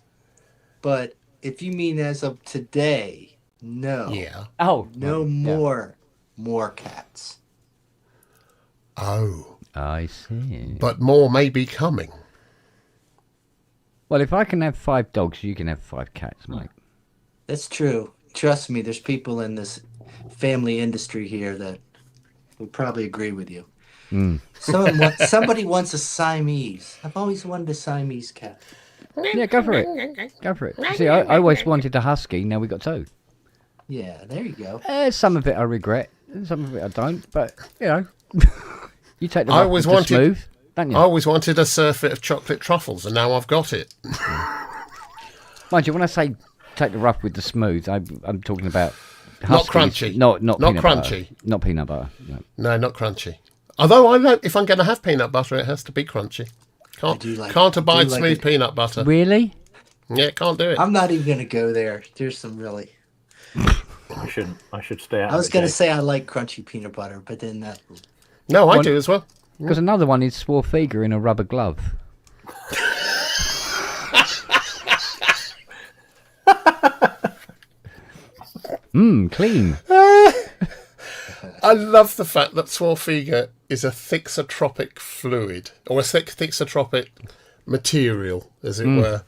But if you mean as of today, no. Yeah. Oh. No more cats. Oh. I see. But more may be coming. Well, if I can have 5 dogs, you can have 5 cats, mate. That's true. Trust me, there's people in this family industry here that would probably agree with you. Somebody wants a Siamese. I've always wanted a Siamese cat. Yeah, go for it. Go for it. See, I always wanted a husky. Now we got 2. Yeah, there you go. Some of it I regret. Some of it I don't. But, you know. You take the I rough always with the wanted- smooth, don't you? I always wanted a surfeit of chocolate truffles, and now I've got it. Mind you, when I say take the rough with the smooth, I'm talking about Not huskies, crunchy. not Not peanut crunchy. butter. Not peanut butter. No. No, not crunchy. Although I know if I'm going to have peanut butter, it has to be crunchy. Can't abide smooth peanut butter. Really? Yeah, can't do it. I'm not even going to go there. There's some really... I should stay out. I was going to say I like crunchy peanut butter, but then that... No, I do as well. Because another one is Swarfiga in a rubber glove. Clean. I love the fact that Swarfiga is a thixotropic fluid, or a thixotropic material, as it were.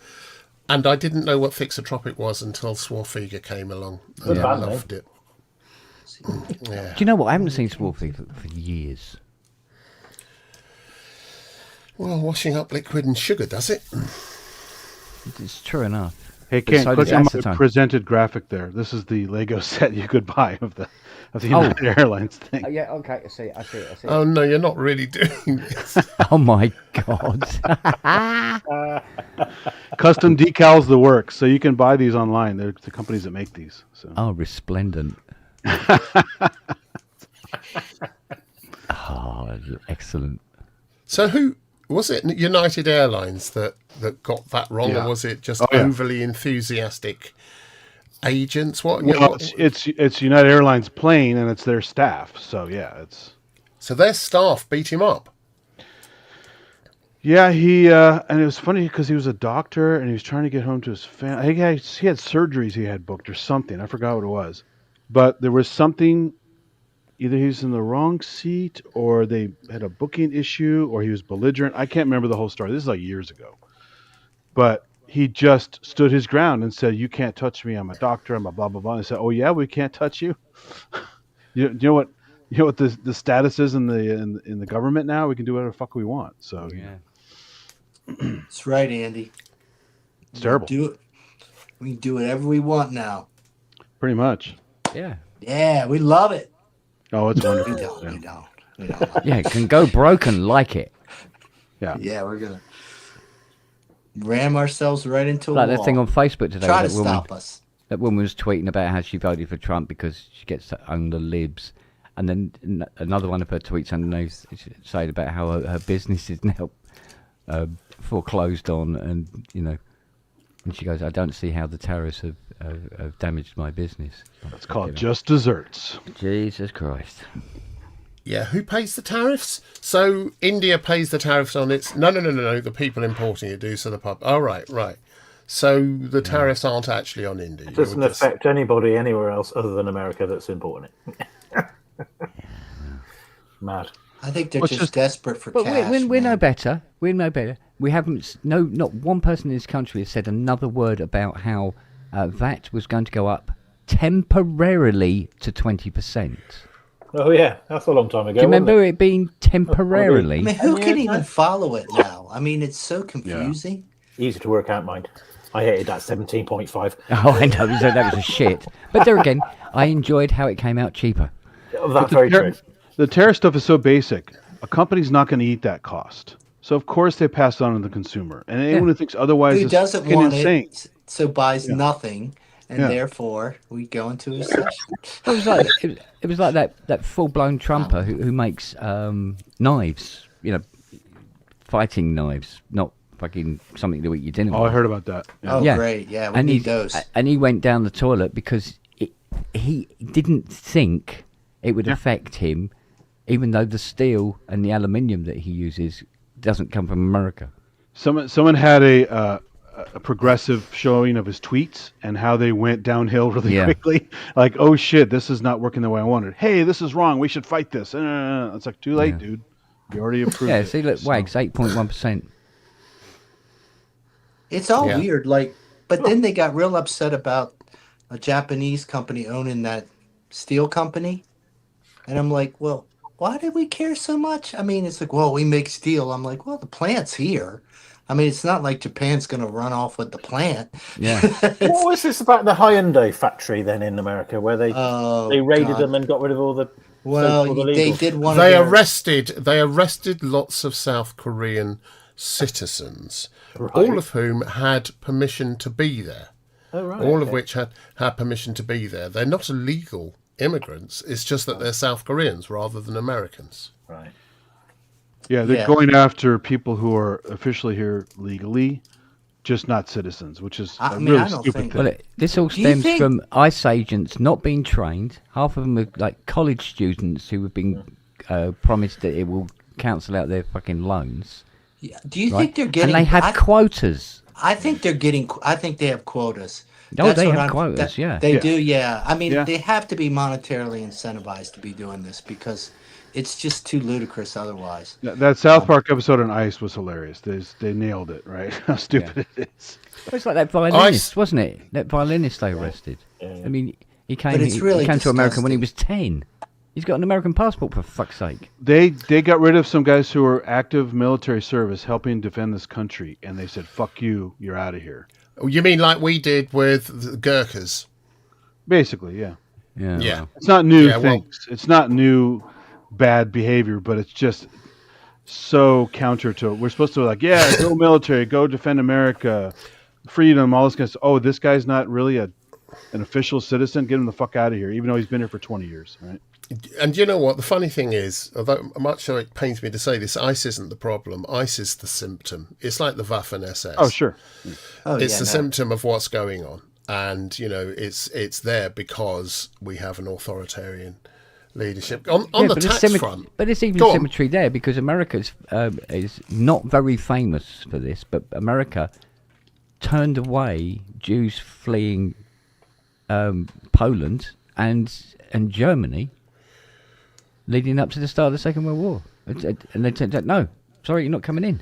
And I didn't know what thixotropic was until Swarfiga came along. And I loved it. Yeah. Do you know what? I haven't seen Swarfiga for years. Well, washing up liquid and sugar, does it? It's true enough. Hey, But Ken, so click does on my acetone. presented graphic there. This is the Lego set you could buy of the United Airlines thing. Yeah, okay, I see. Oh no, you're not really doing this. Oh my god. Custom decals, the works. So you can buy these online. They're the companies that make these. So. Oh, resplendent. Oh, excellent. So who was it? United Airlines that got that wrong, Yeah. or was it just Oh, yeah. overly enthusiastic agents? What? Well, it's United Airlines plane and it's their staff. So yeah, it's. So their staff beat him up. Yeah, and it was funny because he was a doctor and he was trying to get home to his family. He had surgeries he had booked or something. I forgot what it was, but there was something. Either he was in the wrong seat, or they had a booking issue, or he was belligerent. I can't remember the whole story. This is like years ago, but he just stood his ground and said, "You can't touch me. I'm a doctor. I'm a blah blah blah." And I said, "Oh yeah, we can't touch you." You know what? You know what the status is in the government now? We can do whatever the fuck we want. So Yeah. That's right, Andy. it's terrible. We can do whatever we want now. Pretty much. Yeah. Yeah, we love it. Oh, it's wonderful. We don't. Yeah. We don't. We don't. Yeah, it can go broken like it. Yeah, we're gonna ram ourselves right into a Like wall. that thing on Facebook today. Try to that woman, stop us. That woman was tweeting about how she voted for Trump because she gets to own the libs. And then another one of her tweets underneath saying about how her business is now foreclosed on, and and she goes, "I don't see how the tariffs have damaged my business." It's called just desserts. Jesus Christ. Yeah, who pays the tariffs? So India pays the tariffs on its. No. The people importing it do. So the pub. Oh, right. So the tariffs aren't actually on India. It doesn't affect anybody anywhere else other than America that's importing it. Mad. I think they're just desperate for But cash. we're no man. better. We're no better. We haven't. Not one person in this country has said another word about how VAT was going to go up temporarily to 20%. Oh yeah, that's a long time ago. Do you remember it being temporarily? I mean, who can even follow it now? I mean, it's so confusing. Easy to work out, mind. I hated that 17.5. Oh, I know that was a shit. But there again, I enjoyed how it came out cheaper. That's very true. The tariff stuff is so basic. A company's not going to eat that cost. So, of course, they pass it on to the consumer. And anyone who thinks otherwise Who is doesn't fucking want insane. it, so buys nothing, and therefore we go into a recession. It was like that full-blown Trumper who makes knives, fighting knives, not fucking something to eat your dinner Oh, I with. heard about that. Yeah. Oh, great. Yeah, we need those. And he went down the toilet because he didn't think it would affect him, even though the steel and the aluminium that he uses doesn't come from America. Someone had a progressive showing of his tweets and how they went downhill really quickly. Like, oh shit, this is not working the way I wanted. Hey, this is wrong. We should fight this. It's like too late, dude. You already approved it. See, look, Wags 8.1%. It's all weird. But then they got real upset about a Japanese company owning that steel company. And I'm like, well, why did we care so much? I mean, it's like, well, we make steel. I'm like, well, the plant's here. I mean, it's not like Japan's going to run off with the plant. Yeah. What was this about the Hyundai factory then in America, where they raided them and got rid of all the? Well, they did one. They arrested lots of South Korean citizens, all of whom had permission to be there. Oh, right. All of which had permission to be there. They're not illegal immigrants. It's just that they're South Koreans rather than Americans. Right. Yeah, they're going after people who are officially here legally, just not citizens, which is a really stupid thing. Well, this all stems from ICE agents not being trained. Half of them are like college students who have been promised that it will cancel out their fucking loans. Yeah. Do you think they're getting? And they have quotas. I think they're getting. I think they have quotas. Oh, they have quotas. They do. Yeah. I mean, they have to be monetarily incentivized to be doing this because it's just too ludicrous otherwise. That South Park episode on ICE was hilarious. They nailed it, right? How stupid it is. It's like that violinist, wasn't it? That violinist they arrested. I mean, he came to America when he was 10. He's got an American passport, for fuck's sake. They got rid of some guys who were active military service helping defend this country, and they said, fuck you, you're out of here. You mean like we did with the Gurkhas? Basically, yeah. Yeah. It's not new Yeah, well- things. It's not new bad behavior, but it's just so counter to. We're supposed to like, yeah, go military, go defend America, freedom, all this kind of stuff. Oh, this guy's not really an official citizen. Get him the fuck out of here, even though he's been here for 20 years, right? And you know what? The funny thing is, although much so it pains me to say this, ICE isn't the problem. ICE is the symptom. It's like the Waffen SS. Oh, sure. It's the symptom of what's going on. And, you know, it's there because we have an authoritarian leadership. On the tax front. But it's even symmetry there because America is not very famous for this, but America turned away Jews fleeing Poland and Germany leading up to the start of the Second World War. And they said, no, sorry, you're not coming in.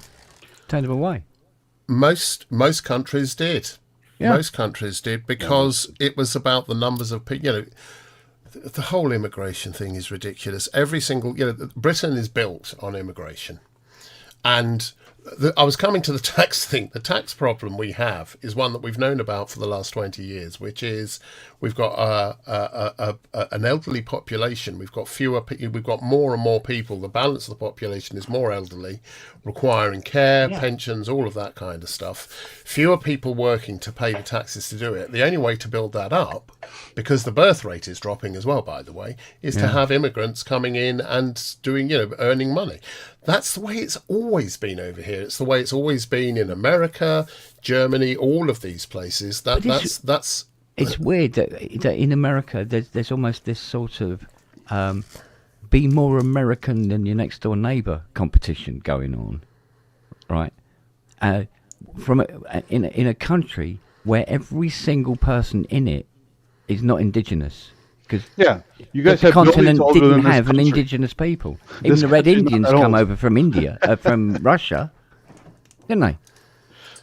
Turned them away. Most countries did. Yeah. Most countries did because it was about the numbers of people. You know, the whole immigration thing is ridiculous. Every single, you know, Britain is built on immigration. And I was coming to the tax thing. The tax problem we have is one that we've known about for the last 20 years, which is we've got an elderly population. We've got more and more people. The balance of the population is more elderly, requiring care, pensions, all of that kind of stuff. Fewer people working to pay the taxes to do it. The only way to build that up, because the birth rate is dropping as well, by the way, is to have immigrants coming in and doing, you know, earning money. That's the way it's always been over here. It's the way it's always been in America, Germany, all of these places. That's. It's weird that in America there's almost this sort of be more American than your next door neighbour competition going on, right? In a country where every single person in it is not indigenous. Because you guys the have continent didn't have an country. indigenous people. Even the Red Indians come over from India, from Russia, didn't they?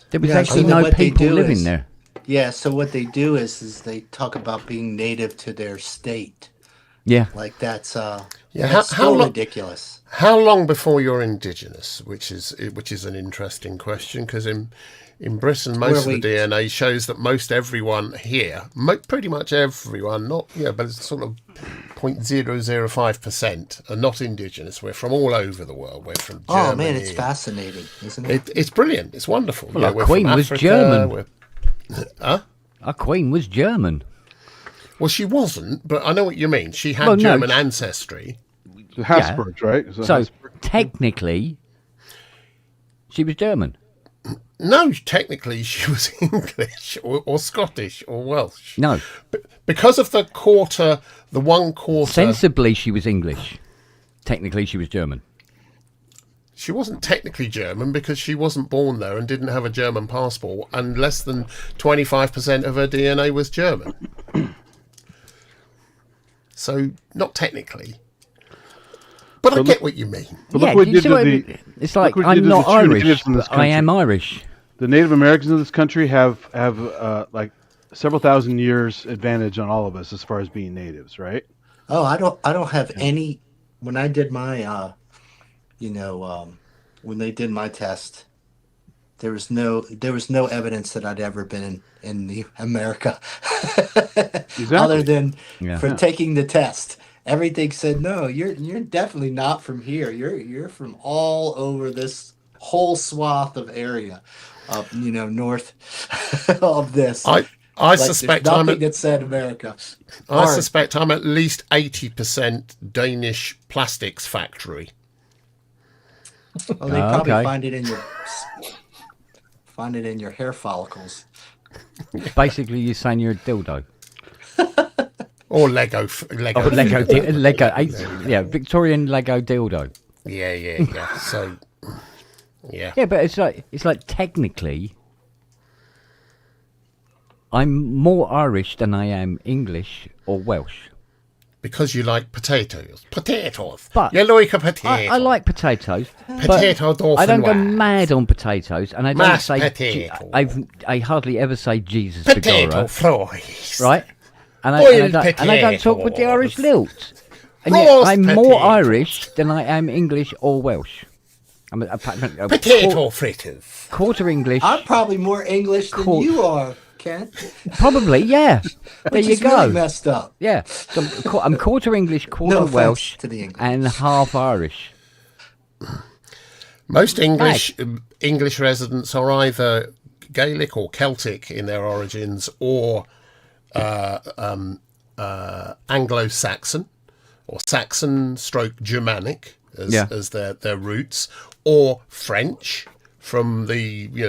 There was actually no people living there. Yeah, so what they do is they talk about being native to their state. Yeah, like that's how ridiculous. How long before you're indigenous? Which is an interesting question because in Britain, most of the DNA shows that most everyone here, pretty much everyone, but it's sort of 0.005% are not indigenous. We're from all over the world. We're from Germany. Oh man, it's fascinating, isn't it? It's brilliant. It's wonderful. Well, our Queen was German. Our Queen was German. Well, she wasn't, but I know what you mean. She had German ancestry. Habsburgs, right? So technically, she was German. No, technically she was English or Scottish or Welsh. No. Because of the 1 quarter... Sensibly she was English. Technically she was German. She wasn't technically German because she wasn't born there and didn't have a German passport, and less than 25% of her DNA was German. So, not technically. But I get what you mean. It's like, I'm not Irish, but I am Irish. The Native Americans in this country have like several thousand years advantage on all of us as far as being natives, right? Oh, I don't have any. When I did my, when they did my test, there was no evidence that I'd ever been in the America, exactly. Other than for taking the test. Everything said no. You're definitely not from here. You're from all over this whole swath of area, north of this. I suspect nothing that said America. I suspect I'm at least 80% Danish plastics factory. Oh, they probably find it in your hair follicles. Basically, you're saying you're a dildo. Or Lego. Yeah, Victorian Lego dildo. Yeah. So, yeah. Yeah, but it's like technically, I'm more Irish than I am English or Welsh. Because you like potatoes. But you like a potato. I like potatoes. Potato but I don't go mad on potatoes, and I don't say. Potato. I hardly ever say Jesus. Potato fries. Right. And I don't talk with the Irish lilt. And yet I'm more Irish than I am English or Welsh. I'm a Potato fritters. quarter English. I'm probably more English than Cool. you are, Ken. Probably, yeah. There Which you is go. really messed up. Yeah, so I'm quarter English, quarter No offense Welsh, to the English. and half Irish. Most English residents are either Gaelic or Celtic in their origins, or Anglo-Saxon, or Saxon/Germanic as their roots, or French from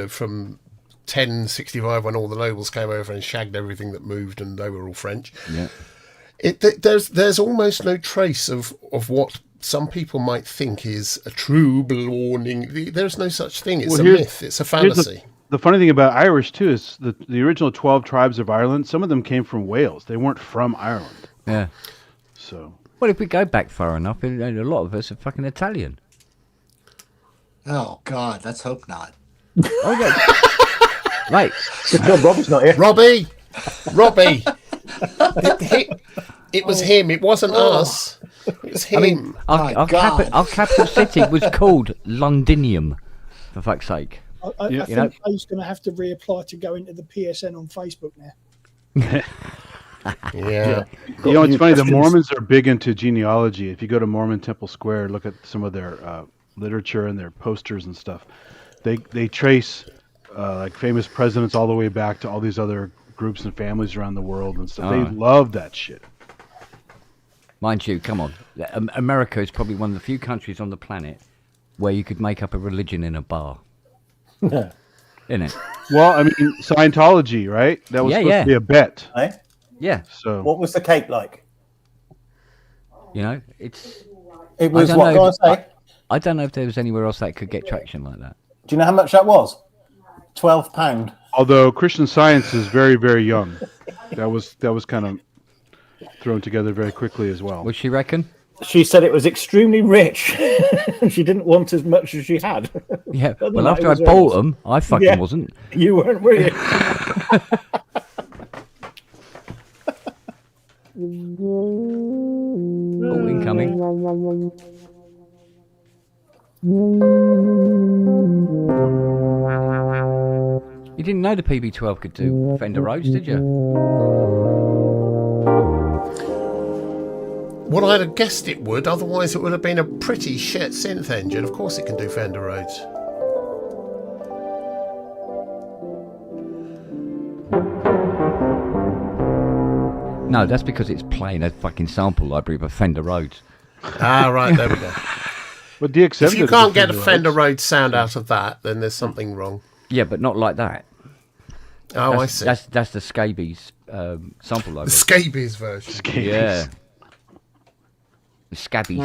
from 1065 when all the nobles came over and shagged everything that moved, and they were all French. Yeah. There's almost no trace of what some people might think is a true belonging. There's no such thing. It's a myth. It's a fantasy. The funny thing about Irish too is the original 12 tribes of Ireland. Some of them came from Wales. They weren't from Ireland. Yeah. So. Well, if we go back far enough, a lot of us are fucking Italian. Oh, God, let's hope not. Oh, yeah. Right. Good job, Robbie's not here. Robbie! It was him. It wasn't us. It was him. I mean, our capital city was called Londinium, for fuck's sake. I think Dave's going to have to reapply to go into the PSN on Facebook now. Yeah. You know, it's funny. The Mormons are big into genealogy. If you go to Mormon Temple Square, look at some of their literature and their posters and stuff. They trace like famous presidents all the way back to all these other groups and families around the world and stuff. They love that shit. Mind you, come on. America is probably one of the few countries on the planet where you could make up a religion in a bar. Isn't it? Well, I mean, Scientology, right? That was supposed to be a bet. Eh? Yeah. So what was the cake like? You know, it was what? Go on, say. I don't know if there was anywhere else that could get traction like that. Do you know how much that was? £12. Although Christian Science is very, very young, that was kind of thrown together very quickly as well. Would she reckon? She said it was extremely rich. She didn't want as much as she had. Yeah. Well, after I bought them, I fucking wasn't. You weren't, were you? Oh, incoming. You didn't know the PB12 could do Fender Rhodes, did you? Well, I'd have guessed it would, otherwise it would have been a pretty shit synth engine. Of course it can do Fender Rhodes. No, that's because it's playing a fucking sample library of Fender Rhodes. Ah, right, there we go. But DX7 if you can't get a Fender Rhodes sound out of that, then there's something wrong. Yeah, but not like that. Oh, I see. That's the scabies sample library. The scabies version. Scabies. Yeah. The scabies.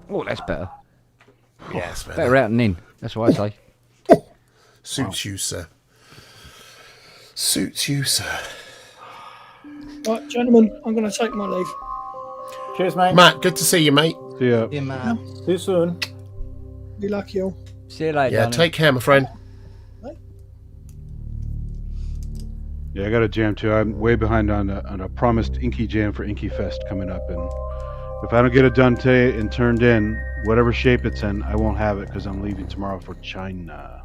Oh, that's better. Yes, Better out and in. That's what I say. Suits you, sir. Suits you, sir. Right, gentlemen, I'm going to take my leave. Cheers, mate. Matt, good to see you, mate. See ya. Yeah, man. See you soon. Be lucky, all. See you later. Yeah, darling. take care, my friend. Yeah, I got a jam too. I'm way behind on a promised Inky jam for Inky Fest coming up, and if I don't get it done today and turned in, whatever shape it's in, I won't have it because I'm leaving tomorrow for China.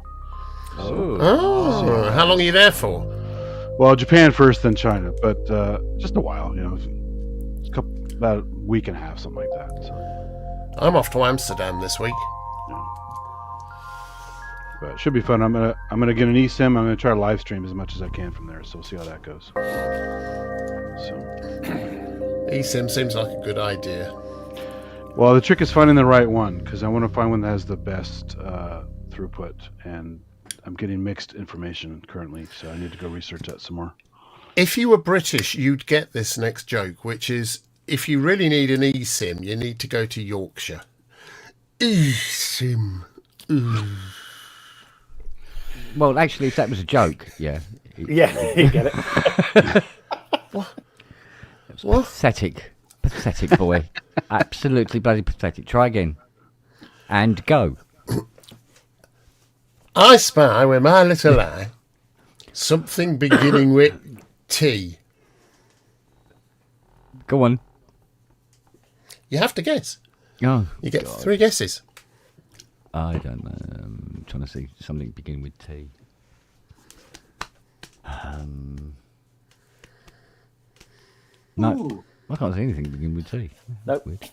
Oh, how long are you there for? Well, Japan first, then China, but just a while, you know, about a week and a half, something like that. So. I'm off to Amsterdam this week. But it should be fun. I'm gonna get an eSIM. I'm gonna try to live stream as much as I can from there. So we'll see how that goes. So eSIM seems like a good idea. Well, the trick is finding the right one because I want to find one that has the best throughput, and I'm getting mixed information currently, so I need to go research that some more. If you were British, you'd get this next joke, which is if you really need an eSIM, you need to go to Yorkshire. eSIM. Well, actually, if that was a joke, yeah. Yeah, you get it. What? Pathetic. Pathetic boy. Absolutely bloody pathetic. Try again. And go. I spy with my little eye something beginning with T. Go on. You have to guess. Oh, You get God. 3 guesses. I don't know. I'm trying to see something beginning with T. No, Ooh. I can't see anything beginning with T. Nope. Weird.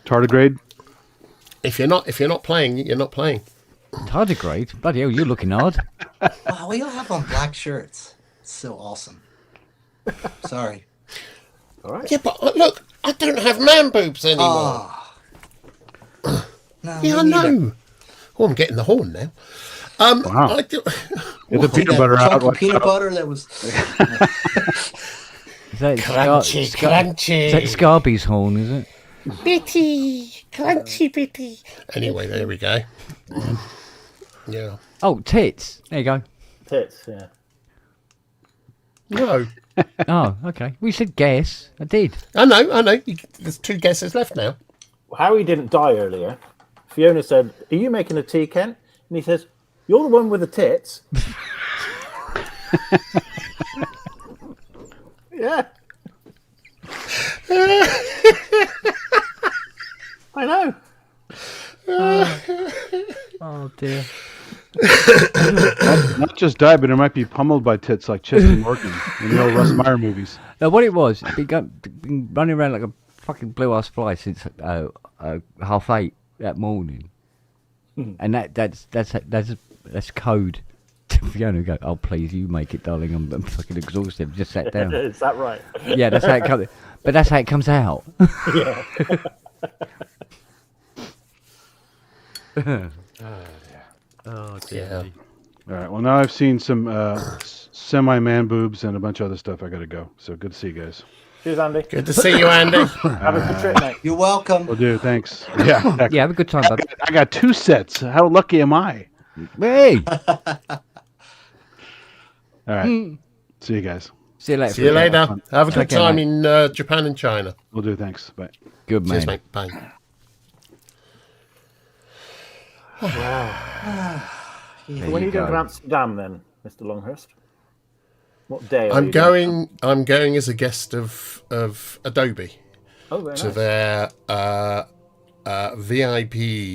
Tardigrade. If you're not playing, you're not playing. Tardigrade? Bloody hell, you're looking hard. Wow, we all have on black shirts. It's so awesome. Sorry. All right. Yeah, but look, I don't have man boobs anymore. Oh. No, Yeah, I me neither. know. Oh, I'm getting the horn now. Wow. I do, Get the peanut That butter chunk out. of peanut butter that was. Is that crunchy, Is that crunchy. Scarby's horn, is it? Bitty, crunchy, bitty. Anyway, there we go. Yeah. Oh, tits. There you go. Tits, yeah. No. Oh, okay. We said guess. I did. I know. There's 2 guesses left now. Harry didn't die earlier. Fiona said, "Are you making a tea, Kent?" And he says, "You're the one with the tits." Yeah. I know. Oh, dear. Not just die, but it might be pummeled by tits like Chesty Morgan in the old Russ Meyer movies. Now, what it was, been running around like a fucking blue-ass fly since 8:30 that morning. And that's code. Fiona go, "Oh, please, you make it, darling. I'm fucking exhausted. Just sat down." Is that right? Yeah, that's how it comes. But that's how it comes out. Yeah. Oh dear. Yeah. All right. Well, now I've seen some semi-man boobs and a bunch of other stuff. I got to go. So good to see you guys. Cheers, Andy. Good to see you, Andy. Have a good trip, mate. You're welcome. Will do. Thanks. Yeah. Yeah, have a good time, bud. I got 2 sets. How lucky am I? Hey, All right. See you guys. see you later. See you later. Have a good Take care, time mate. in Japan and China. Will do. Thanks. Bye. Good man. Cheers, mate. Bye. There When are you going go. to Amsterdam then, Mr. Longhurst? What day? Are I'm you going as a guest of Adobe Oh, very to nice. their VIP.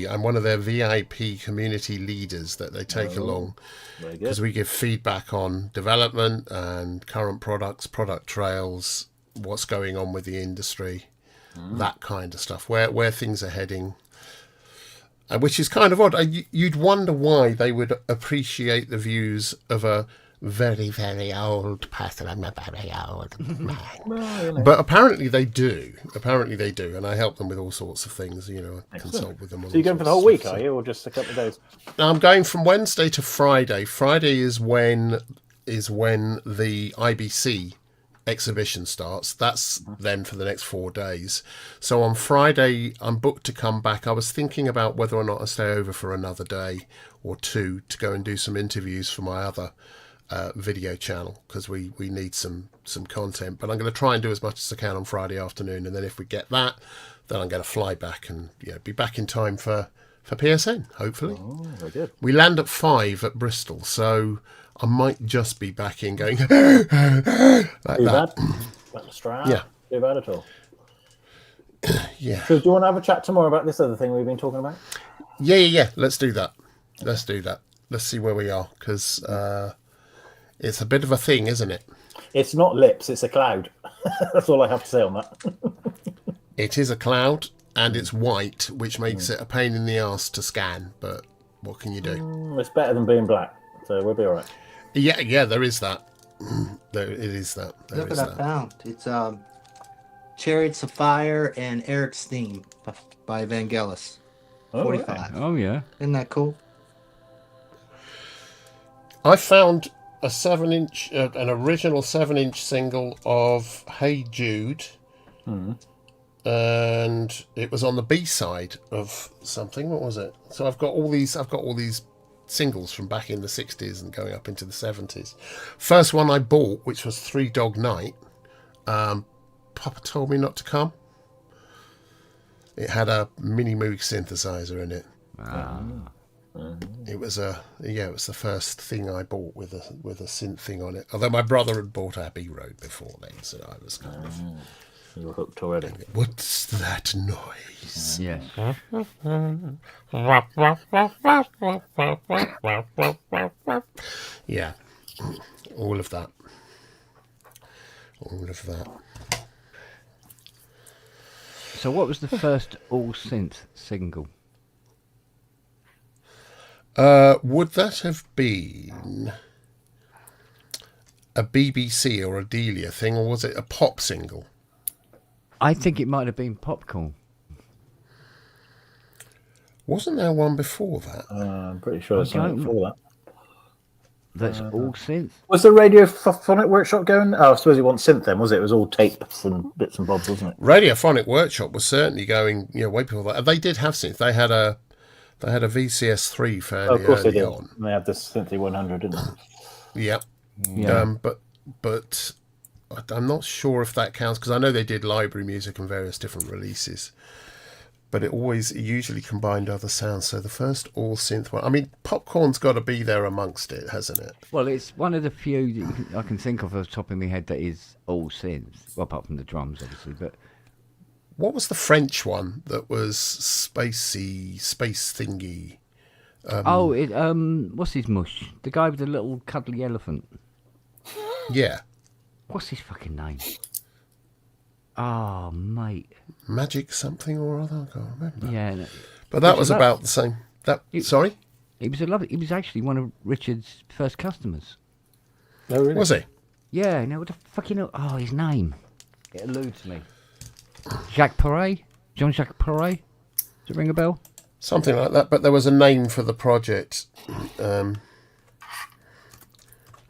I'm one of their VIP community leaders that they take along Very good. because we give feedback on development and current products, product trails, what's going on with the industry, that kind of stuff, where things are heading. Which is kind of odd. You'd wonder why they would appreciate the views of a very, very old person. I'm a very old man. Well, you know. But apparently they do. And I help them with all sorts of things. You know, I consult with them. On So you're all going for the sorts whole of week, stuff. are you, or just a couple of days? Now, I'm going from Wednesday to Friday. Friday is when the IBC exhibition starts. That's then for the next 4 days. So on Friday, I'm booked to come back. I was thinking about whether or not I stay over for another day or 2 to go and do some interviews for my other video channel because we need some content. But I'm going to try and do as much as I can on Friday afternoon, and then if we get that, then I'm going to fly back and be back in time for PSN, hopefully. Oh, very good. We land at 5 at Bristol, so I might just be back in going like that. Too bad. That's straight out. Yeah. Too bad at all. Yeah. So do you want to have a chat tomorrow about this other thing we've been talking about? Yeah. Let's do that. Let's see where we are, because it's a bit of a thing, isn't it? It's not lips, it's a cloud. That's all I have to say on that. It is a cloud, and it's white, which makes it a pain in the arse to scan, but what can you do? It's better than being black, so we'll be all right. Yeah, there is that. There it is that. There Look is what I that. found. It's Chariots of Fire and Eric's Theme by Vangelis. Oh, 45. Oh yeah. Isn't that cool? I found a 7-inch, an original 7-inch single of Hey Jude, and it was on the B side of something. What was it? So I've got all these singles from back in the 60s and going up into the 70s. First one I bought, which was Three Dog Night. Papa told me not to come. It had a mini Moog synthesizer in it. It was it was the first thing I bought with a synth thing on it. Although my brother had bought Abbey Road before then, so I was kind of You're hooked already. What's that noise? Yes. Yeah, all of that. All of that. So, what was the first all synth single? Would that have been a BBC or a Delia thing, or was it a pop single? I think it might have been Popcorn. Wasn't there one before that? I'm pretty sure there's something before that. That's all synth. Was the Radiophonic Workshop going? Oh, I suppose it wasn't synth then, was it? It was all tapes and bits and bobs, wasn't it? Radiophonic Workshop was certainly going, way before that. They did have synth. They had a VCS3 fairly Of course they early did. on. And they had this Synthy 100, didn't they? Yep. Yeah. But I'm not sure if that counts, because I know they did library music and various different releases. But it usually combined other sounds. So the first all synth one. I mean, Popcorn's got to be there amongst it, hasn't it? Well, it's one of the few that I can think of off the top of my head that is all synth. Well, apart from the drums, obviously. But What was the French one that was space thingy? What's his mush? The guy with the little cuddly elephant. Yeah, What's his fucking name? Oh, mate. Magic something or other. I can't remember. Yeah. No. But that Which was is about the same. Sorry, He was actually one of Richard's first customers. Oh, really? was he? Yeah. No, what the fucking hell? Oh, his name. It eludes me. Jacques Perret? Jean-Jacques Perret? Does it ring a bell? Something like that. But there was a name for the project.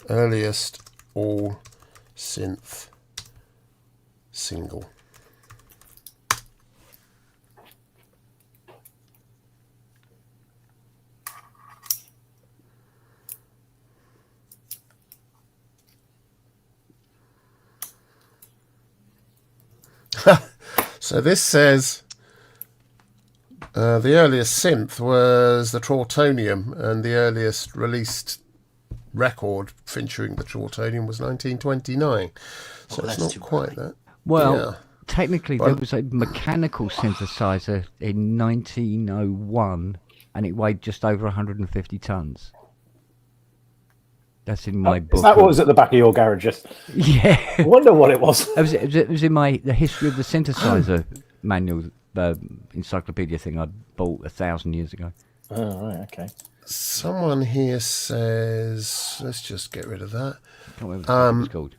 Earliest all synth single. So this says the earliest synth was the Trautonium, and the earliest released record featuring the Trautonium was 1929. So it's that's not too quite early. that. Well, Yeah. technically, there was a mechanical synthesizer in 1901, and it weighed just over 150 tons. That's in my book. Is that what was at the back of your garage? Just Yeah. I wonder what it was. It was in the history of the synthesizer manual encyclopedia thing I bought 1,000 years ago. Oh, right, okay. Someone here says, let's just get rid of that. I can't remember what it's called.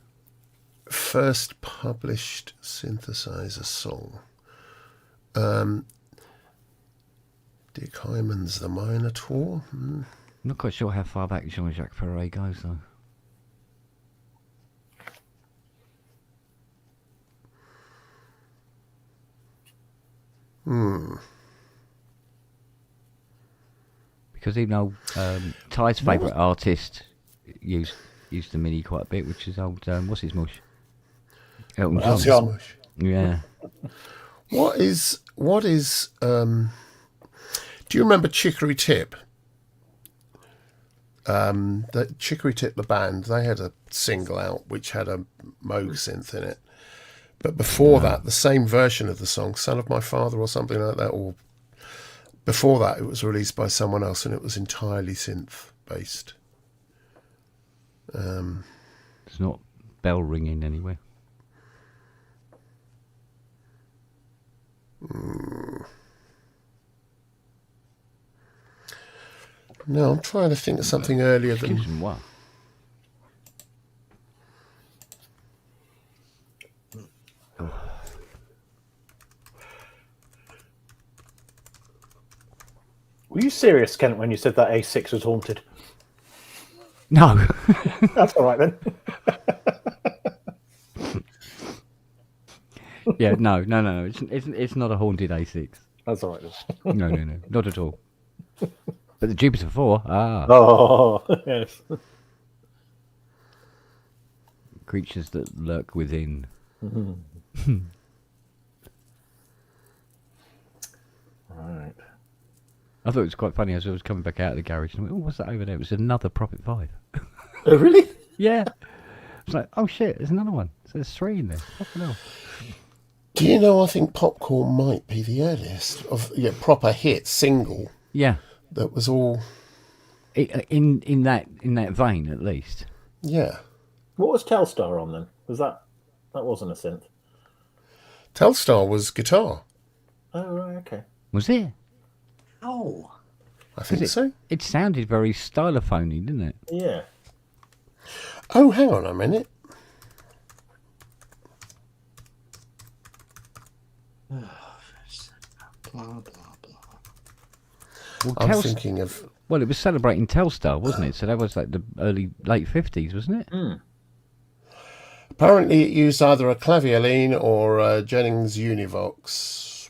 First published synthesizer song. Dick Hyman's The Minotaur. I'm not quite sure how far back Jean-Jacques Perret goes, though. Because even though Ty's favourite artist used the Mini quite a bit, which is old, what's his mush? Elton John. John. Yeah. What is do you remember Chicory Tip? The Chicory Tip, the band, they had a single out which had a Moog synth in it. But before that, the same version of the song, Son of My Father or something like that, or before that, it was released by someone else and it was entirely synth based. It's not bell ringing anywhere. No, I'm trying to think of something earlier than. Excuse me, what? Were you serious, Kent, when you said that A6 was haunted? No. That's all right then. Yeah, no. It's not a haunted A6. That's all right then. No, not at all. But the Jupiter 4, Oh, yes. creatures that lurk within. Right. I thought it was quite funny as I was coming back out of the garage. And I went, oh, what's that over there? It was another Prophet 5. Oh, really? Yeah. It's like, oh shit, there's another one. So there's 3 in there. Fucking hell. Do you know? I think Popcorn might be the earliest of proper hit single Yeah, that was all. in that vein at least. Yeah, What was Telstar on then? Was that wasn't a synth? Telstar was guitar. Oh right, okay. Was it? Oh, I think so. It sounded very stylophony, didn't it? Yeah. Oh, hang on a minute. blah blah blah. Well, I'm thinking of. Well, it was celebrating Telstar, wasn't it? So that was like the late 50s, wasn't it? Mm. Apparently, it used either a clavioline or a Jennings Univox.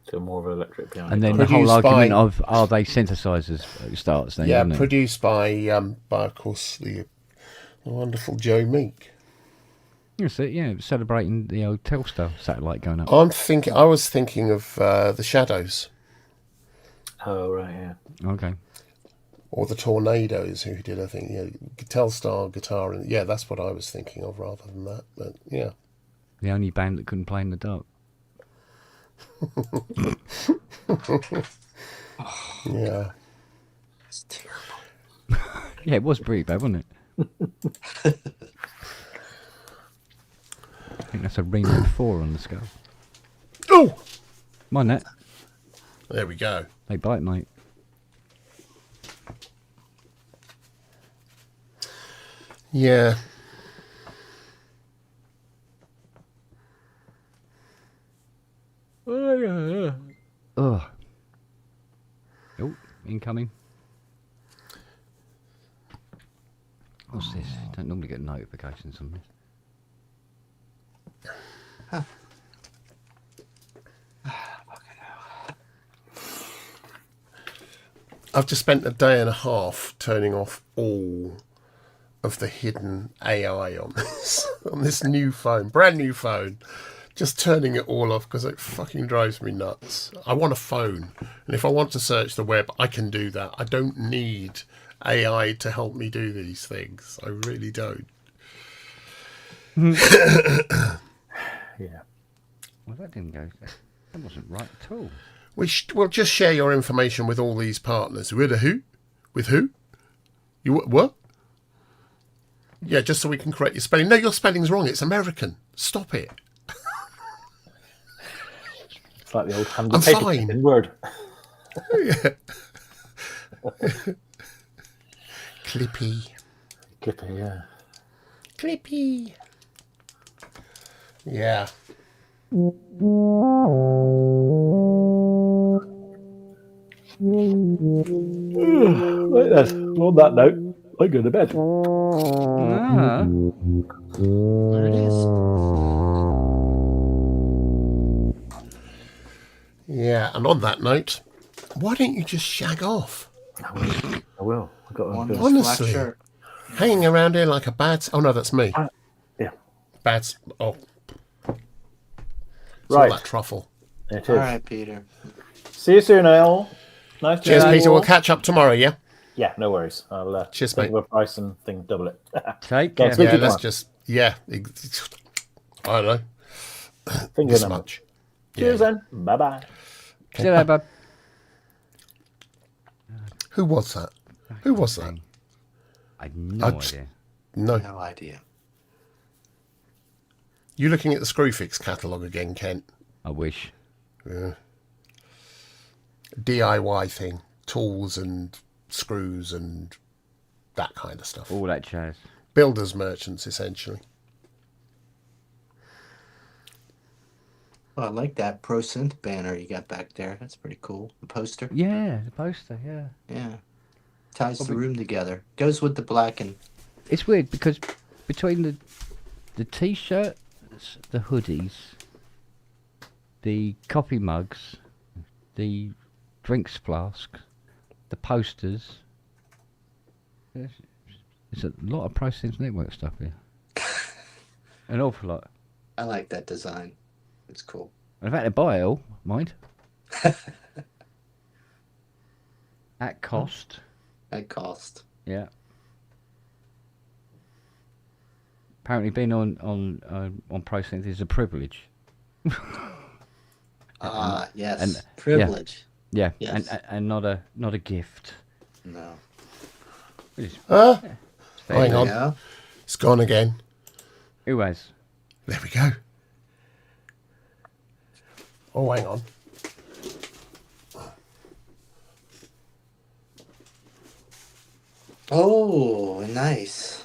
So more of an electric piano. And then the Produced whole argument by- of are they synthesizers starts then, Yeah, doesn't it? produced by of course the wonderful Joe Meek. That's it, yeah. It was celebrating the old Telstar satellite going up. I was thinking of the Shadows Oh right, yeah. Okay. or the Tornadoes, who did I think Telstar guitar, and yeah, that's what I was thinking of rather than that. But yeah, The only band that couldn't play in the dark. yeah. It's terrible. Yeah, it was pretty bad, wasn't it? I think that's a Reno 4 on the scale. Oh, Mind that. there we go. They bite, mate. Yeah. Ugh. Oh, incoming. What's this? Don't normally get notifications on this. I've just spent a day and a half turning off all of the hidden AI on this new phone, brand new phone. Just turning it all off because it fucking drives me nuts. I want a phone, and if I want to search the web, I can do that. I don't need AI to help me do these things. I really don't. Yeah. Well, that didn't go. That wasn't right at all. We'll just share your information with all these partners. With who? With who? You what? Yeah, just so we can correct your spelling. No, your spelling's wrong. It's American. Stop it. It's like the old hand I'm of paper fine. in Word. Yeah. Clippy. Clipper, yeah. Clippy. Yeah. Right then, on that note, I go to bed. Ah. There it is. Yeah, and on that note, why don't you just shag off? I will. I've got On to this do black Honestly. shirt. Hanging around here like a bad... Oh, no, that's me. yeah. Bad... Oh. It's Right. all that truffle. It is. All right, Peter. See you soon, Al. Nice to Cheers, meet you Peter. all. We'll catch up tomorrow, yeah? Yeah, no worries. I'll Cheers, think mate. of a price and think double it. Take Yeah, care. speak Yeah, to you let's tomorrow. just... Yeah. I don't know. Finger This number. much. Cheers Yeah. then. Bye bye. See you later, bud. Who was that? Who was that? I had no I just- idea. No. No idea. You looking at the Screwfix catalogue again, Kent? I wish. Yeah. DIY thing. Tools and screws and that kind of stuff. All that jazz. Builders merchants, essentially. Well, I like that Pro Synth banner you got back there. That's pretty cool. The poster. Yeah, the poster, yeah. Yeah. Ties the room together. Goes with the black and It's weird because between the t-shirts, the hoodies, the coffee mugs, the drinks flask, the posters, there's a lot of Pro Synth Network stuff here. An awful lot. I like that design. It's cool. I've had to buy it all, mind. At cost. At cost. Yeah. Apparently, being on Pro Synth is a privilege. Yes. and- Privilege. Yeah, Yes. and not a gift. No. Which is Huh? fair Hang to- on. Yeah. It's gone again. Who has? There we go. Oh, hang on. Oh, nice.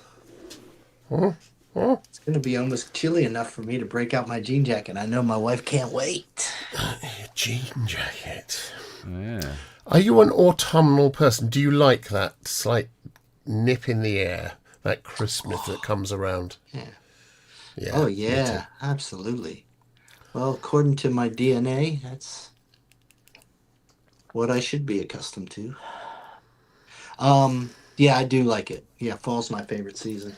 It's going to be almost chilly enough for me to break out my jean jacket. I know my wife can't wait. Your jean jacket. Yeah. Are you an autumnal person? Do you like that slight nip in the air, that crispness that comes around? Yeah. Yeah. Oh, me too. yeah, absolutely. Well, according to my DNA, that's what I should be accustomed to. Yeah, I do like it. Yeah, fall's my favorite season.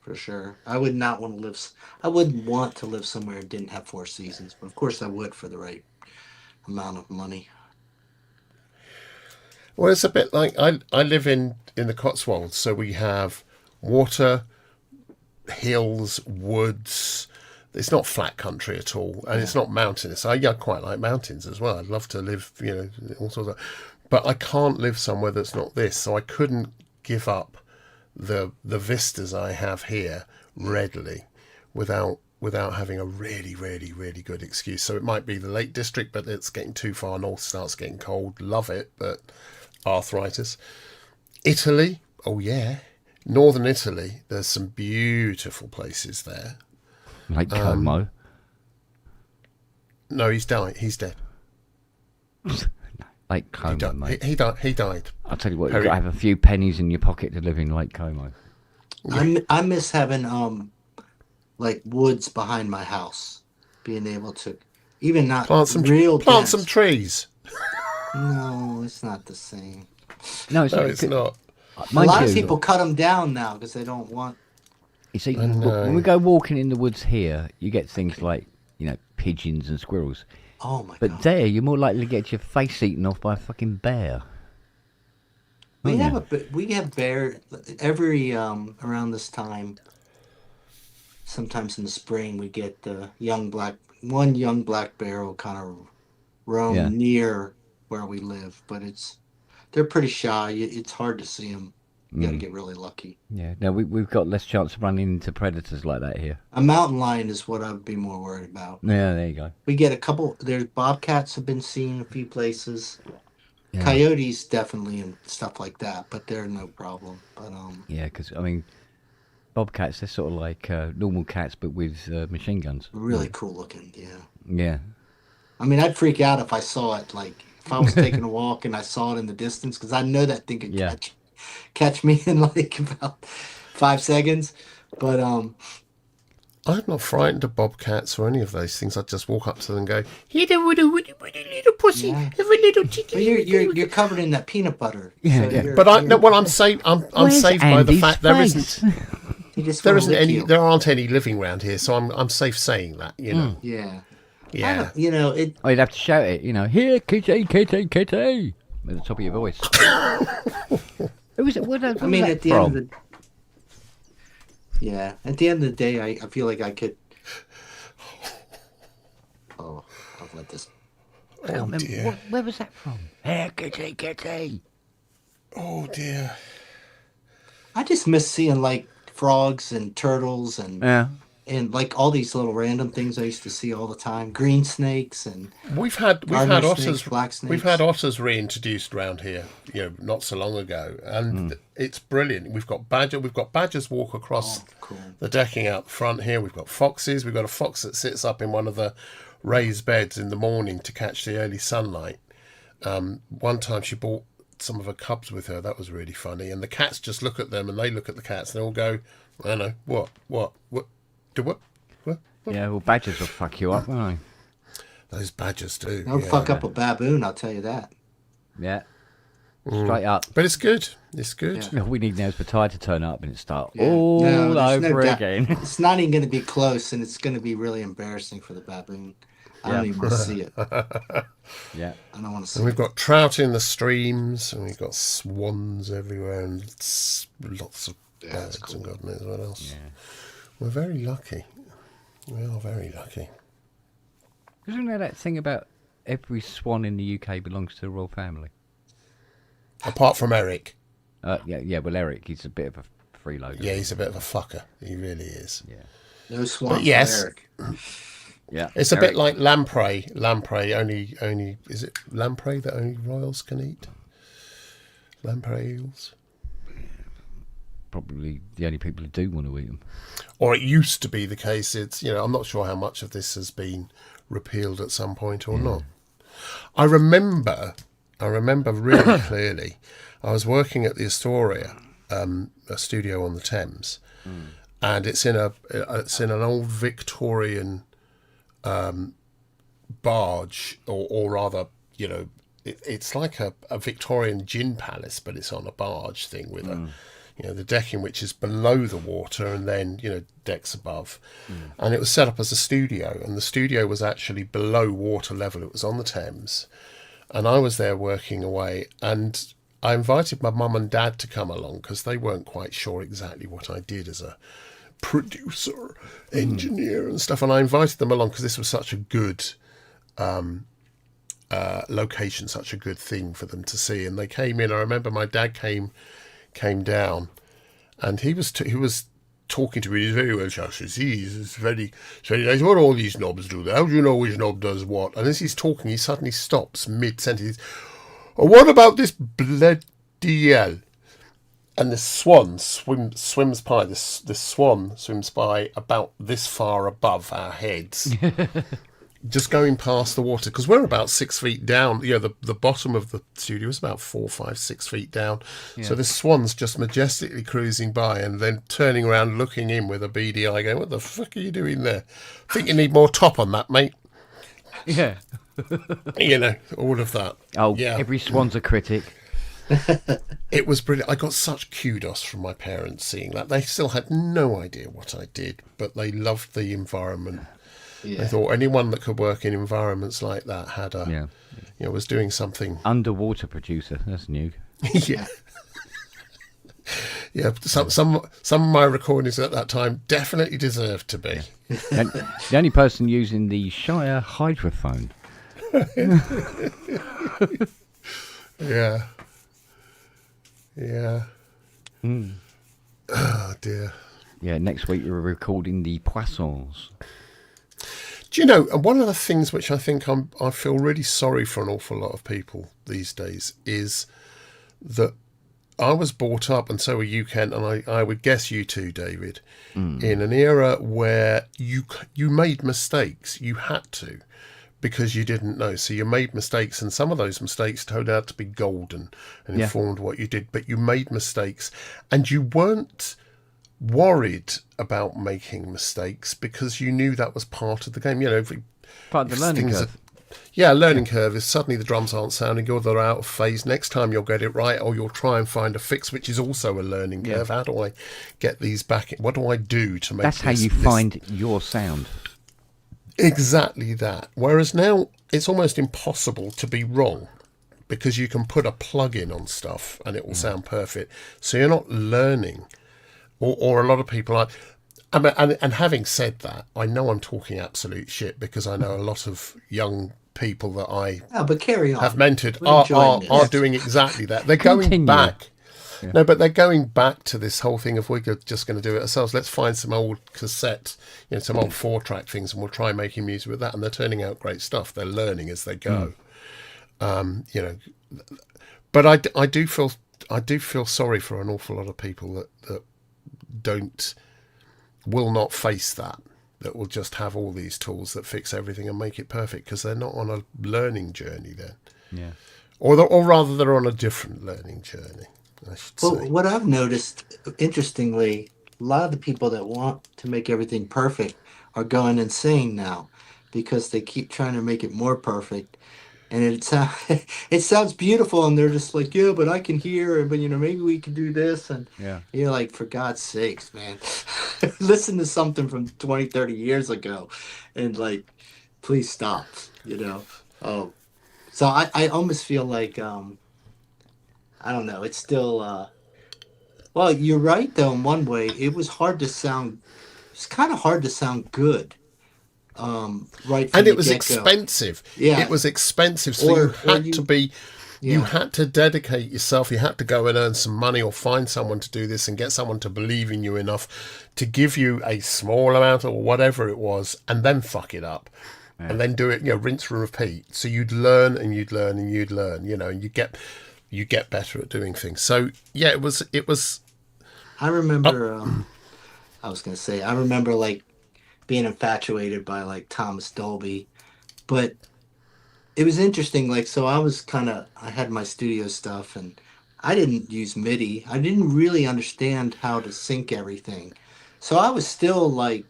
For sure. I would not want to live. I wouldn't want to live somewhere that didn't have 4 seasons, but of course I would for the right amount of money. Well, it's a bit like I live in the Cotswolds, so we have water, hills, woods. It's not flat country at all, and it's not mountainous. I quite like mountains as well. I'd love to live, all sorts of. But I can't live somewhere that's not this, so I couldn't give up the vistas I have here readily without having a really, really, really good excuse. So it might be the Lake District, but it's getting too far north, starts getting cold. Love it, but arthritis. Italy, oh yeah. Northern Italy, there's some beautiful places there. Like Como. No, he's died. He's dead. Like Como, mate. He died. He died. I'll tell you what, Perry- you've got to have a few pennies in your pocket to live in Lake Como. I miss having like woods behind my house, being able to even not Plant some dense. trees. No, it's not the same. No, it's No, not. it's not. A Mind lot you, of people cut them down now because they don't want. you see, I know. when we go walking in the woods here, you get things like, pigeons and squirrels. Oh my But god! there, you're more likely to get your face eaten off by a fucking bear. We aren't have we have bear every around this time. Sometimes in the spring, we get the young black bear will kind of roam Yeah. near where we live, but they're pretty shy. It's hard to see them. You got to get really lucky. Yeah, no, we've got less chance of running into predators like that here. A mountain lion is what I'd be more worried about. Yeah, there you go. We get a couple. There's bobcats have been seen a few places. Yeah. Coyotes definitely and stuff like that, but they're no problem. But Yeah, because, bobcats, they're sort of like normal cats, but with machine guns. really cool looking. Yeah. Yeah. I mean, I'd freak out if I saw it. Like if I was taking a walk and I saw it in the distance, because I know that thing could Yeah. catch me in like about 5 seconds. But I'm not frightened of bobcats or any of those things. I just walk up to them and go, "Here, little pussy, Yeah. have a little chicken." but you're covered in that peanut butter. Yeah, yeah. you're- But you're- I'm saved. I'm saved by the fact there isn't you just there wanna isn't lick any you. there aren't any living around here, so I'm safe saying that. Mm. Yeah. I Yeah. don't- you know it. Oh, you'd have to shout it, here, kitty, kitty, kitty, at the top of your voice. Who was it? What was I mean, that at the from? end of the at the end of the day, I feel like I could. Oh, I'll let this. I can't Oh remember. dear. Where was that from? Here, kitty, kitty. Oh dear. I just miss seeing like frogs and turtles and Yeah. like all these little random things I used to see all the time. Green snakes and We've had gardener otters. snakes, black snakes. We've had otters reintroduced around here, not so long ago, and it's brilliant. We've got badgers walk across cool. the decking out the front here. We've got foxes. We've got a fox that sits up in one of the raised beds in the morning to catch the early sunlight. One time she brought some of her cubs with her. That was really funny. And the cats just look at them, and they look at the cats, and they all go, "I don't know what, do what." Yeah, well, badgers will fuck you up, won't Those badgers do. They'll yeah. fuck up a baboon. I'll tell you that. they? Yeah. Straight up. But it's good. It's good. Yeah. All we need now is Batai to turn up and it start Yeah. all No, there's no over doubt. again. It's not even going to be close, and it's going to be really embarrassing for the baboon. I don't Yeah. even want to see it. Yeah. I don't want to see And we've it. got trout in the streams, and we've got swans everywhere, and lots of Yeah, that's birds, and cool. God knows what else. Yeah. We're very lucky. We are very lucky. Isn't there that thing about every swan in the UK belongs to the royal family? Apart from Eric. Yeah. Well, Eric, he's a bit of a freeloader. Yeah, he's a bit of a fucker. He really is. Yeah. No swamp But yes. for Eric. Yeah. It's a Eric. bit like lamprey. Lamprey only is it lamprey that only royals can eat? Lamprey eels. Probably the only people who do want to eat them. Or it used to be the case. It's I'm not sure how much of this has been repealed at some point or not. I remember really clearly. I was working at the Astoria, a studio on the Thames, and it's in an old Victorian barge, or rather, it's like a Victorian gin palace, but it's on a barge thing with the decking which is below the water, and then decks above, and it was set up as a studio, and the studio was actually below water level. It was on the Thames, and I was there working away, and I invited my mum and dad to come along because they weren't quite sure exactly what I did as a producer, engineer and stuff, and I invited them along because this was such a good location, such a good thing for them to see, and they came in. I remember my dad came down, and he was talking to me. He's very well, it's very nice. What all these knobs do there? How do you know which knob does what? And as he's talking, he suddenly stops mid-sentence. What about this bloody hell? And the swan swims by. The swan swims by about this far above our heads, just going past the water, because we're about 6 feet down. The bottom of the studio is about 4, 5, 6 feet down. Yeah. So this swan's just majestically cruising by, and then turning around, looking in with a beady eye, going, "What the fuck are you doing there? Think you need more top on that, mate." Yeah. All of that. Oh, yeah. Every swan's a critic. It was brilliant. I got such kudos from my parents seeing that. They still had no idea what I did, but they loved the environment. Yeah. They thought anyone that could work in environments like that had was doing something. Underwater producer. That's new. Yeah. Yeah, some of my recordings at that time definitely deserved to be. And the only person using the Shire hydrophone. Yeah. Yeah. Oh dear. Yeah, next week we're recording the Poissons. Do you know, one of the things which I think I feel really sorry for an awful lot of people these days is that I was brought up, and so were you, Kent, and I would guess you too, David, in an era where you made mistakes. You had to, because you didn't know. So you made mistakes, and some of those mistakes turned out to be golden and informed what you did. But you made mistakes, and you weren't worried about making mistakes because you knew that was part of the game. Part of the learning curve. Learning curve is suddenly the drums aren't sounding good, they're out of phase. Next time you'll get it right, or you'll try and find a fix, which is also a learning curve. How do I get these back? What do I do to make That's how you find your sound. Exactly that. Whereas now it's almost impossible to be wrong, because you can put a plug-in on stuff and it will sound perfect. So you're not learning, or a lot of people are. And having said that, I know I'm talking absolute shit, because I know a lot of young people that I but carry on. have mentored are doing exactly that. They're going back. Yeah. No, but they're going back to this whole thing of, we're just going to do it ourselves. Let's find some old cassette, some old 4-track things, and we'll try making music with that. And they're turning out great stuff. They're learning as they go. But I do feel sorry for an awful lot of people that will not face that will just have all these tools that fix everything and make it perfect, because they're not on a learning journey then. Yeah. Or rather, they're on a different learning journey, I should say. What I've noticed, interestingly, a lot of the people that want to make everything perfect are going insane now, because they keep trying to make it more perfect. And it sounds beautiful, and they're just like, yeah, but I can hear, but maybe we can do this, and you're like, for God's sakes, man, listen to something from 20, 30 years ago, and please stop, Oh, so I almost feel like I don't know, it's still well, you're right though. In one way, it's kind of hard to sound good, right from And the it was get-go. expensive. Yeah. It was expensive. So you had to be, you had to dedicate yourself. You had to go and earn some money or find someone to do this and get someone to believe in you enough to give you a small amount or whatever it was, and then fuck it up. Yeah. And then do it, rinse and repeat. So you'd learn and you'd learn and you'd learn, and you get better at doing things. So yeah, it was. I remember. I was gonna say I remember like being infatuated by like Thomas Dolby, but it was interesting. Like, so I had my studio stuff, and I didn't use MIDI. I didn't really understand how to sync everything, so I was still like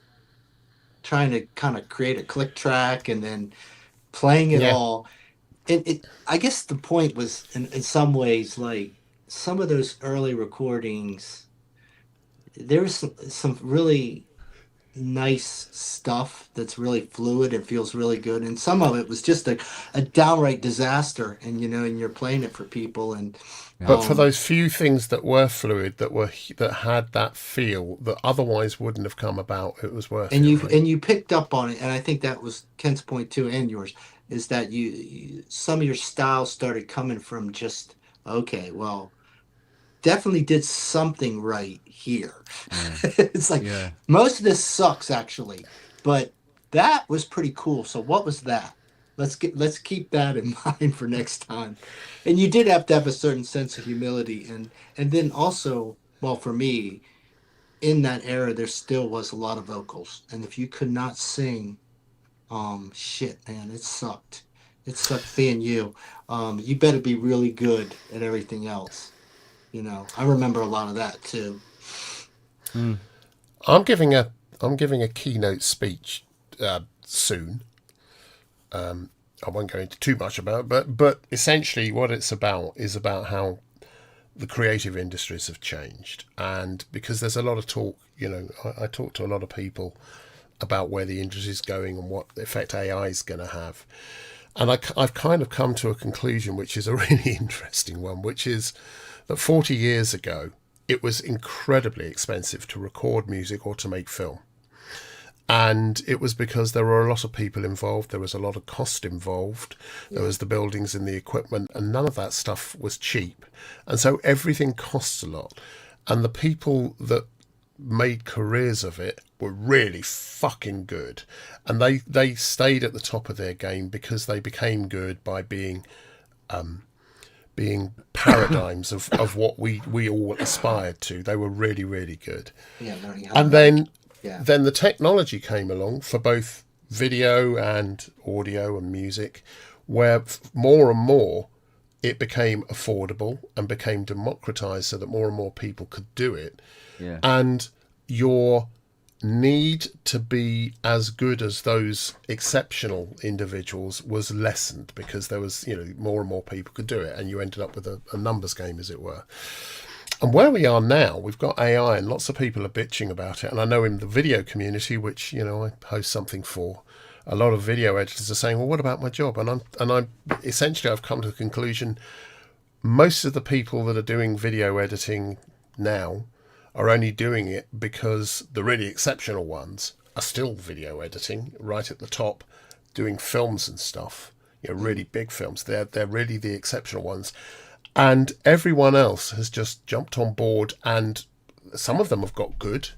trying to kind of create a click track and then playing it all. I guess the point was in some ways, like some of those early recordings, there was some really nice stuff that's really fluid and feels really good, and some of it was just a downright disaster, and and you're playing it for people, and but for those few things that were fluid, that had that feel that otherwise wouldn't have come about, it was worth it. And you picked up on it, and I think that was Ken's point too, and yours, is that you some of your styles started coming from just, okay, well, definitely did something right here. It's like, most of this sucks actually, but that was pretty cool. So what was that? Let's keep that in mind for next time. And you did have to have a certain sense of humility, and then also, well, for me, in that era, there still was a lot of vocals, and if you could not sing, shit, man, it sucked. It sucked being you. You better be really good at everything else. I remember a lot of that too. I'm giving a keynote speech soon. I won't go into too much about it, but essentially what it's about is about how the creative industries have changed, and because there's a lot of talk, I talk to a lot of people about where the industry is going and what effect AI is going to have, and I've kind of come to a conclusion which is a really interesting one, which is that 40 years ago, it was incredibly expensive to record music or to make film. And it was because there were a lot of people involved. There was a lot of cost involved. There was the buildings and the equipment, and none of that stuff was cheap. And so everything costs a lot. And the people that made careers of it were really fucking good. And they stayed at the top of their game because they became good by being paradigms of what we all aspired to. They were really, really good. And then the technology came along for both video and audio and music, where more and more it became affordable and became democratized so that more and more people could do it. Yeah. And your need to be as good as those exceptional individuals was lessened because there was, more and more people could do it, and you ended up with a numbers game, as it were. And where we are now, we've got AI, and lots of people are bitching about it. And I know in the video community, which I host something for, a lot of video editors are saying, "Well, what about my job?" And I'm essentially, I've come to the conclusion, most of the people that are doing video editing now are only doing it because the really exceptional ones are still video editing right at the top, doing films and stuff, really big films. They're really the exceptional ones. And everyone else has just jumped on board, and some of them have got good,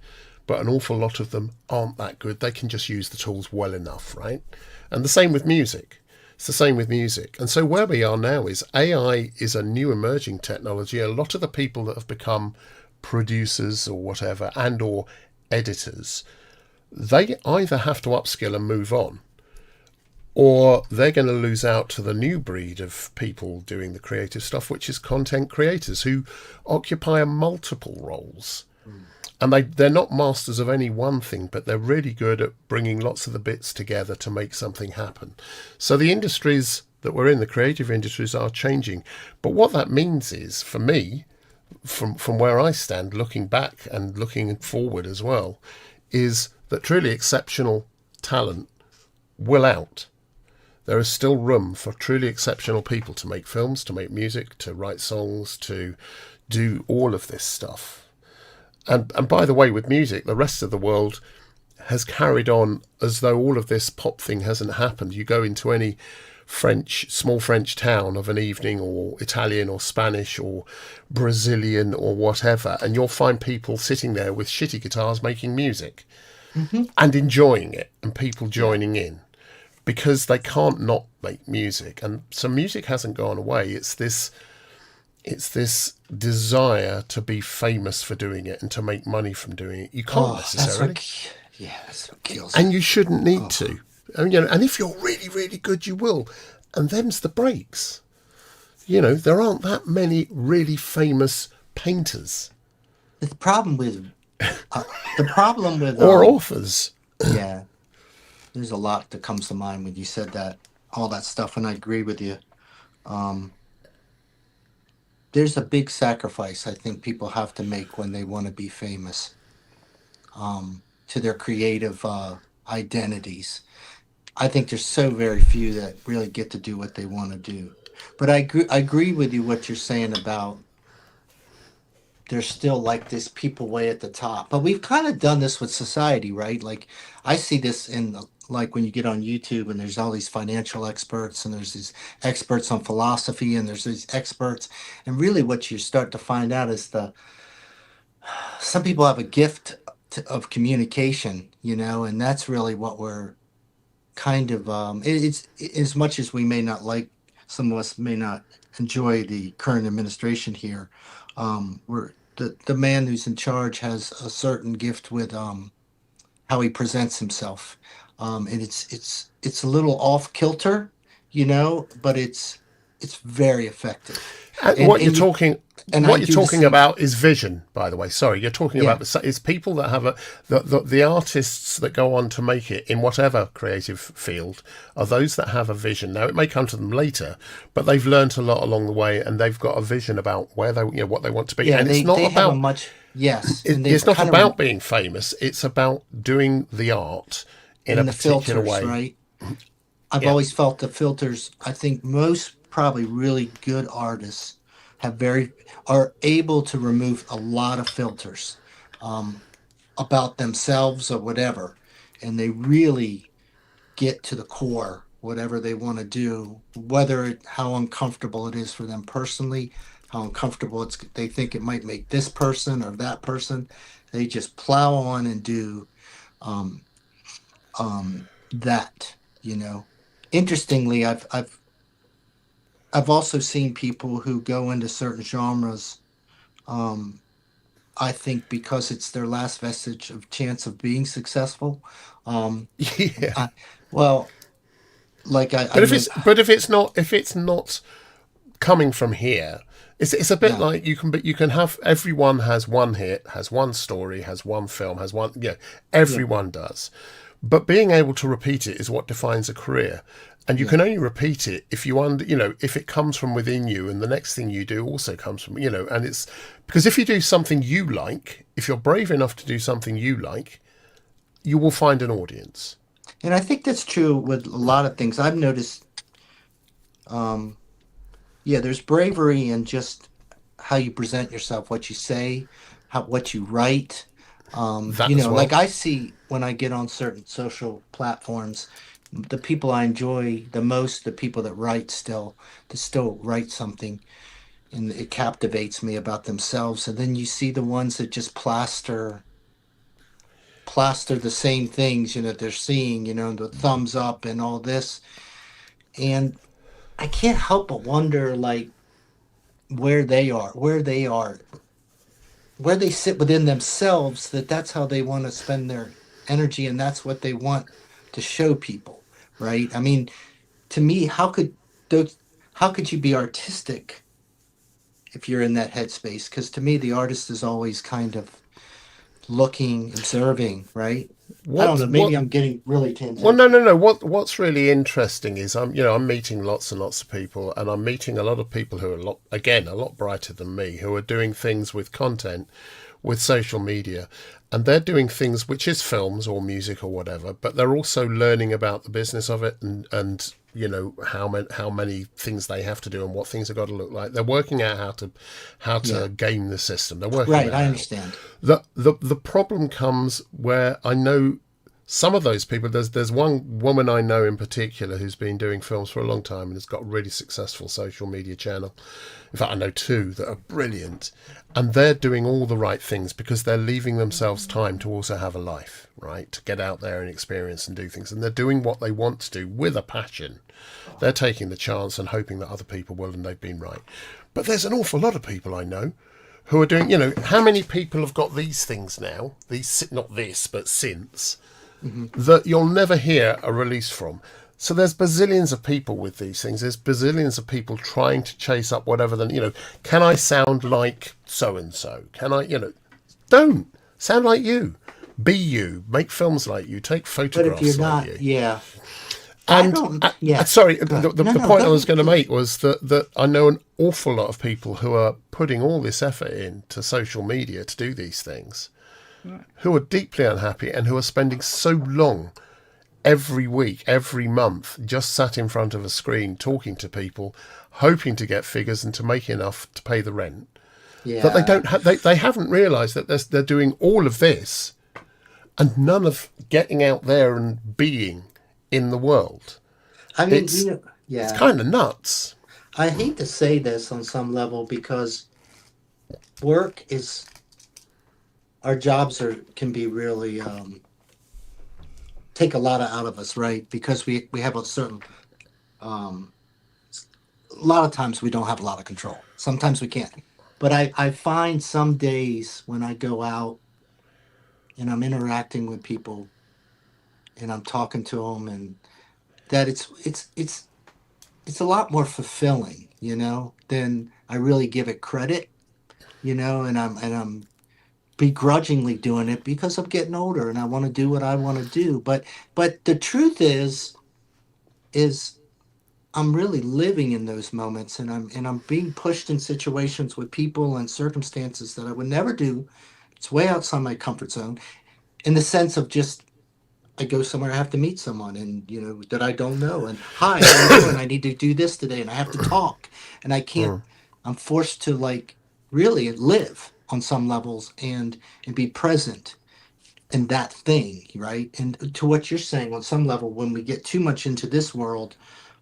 but an awful lot of them aren't that good. They can just use the tools well enough, right? And the same with music. It's the same with music. And so where we are now is AI is a new emerging technology. A lot of the people that have become producers or whatever and or editors, they either have to upskill and move on, or they're going to lose out to the new breed of people doing the creative stuff, which is content creators who occupy multiple roles. And they're not masters of any one thing, but they're really good at bringing lots of the bits together to make something happen. So the industries that we're in, the creative industries, are changing. But what that means is, for me, from where I stand, looking back and looking forward as well, is that truly exceptional talent will out. There is still room for truly exceptional people to make films, to make music, to write songs, to do all of this stuff. And by the way, with music, the rest of the world has carried on as though all of this pop thing hasn't happened. You go into any small French town of an evening, or Italian or Spanish or Brazilian or whatever, and you'll find people sitting there with shitty guitars making music and enjoying it, and people joining in, because they can't not make music. And so music hasn't gone away. It's this desire to be famous for doing it and to make money from doing it. You can't necessarily. That's what kills And you shouldn't need to. And, and if you're really, really good, you will. And them's the breaks. There aren't that many really famous painters. The problem with or authors. Yeah, there's a lot that comes to mind when you said that, all that stuff, and I agree with you. There's a big sacrifice I think people have to make when they want to be famous, to their creative identities. I think there's so very few that really get to do what they want to do. But I agree with you what you're saying about there's still like this people way at the top. But we've kind of done this with society, right? Like I see this in like when you get on YouTube and there's all these financial experts and there's these experts on philosophy and there's these experts. And really what you start to find out is some people have a gift of communication, and that's really what we're kind of, it's as much as we may not like, some of us may not enjoy the current administration here. We're the man who's in charge has a certain gift with how he presents himself, and it's a little off kilter, but it's very effective. And what you're talking about is vision, by the way. Sorry, you're talking about it's people that have the artists that go on to make it in whatever creative field are those that have a vision. Now, it may come to them later, but they've learnt a lot along the way, and they've got a vision about where they, what they want to be. Yeah, and it's not about it's not about being famous. It's about doing the art in a particular way. Right? I've always felt the filters. I think most probably really good artists are able to remove a lot of filters about themselves or whatever, and they really get to the core, whatever they want to do, how uncomfortable it is for them personally, how uncomfortable they think it might make this person or that person. They just plow on and do that. Interestingly, I've also seen people who go into certain genres, I think because it's their last vestige of chance of being successful. If it's not coming from here, it's a bit like you can have, everyone has one hit, has one story, has one film, has one, everyone does. But being able to repeat it is what defines a career. And you can only repeat it if if it comes from within you, and the next thing you do also comes from, and it's because if you do something you like, if you're brave enough to do something you like, you will find an audience. And I think that's true with a lot of things. I've noticed, there's bravery in just how you present yourself, what you say, what you write. Like I see when I get on certain social platforms, the people I enjoy the most, the people that still write something, and it captivates me about themselves. And then you see the ones that just plaster the same things, they're seeing, the thumbs up and all this. And I can't help but wonder, like, where they sit within themselves, that's how they want to spend their energy, and that's what they want to show people, right? I mean, to me, how could you be artistic if you're in that headspace? Because to me, the artist is always kind of looking, observing, right? I don't know. Maybe I'm getting really tangential. Well, no. What's really interesting is I'm meeting lots and lots of people, and I'm meeting a lot of people who are a lot brighter than me, who are doing things with content, with social media, and they're doing things which is films or music or whatever, but they're also learning about the business of it and how many things they have to do and what things have got to look like. They're working out how to game the system. They're working right. I understand. The problem comes where I know some of those people, there's one woman I know in particular who's been doing films for a long time and has got a really successful social media channel. In fact, I know two that are brilliant, and they're doing all the right things because they're leaving themselves time to also have a life, right? To get out there and experience and do things. And they're doing what they want to do with a passion. They're taking the chance and hoping that other people will, and they've been right. But there's an awful lot of people I know who are doing, how many people have got these things now? These, not this, but synths, that you'll never hear a release from. So there's bazillions of people with these things. There's bazillions of people trying to chase up whatever. Can I sound like so-and-so? Can I, don't. Sound like you. Be you. Make films like you. Take photographs But if you're like not, you. yeah. And sorry, Go the ahead. point I Go was going to ahead. make was that I know an awful lot of people who are putting all this effort into social media to do these things, who are deeply unhappy and who are spending so long every week, every month, just sat in front of a screen talking to people, hoping to get figures and to make enough to pay the rent. Yeah. That they don't they haven't realised that they're doing all of this and none of getting out there and being in the world. I mean, It's yeah. it's kind of nuts. I hate to say this on some level because work is, our jobs can be really take a lot out of us, right? Because we have a certain a lot of times we don't have a lot of control. Sometimes we can't. But I find some days when I go out and I'm interacting with people and I'm talking to them, and that it's a lot more fulfilling, than I really give it credit, and I'm begrudgingly doing it because I'm getting older and I want to do what I want to do. But the truth is I'm really living in those moments, and I'm being pushed in situations with people and circumstances that I would never do. It's way outside my comfort zone, in the sense of just I go somewhere, I have to meet someone, and that I don't know, and hi, how you doing? I need to do this today, and I have to talk, and I can't. I'm forced to really live on some levels and be present in that thing, right? And to what you're saying, on some level, when we get too much into this world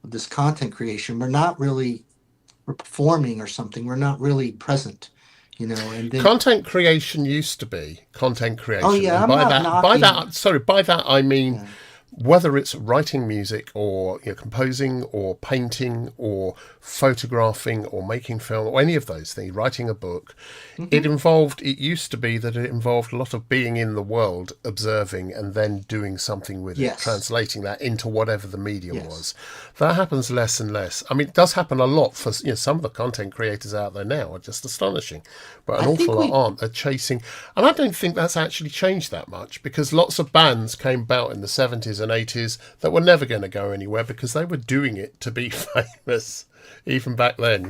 of this content creation, we're performing or something. We're not really present, And then, Content creation used to be content creation. oh yeah, And I'm not knocking. by that I mean Yeah. whether it's writing music or composing or painting or photographing or making film or any of those things, writing a book, it used to be that it involved a lot of being in the world, observing and then doing something with it, Yes. translating that into whatever the medium Yes. was. That happens less and less. I mean, it does happen a lot for some of the content creators out there now are just astonishing, but an I think awful lot aren't. They're chasing, and I don't think that's actually changed that much, because lots of bands came about in the 70s and 80s that were never going to go anywhere because they were doing it to be famous, even back then,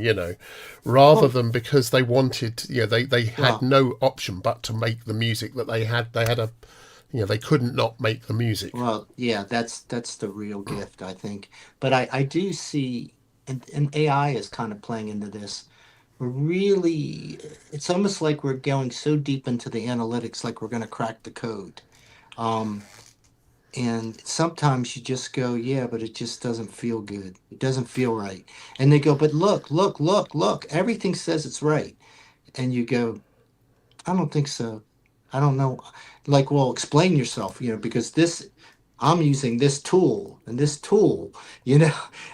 rather than because they wanted, they had no option but to make the music that they had. They had they couldn't not make the music. Well, yeah, that's the real gift, I think. But I do see, and AI is kind of playing into this. We're really, it's almost like we're going so deep into the analytics, like we're going to crack the code. And sometimes you just go, yeah, but it just doesn't feel good. It doesn't feel right. And they go, but look, everything says it's right. And you go, I don't think so. I don't know. Like, well, explain yourself, because I'm using this tool and this tool,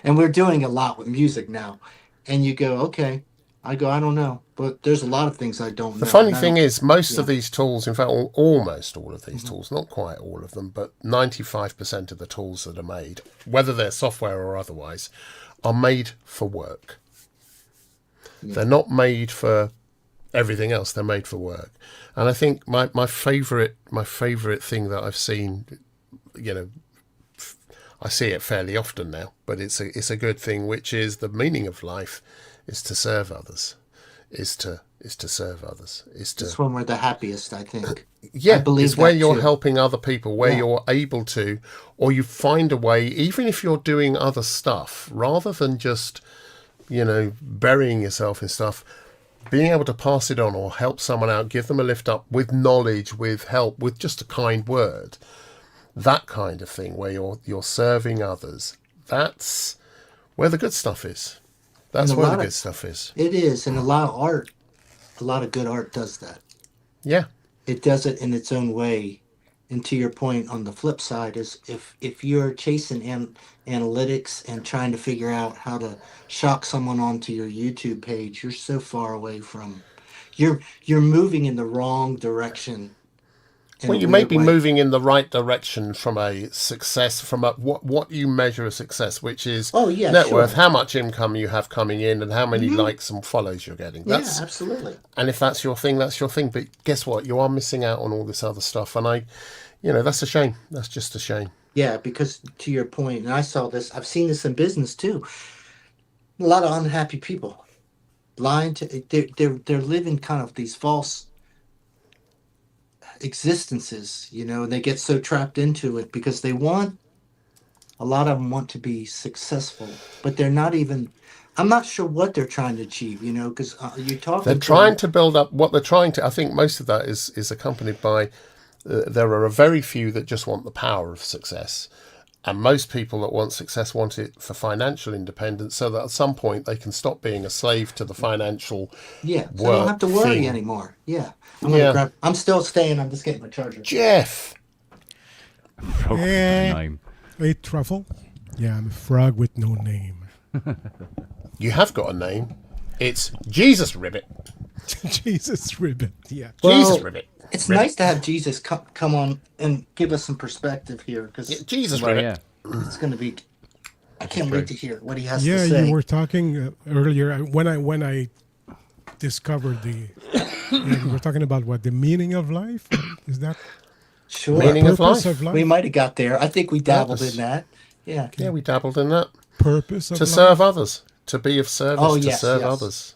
and we're doing a lot with music now. And you go, okay. I go, I don't know. But there's a lot of things I don't know. The funny and I thing don't- is, most yeah. of these tools, in fact, almost all of these tools, not quite all of them, but 95% of the tools that are made, whether they're software or otherwise, are made for work. Yeah. They're not made for everything else. They're made for work. And I think my favorite thing that I've seen, I see it fairly often now, but it's a good thing, which is the meaning of life is to serve others, is to serve others, is to. It's when we're the happiest, I think. Yeah, I believe it's where that you're too. helping other people, where Yeah. you're able to, or you find a way, even if you're doing other stuff, rather than just, burying yourself in stuff, being able to pass it on or help someone out, give them a lift up with knowledge, with help, with just a kind word. that kind of thing where you're serving others. That's where the good stuff is. That's And a where the lot of- good stuff is. It is, and a lot of art, a lot of good art does that. Yeah. It does it in its own way. And to your point, on the flip side, is if you're chasing analytics and trying to figure out how to shock someone onto your YouTube page, you're so far away from. You're moving in the wrong direction. in Well, a you may weird be way. moving in the right direction from a success, from a what you measure as success, which is Oh yeah, net sure. worth, how much income you have coming in, and how many Mhm. likes and follows you're getting. Yeah, That's absolutely. and if that's your thing, that's your thing. But guess what? You are missing out on all this other stuff, and that's a shame. That's just a shame. Yeah, because to your point, and I saw this, I've seen this in business too. A lot of unhappy people, lying to they're living kind of these false existences, and they get so trapped into it because they want. A lot of them want to be successful, but they're not even. I'm not sure what they're trying to achieve, because you're talking. They're trying to build up what they're trying to. I think most of that is accompanied by. There are a very few that just want the power of success. And most people that want success want it for financial independence so that at some point they can stop being a slave to the financial Yeah, so I work don't have to worry thing. anymore. Yeah. Yeah. I'm still staying. I'm just getting my charger. Jeff! Frog with Eh. no name. Hey, Truffle. Yeah, I'm a frog with no name. You have got a name. It's Jesus Ribbit. Jesus ribbon. Yeah. Jesus Ribbit. It's nice to have Jesus come on and give us some perspective here because Yeah, Jesus Well, Ribbit. yeah. it's going to be. I can't wait to hear what he has Yeah, to say. you were talking earlier when I discovered you were talking about what the meaning of life is that Sure. Meaning of purpose life. of life? We might have got there. I think we dabbled Purpose. in that. Yeah. Yeah, we dabbled in that. Purpose of To life? serve others. To be of service. Oh, to yes, serve yes. others.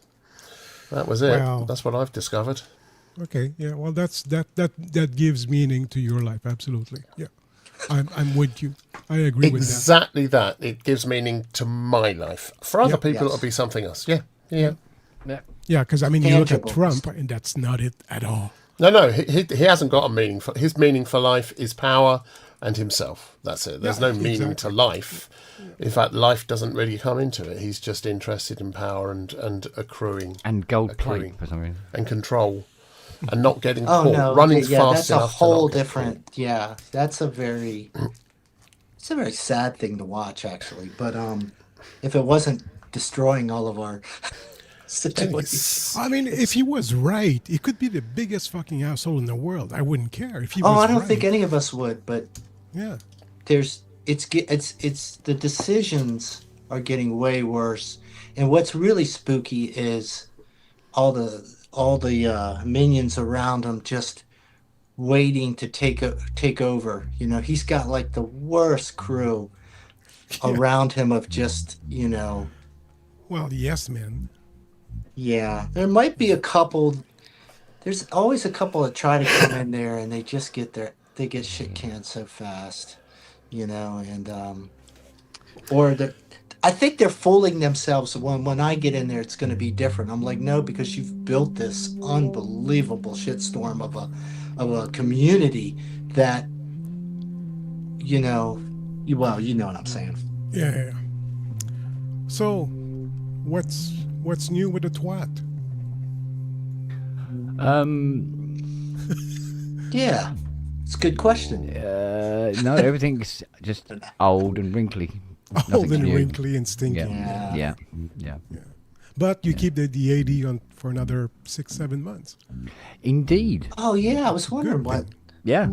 That was it. Wow. That's what I've discovered. Okay, yeah. Well, that gives meaning to your life. Absolutely. Yeah, I'm with you. I agree with that. Exactly that. It gives meaning to my life. For other Yep. people, Yes. it'll be something else. Yeah. Yeah. Yeah, because I mean, you look at Tangible. Trump, and that's not it at all. No, he hasn't got a meaning. His meaning for life is power and himself. That's it. There's Yeah, no meaning exactly. to life. In fact, life doesn't really come into it. He's just interested in power and accruing And gold Accruing. plate for some reason. and control and not getting Oh caught. no. Running yeah, fast that's a enough to whole not get different. Yeah, that's a very. It's a very sad thing to watch, actually. But if it wasn't destroying all of our situations. caught. I mean, if he was right, he could be the biggest fucking asshole in the world. I wouldn't care if he Oh, was I don't right. think any of us would, but Yeah. it's the decisions are getting way worse, and what's really spooky is all the minions around him just waiting to take over. He's got like the worst crew around him of just Well, yes, man. yeah. There might be a couple. There's always a couple that try to come in there and they just they get shit canned so fast, and I think they're fooling themselves. When I get in there, it's going to be different. I'm like, no, because you've built this unbelievable shitstorm of a community that, you know what I'm saying. Yeah. So, what's new with the twat? Yeah, it's a good question. No, everything's just old and wrinkly. Old Nothing's and new. wrinkly and stinky. Yeah. But you keep the AD on for another 6-7 months. Indeed. Oh yeah, I was wondering what. Yeah.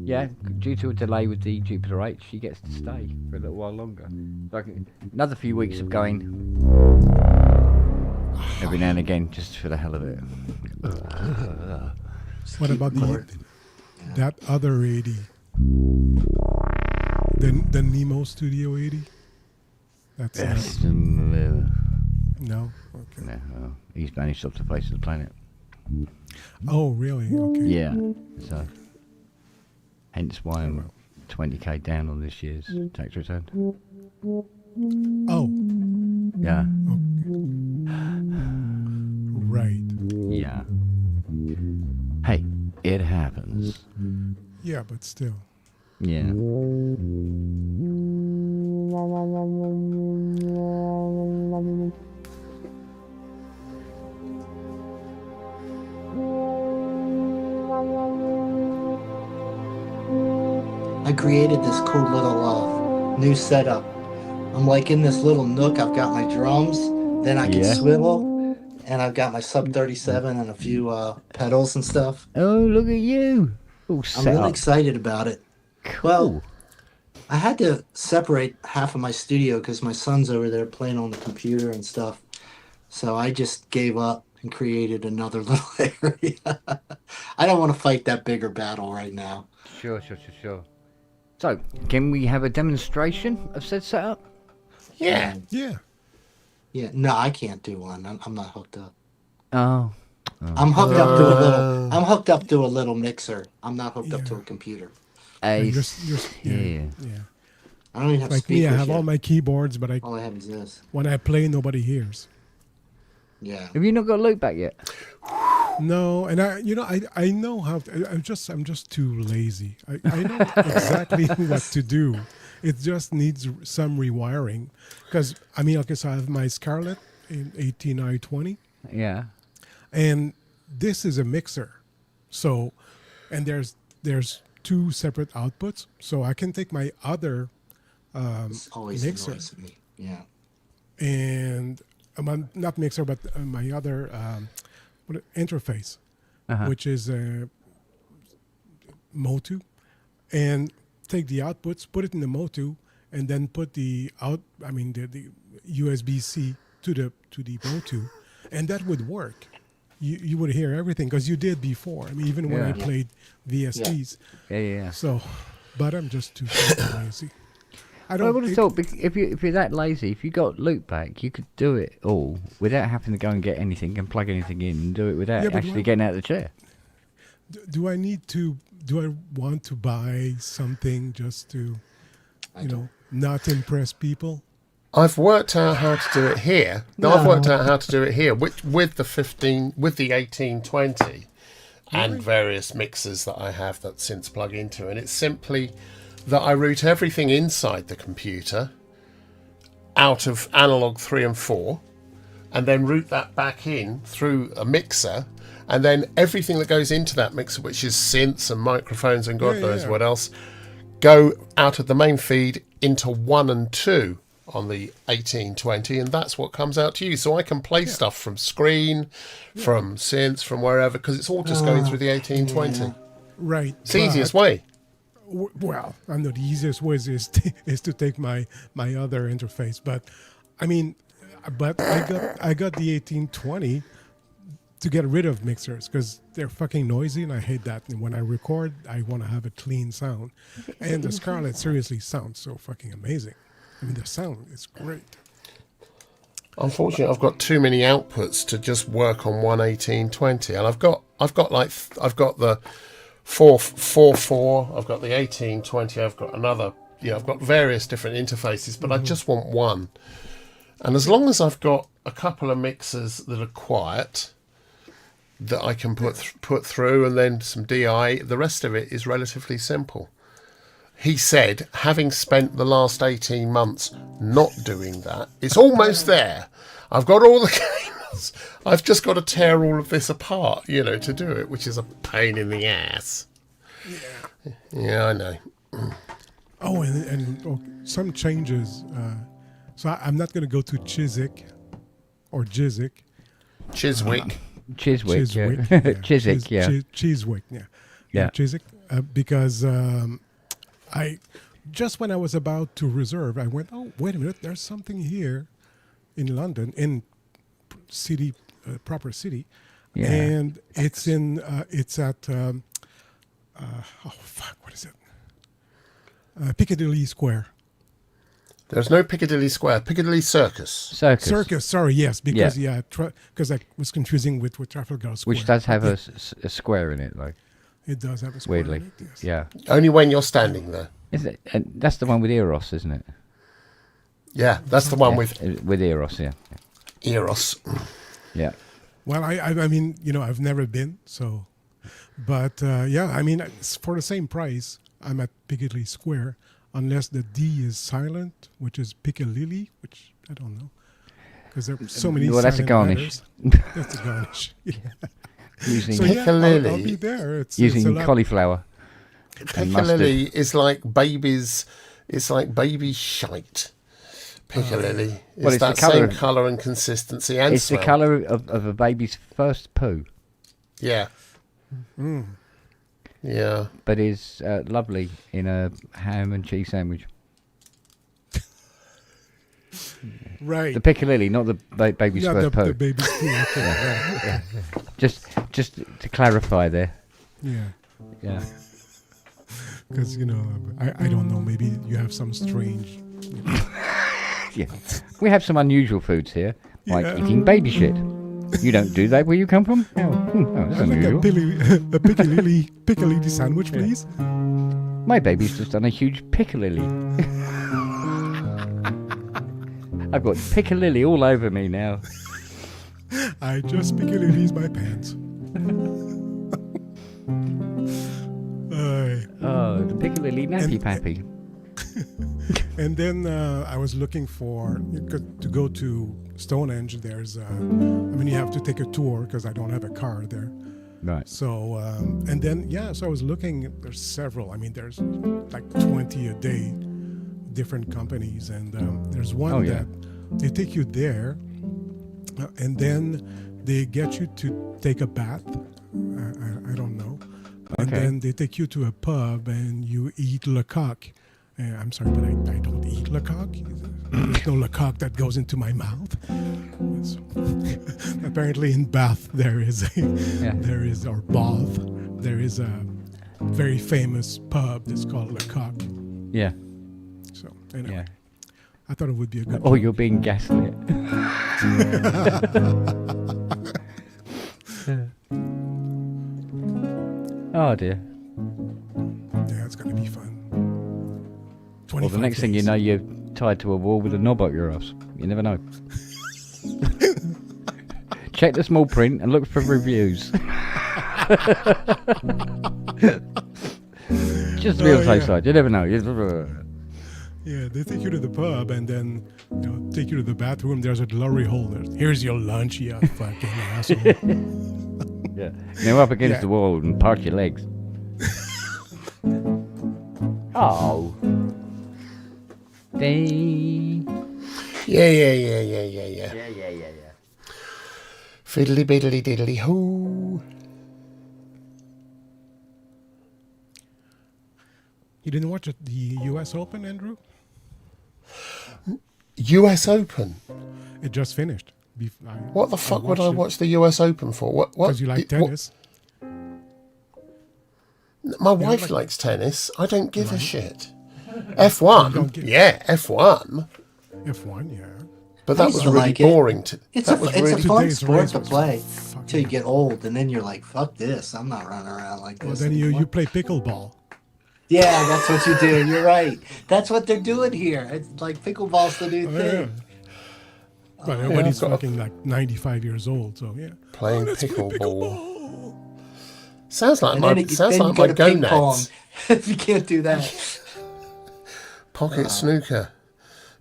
Yeah. Due to a delay with the Jupiter H, she gets to stay for a little while longer. Like another few weeks of going every now and again, just for the hell of it. What about that other 80? The Nemo Studio 80? That's Yes. no. Okay. No, he's vanished off the face of the planet. Oh, really? Okay. Yeah. So, hence why I'm 20k down on this year's tax return. Oh, Yeah. right. Yeah. Hey, it happens. Yeah, but still. Yeah. I created this cool little new setup. I'm like in this little nook. I've got my drums, then I can Yeah. swivel, and I've got my sub 37 and a few pedals and stuff. Oh, look at you! All I'm set really up. excited about it. Cool. Well, I had to separate half of my studio because my son's over there playing on the computer and stuff. So I just gave up and created another little area. I don't want to fight that bigger battle right now. Sure. So, can we have a demonstration of said setup? Yeah. Yeah. Yeah, no, I can't do one. I'm not hooked up. Oh. I'm hooked up to a little. I'm hooked up to a little mixer. I'm not hooked up to a computer. You're, Yeah. I don't even have Like speakers me, I have yet. all my keyboards, but All I have is this. when I play, nobody hears. Yeah. Have you not got a loop back yet? No, and I know how. I'm just too lazy. I know exactly what to do. It just needs some rewiring. Because okay, so I have my Scarlett in 18i20, Yeah. and this is a mixer. So, and there's two separate outputs. So I can take my other It's always mixer annoys me. Yeah. and not mixer, but my other interface, which is Motu, and take the outputs, put it in the Motu, and then put the USB-C to the Motu, and that would work. You would hear everything because you did before. Even when I Yeah. played VSTs. Yeah. So, but I'm just too lazy. I I would have thought if you're that lazy, if you got loop back, you could do it all without having to go and get anything and plug anything in and do it without Yeah, but actually getting out of the chair. Do I need to? Do I want to buy something just to, not impress people? I've worked out how to do it here. No, I've worked out how to do it here with the 1820 and various mixers that I have that Synth plug into, and it's simply that I route everything inside the computer out of analog 3 and 4, and then route that back in through a mixer, and then everything that goes into that mixer, which is synths and microphones and God knows what else, go out of the main feed into 1 and 2 on the 1820, and that's what comes out to you. So I can play stuff from screen, from synths, from wherever, because it's all just going through the 1820. Right. It's the easiest way. Well, I know the easiest way is to take my other interface, but I got the 1820 to get rid of mixers because they're fucking noisy and I hate that. And when I record, I want to have a clean sound. And the Scarlett seriously sounds so fucking amazing. The sound is great. Unfortunately, I've got too many outputs to just work on one 1820, and I've got the 444, I've got the 1820, I've got another, I've got various different interfaces, but I just want one. And as long as I've got a couple of mixers that are quiet that I can put through, and then some DI, the rest of it is relatively simple. He said, having spent the last 18 months not doing that, it's almost there. I've got all the cables. I've just got to tear all of this apart, to do it, which is a pain in the ass. Yeah, I know. Oh, and some changes. So I'm not going to go to Chiswick or Chiswick. Chiswick. Chiswick, yeah. Chiswick, yeah. Chiswick, yeah. Yeah. Chiswick, because I just when I was about to reserve, I went, oh, wait a minute, there's something here in London, in city, proper city, and it's at what is it? Piccadilly Square. There's no Piccadilly Square. Piccadilly Circus. Circus. Sorry, yes, because because I was confusing with Trafalgar Square, which does have a square in it, like. It does have a square. Weirdly, in it, yes. yeah. Only when you're standing there. Is it? And that's the one with Eros, isn't it? Yeah, that's the one with Eros. Yeah. Eros. Yeah. Well, I mean, I've never been, so, but for the same price, I'm at Piccadilly Square, unless the D is silent, which is Piccalilli, which I don't know. Because there are so many Well, that's a silent garnish. letters. That's a garnish. Yeah. Using, So yeah, I'll Piccalilli. be there. It's using a lot. cauliflower. and mustard. Piccalilli is like babies. It's like baby shite. Piccalilli. Well, It's it's the that colour same of- colour and consistency and It's smell. the colour of a baby's first poo, Yeah. Yeah. but is lovely in a ham and cheese sandwich. Right. The Piccalilli, not the baby's Yeah, first the poo. baby's poo. Okay, right. Just to clarify there. Yeah. Yeah. Because, I don't know, maybe you have some strange. Yeah. We have some unusual foods here, like Yeah. eating baby shit. You don't do that where you come from? Oh, that's I'd like unusual. a Piccalilli sandwich, please. My baby's just done a huge Piccalilli. I've got Piccalilli all over me now. I just Piccalilli's my pants. Oh, the Piccalilli nappy pappy. And then I was looking to go to Stonehenge. There's, you have to take a tour because I don't have a car there. Right. So, and then, so I was looking, there's several. There's like 20 a day, different companies. And there's one that they take you there and then they get you to take a bath. I don't know. And then they take you to a pub and you eat le coq. I'm sorry, but I don't eat le coq. There's no le coq that goes into my mouth. So, apparently in Bath there is or Bath, there is a very famous pub that's called le coq. Yeah. So anyway, Yeah. I thought it would be a good. Oh, you're being gaslit. Oh dear. Yeah, it's gonna be fun. Well, the 25 next thing you days. know, you're tied to a wall with a knob up your ass. You never know. Check the small print and look for reviews. Just to be on the safe side. You never know. Yeah, they take you to the pub and then take you to the bathroom. There's a glory hole. Here's your lunch, you fucking asshole. Yeah. Now up against Yeah. the wall and park your legs. Oh. They. Yeah. Fiddly biddly diddly hoo. You didn't watch the U.S. Open, Andrew? US Open. It just finished. What the fuck would I watched it watch the US Open for? What? Because you like tennis. My wife likes tennis. I don't give a shit. F1. don't give- F1. F1, yeah. But I that used was to really like it. boring. It's That a was it's really a fun Today's sport race to was play fucking- till you get old, and then you're like, "Fuck this! I'm not running around like Well, this." then you anymore." play pickleball. Yeah, that's what you do. You're right. That's what they're doing here. It's like pickleball's the new Oh, thing. But yeah, everybody's I've got a- fucking like 95 years old, so yeah. Playing Let's play pickleball. Sounds like And my then sounds then like you my go to ping pong gonads. if you can't do that. Pocket snooker.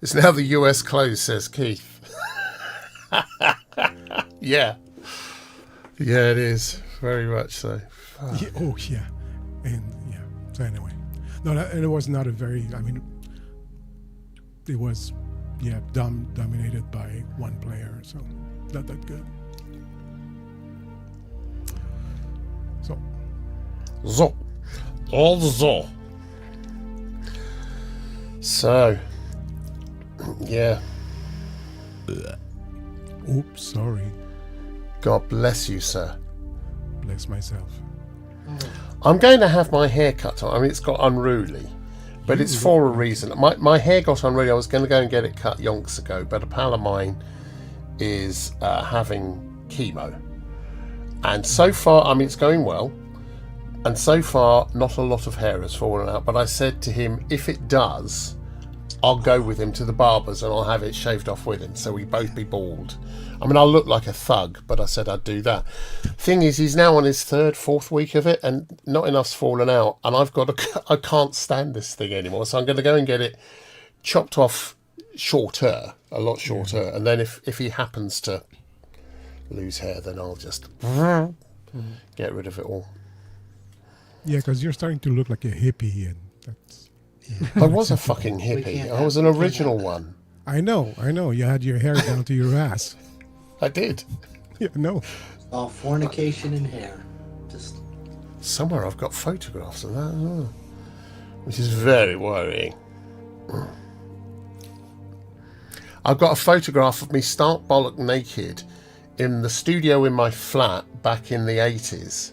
It's now the US close, says Keith. Yeah. Yeah, it is. Very much so. Yeah, oh yeah, and yeah. So anyway, no, and it was not a very. It was, dominated by one player, so not that good. So Zo. All zo. So, yeah. oops, sorry, God bless you, sir. bless myself. I'm going to have my hair cut on. It's got unruly, but it's for a reason. My hair got unruly. I was going to go and get it cut yonks ago, but a pal of mine is having chemo. And so far, it's going well. And so far, not a lot of hair has fallen out. But I said to him, if it does, I'll go with him to the barber's and I'll have it shaved off with him, so we both be bald. I mean, I'll look like a thug, but I said I'd do that. Thing is, he's now on his fourth week of it, and not enough's fallen out, and I can't stand this thing anymore, so I'm going to go and get it chopped off shorter, a lot shorter, and then if he happens to lose hair, then I'll just get rid of it all. Yeah, because you're starting to look like a hippie, and that's. I was a fucking hippie. I was an original one. I know. You had your hair down to your ass. I did. Yeah, no. All fornication and hair. Just Somewhere I've got photographs of that as well, which is very worrying. I've got a photograph of me stark bollock naked in the studio in my flat back in the 80s,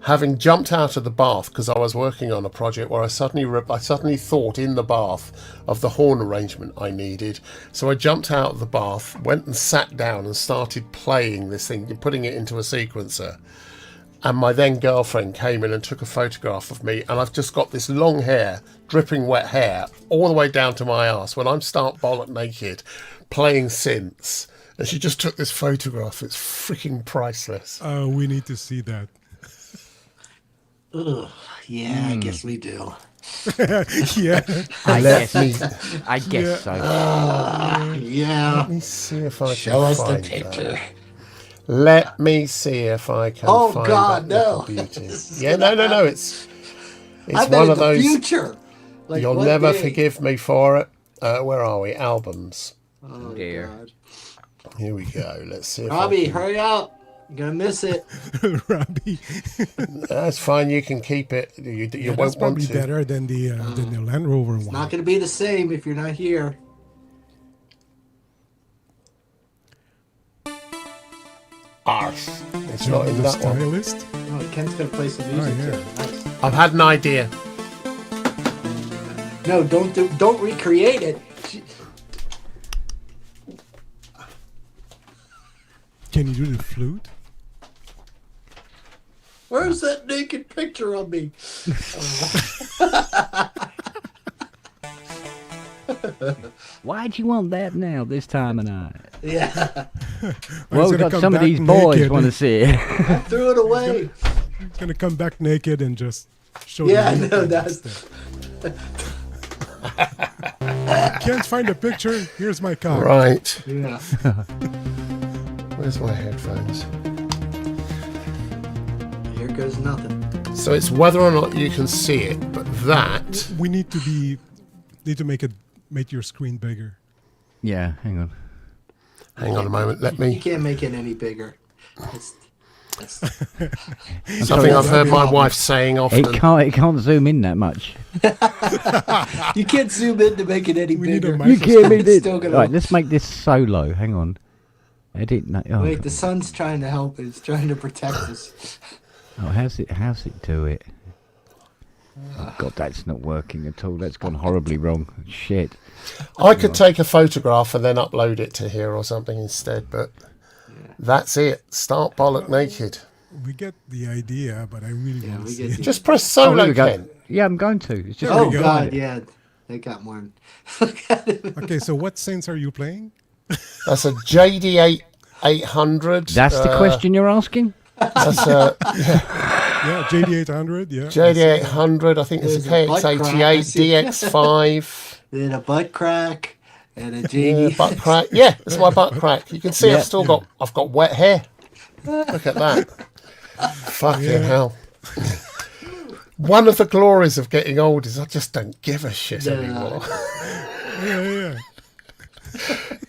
having jumped out of the bath because I was working on a project where I suddenly thought in the bath of the horn arrangement I needed. So I jumped out of the bath, went and sat down and started playing this thing, putting it into a sequencer. And my then girlfriend came in and took a photograph of me, and I've just got this long hair, dripping wet hair, all the way down to my ass when I'm stark bollock naked, playing synths. And she just took this photograph. It's freaking priceless. We need to see that. ugh, yeah, I guess we do. Yeah. I Let guess. me, I guess so. Yeah. let me see if I Show can us the find picture. that. Let me see if I can Oh, find God, that little no. beauty. This is Yeah, gonna no. happen. It's I bet one in of the those. future. Like You'll one never day. forgive me for it. Where are we? Albums. Oh, Dear. God. Here we go. Let's see if Robbie, I can... hurry up. You're going to miss it. Robbie. That's fine. You can keep it. You Yeah, that's won't want probably to. better than the Land Rover It's one. not going to be the same if you're not here. Arse. It's John not in the that one. stylist. Oh, Ken's going to play some music yeah. too. Nice. I've had an idea. No, don't recreate it. Can you do the flute? Where's that naked picture of me? Why'd you want that now, this time of night? Yeah. Well, he's we've gonna got come some of back these boys naked. want to see it. I threw it away. He's gonna come back naked and just show. Yeah, I the know, naked that's- instead. Can't find a picture. Here's my car. Right. Yeah. Where's my headphones? Here goes nothing. So it's whether or not you can see it, but that... We need to make your screen bigger. Yeah, hang on. Hang on a moment. Let You me... can't make it any bigger. It's Something I've heard my wife saying often. It can't zoom in that much. you can't zoom in to make it any We need a bigger. mic- You can't make It's it. still gonna- Right, let's make this solo. Hang on. Edit. No, oh, Wait, the sun's trying to help. It's trying to protect us. oh, how's it do it? Oh, God, that's not working at all. That's gone horribly wrong. Shit. I could take a photograph and then upload it to here or something instead, but that's it. Start bollock naked. We get the idea, but I really want to we see get it. Just press Oh, solo, there we go. Ken. Yeah, I'm going to. It's just There we Oh go. God, yeah, they got more. Look at it. Okay, so what synths are you playing? That's a JD 800. That's the question you're asking? That's a Yeah, JD800. Yeah. JD 800. I think it's a There's a butt crack, I KX88, see. DX5. Then a butt crack and a Yeah, JD. butt crack. Yeah, that's my butt crack. You can see Yeah. I've got wet hair. Look at that. Fucking hell. One of the glories of getting old is I just don't give a shit anymore. Yeah.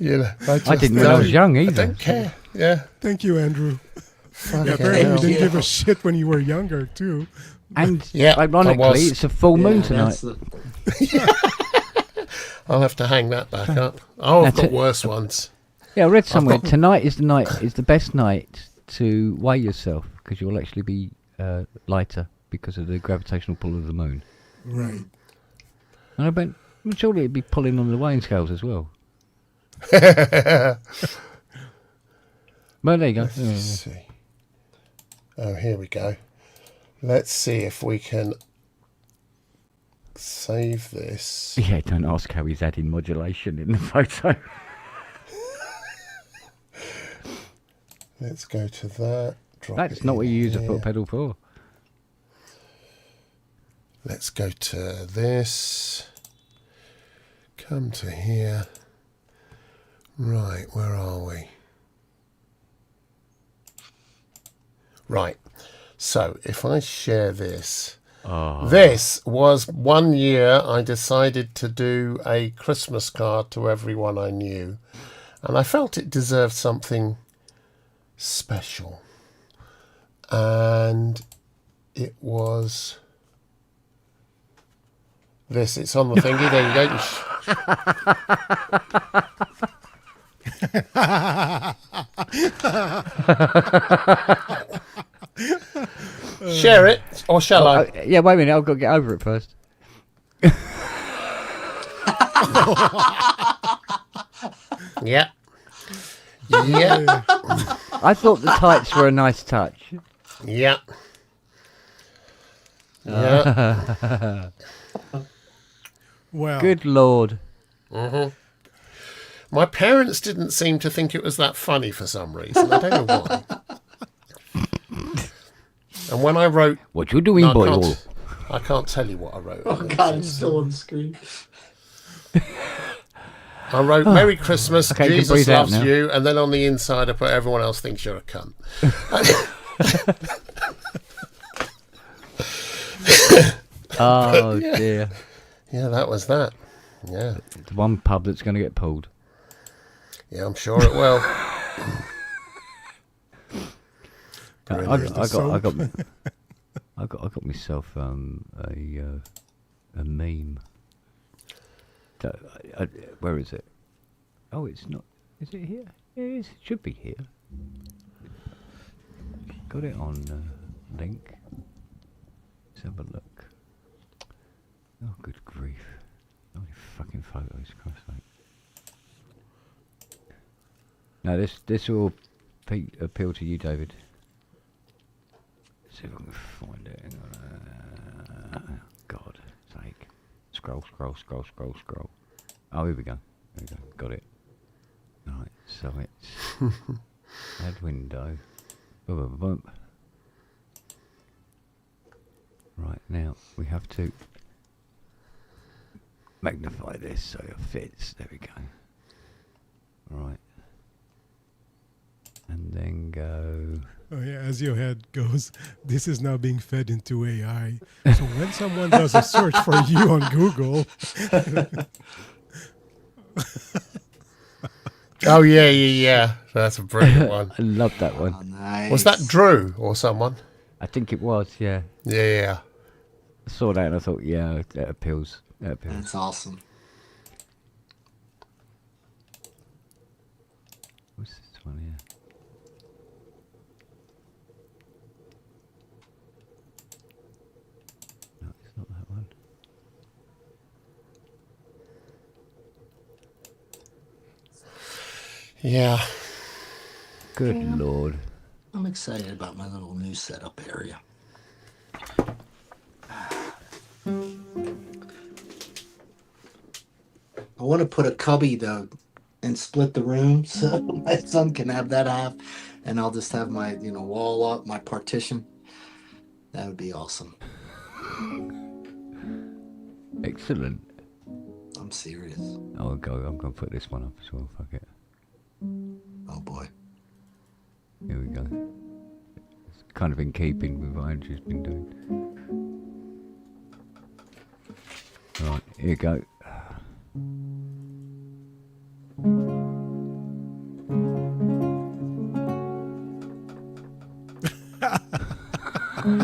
You know, I didn't when I was young I either. don't care. Yeah. Thank you, Andrew. Fucking Yeah, apparently you hell. didn't give a shit when you were younger, too. And Yeah, I ironically, was. it's a full moon Yeah, tonight. that's the- I'll have to hang that back up. Oh, I've That's got it. worse ones. Yeah, I read somewhere tonight is the best night to weigh yourself because you'll actually be lighter because of the gravitational pull of the moon. Right. And I bet surely it'd be pulling on the weighing scales as well. Well, there you go. Let's see. Oh, here we go. Let's see if we can save this. Yeah, don't ask how he's adding modulation in the photo. Let's go to that. Drop That's it not what in you use a here. foot pedal for. Let's go to this. Come to here. Right, where are we? Right. So if I share this, this was 1 year I decided to do a Christmas card to everyone I knew, and I felt it deserved something special. And it was this. It's on the thingy. There you go. Share it, or shall I? Yeah, wait a minute. I've got to get over it first. Yeah. Yeah. I thought the tights were a nice touch. Yeah. Yeah. Well, Good Lord. My parents didn't seem to think it was that funny for some reason. I don't know why. And when I wrote... What you doing, boy? I can't tell you what I wrote. Oh God, it's still on the screen. I wrote Merry Christmas, Okay, you can Jesus breathe out loves now. you, and then on the inside I put everyone else thinks you're a cunt. Oh, dear. Yeah, that was that. Yeah. The one pub that's going to get pulled. Yeah, I'm sure it will. I got myself a meme. Where is it? Oh, it's not. Is it here? It is. It should be here. Got it on link. Let's have a look. Oh, good grief! How many fucking photos, Christ sake. No, this will appeal to you, David. See if I can find it. Hang on. God sake. Scroll. Oh, here we go. Got it. Right, so it's add window. Boom, boom, boom. Right, now we have to magnify this so it fits. There we go. Right. And then go... oh yeah, as your head goes, this is now being fed into AI. So when someone does a search for you on Google... Oh, yeah. That's a brilliant one. I love that one. Oh, nice. Was that Drew or someone? I think it was, yeah. Yeah. I saw that and I thought, yeah, that appeals. That's awesome. What's this one here? No, it's not that one. Yeah. Good Lord. I'm excited about my little new setup area. I want to put a cubby though and split the room so my son can have that half and I'll just have my wall up, my partition. That would be awesome. Excellent. I'm serious. I'm going to put this one up as well. Fuck it. Oh boy. Here we go. It's kind of in keeping with what Andrew's been doing. Right, here you go.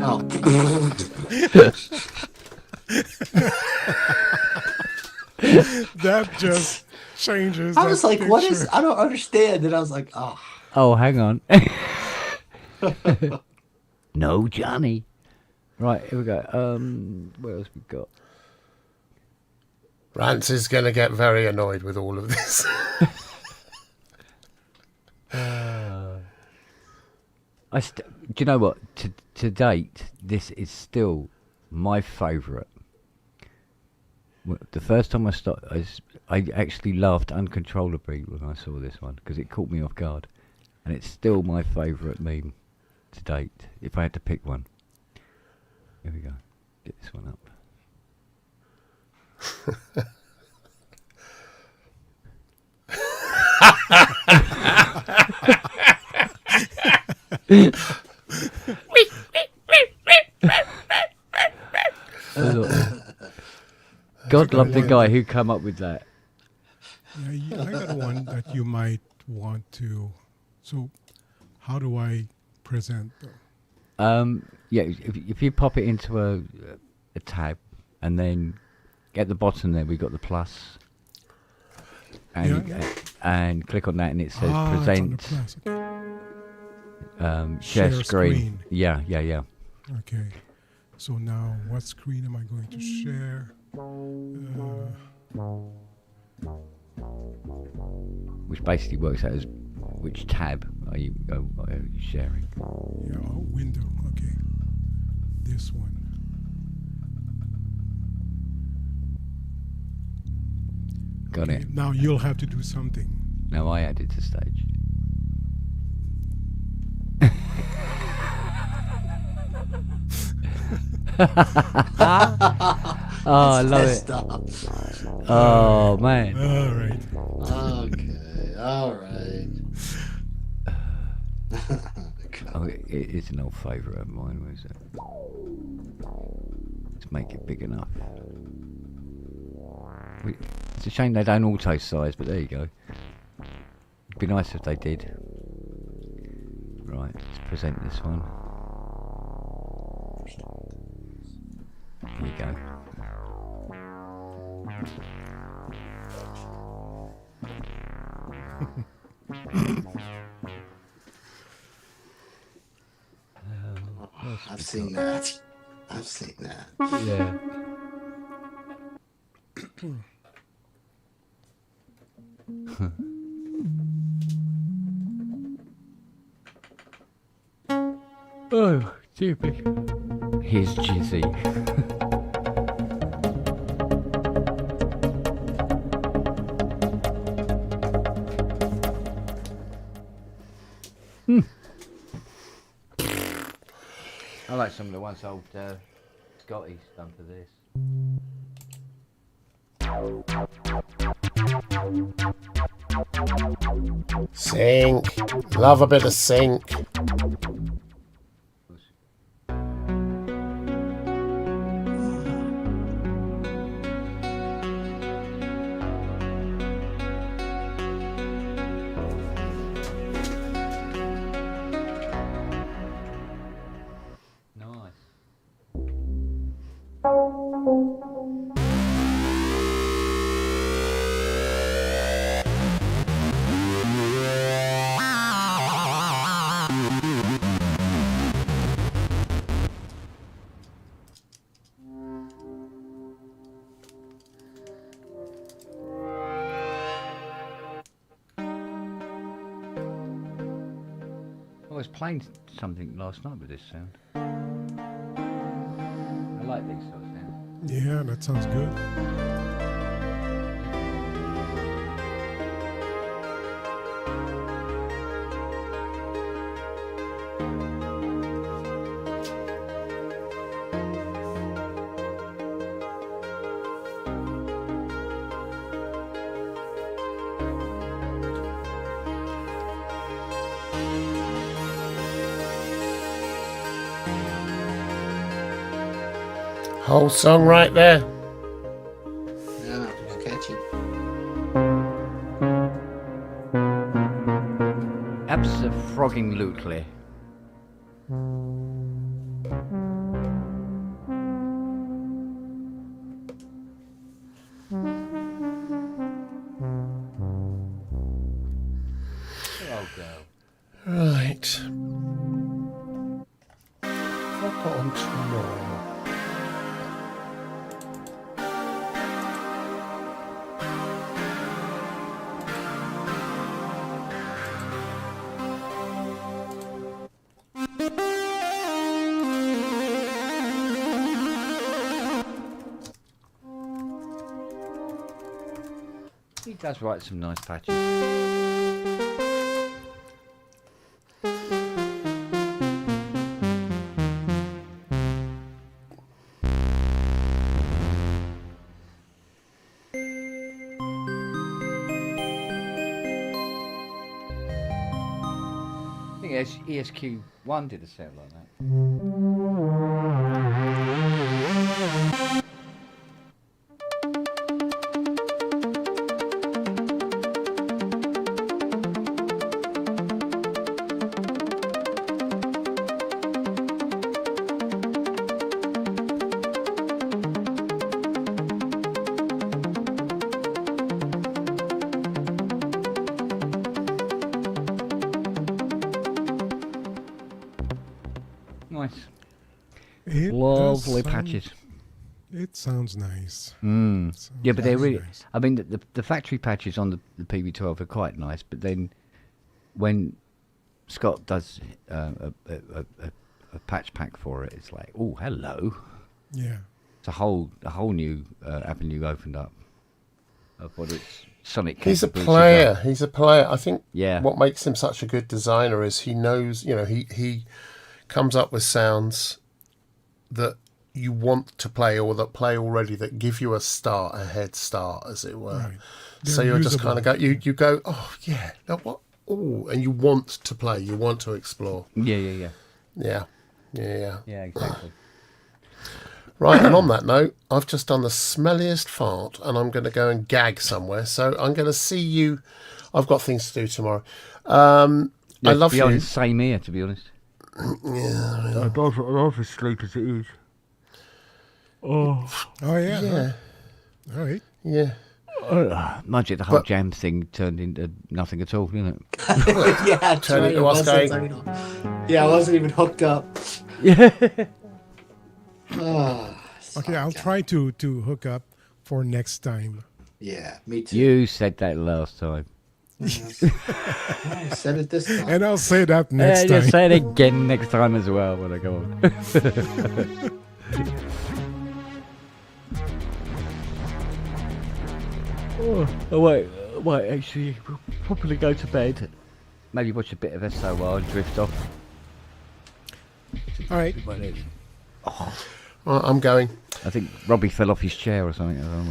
Oh. that just changes. I was that like, what picture. is, I don't understand. And I was like, oh. Oh, hang on. No, Johnny. Right, here we go. What else we got? Rance is going to get very annoyed with all of this. Do you know what? To date, this is still my favourite The first time I actually laughed uncontrollably when I saw this one because it caught me off guard, and it's still my favourite meme to date. If I had to pick one, here we go. Get this one up. God love the guy who come up with that. Yeah, I got one that you might want to. So, how do I present them? Yeah, if you pop it into a tab, and then at the bottom there we got the plus, and click on that, and it says present. It's on the plus. Share screen. Yeah. Okay. So now, what screen am I going to share? Which basically works out as which tab are you sharing? Yeah, window. Okay. This one. Got Okay, it. now you'll have to do something. Now I add it to stage. Oh, I love it. Stop. Oh, man. All right. Okay. All right. Oh, it is an old favourite of mine, was it? Let's make it big enough. It's a shame they don't auto size, but there you go. It'd be nice if they did. Right, let's present this one. There you go. I've seen that. I've seen that. Yeah. Oh, stupid. Here's Jizzy. I like some of the ones old Scotty's done for this. Sync. Love a bit of sync. Nice. I was playing something last night with this sound. I like these sort of sounds. Yeah, that sounds good. Whole song right there. Yeah, it's catchy. Abso-frogging-lutely. Oh, girl. Right. I've got on tomorrow. He does write some nice patches. I think ESQ1 did a sound like that. Nice. It Lovely does sound- patches. It sounds nice. Mm. Yeah, but they're Sounds really. nice. I mean, the factory patches on the PB12 are quite nice, but then when Scott does a patch pack for it, it's like, oh, hello. Yeah. It's a whole new avenue opened up of what its sonic. He's a capabilities player. are. He's a player. I think Yeah. what makes him such a good designer is he knows, he comes up with sounds that you want to play or that play already that give you a head start, as it were. Right. So They're you're just usable. kind of you go, oh yeah, now what? Oh, and you want to play, you want to explore. Yeah. Yeah. Yeah, exactly. Right, and on that note, I've just done the smelliest fart, and I'm going to go and gag somewhere. So I'm going to see you. I've got things to do tomorrow. I love you. Beyond same here, to be honest. Yeah. I'd rather sleep as it is. Oh. Oh yeah. Yeah. All right. Yeah. Mind you, the whole But- jam thing turned into nothing at all, didn't it? Yeah, that's Tell right, you it what's wasn't going- turned on. Yeah, I wasn't even hooked up. Yeah. Oh, Okay, I'll try to hook up for next time. yeah, me too. You said that last time. I said it this time. And I'll say that next Yeah, time. say it again next time as well when I go on. Oh, wait, actually, we'll probably go to bed. Maybe watch a bit of SOR and drift off. All right. Right, I'm going. I think Robbie fell off his chair or something. I don't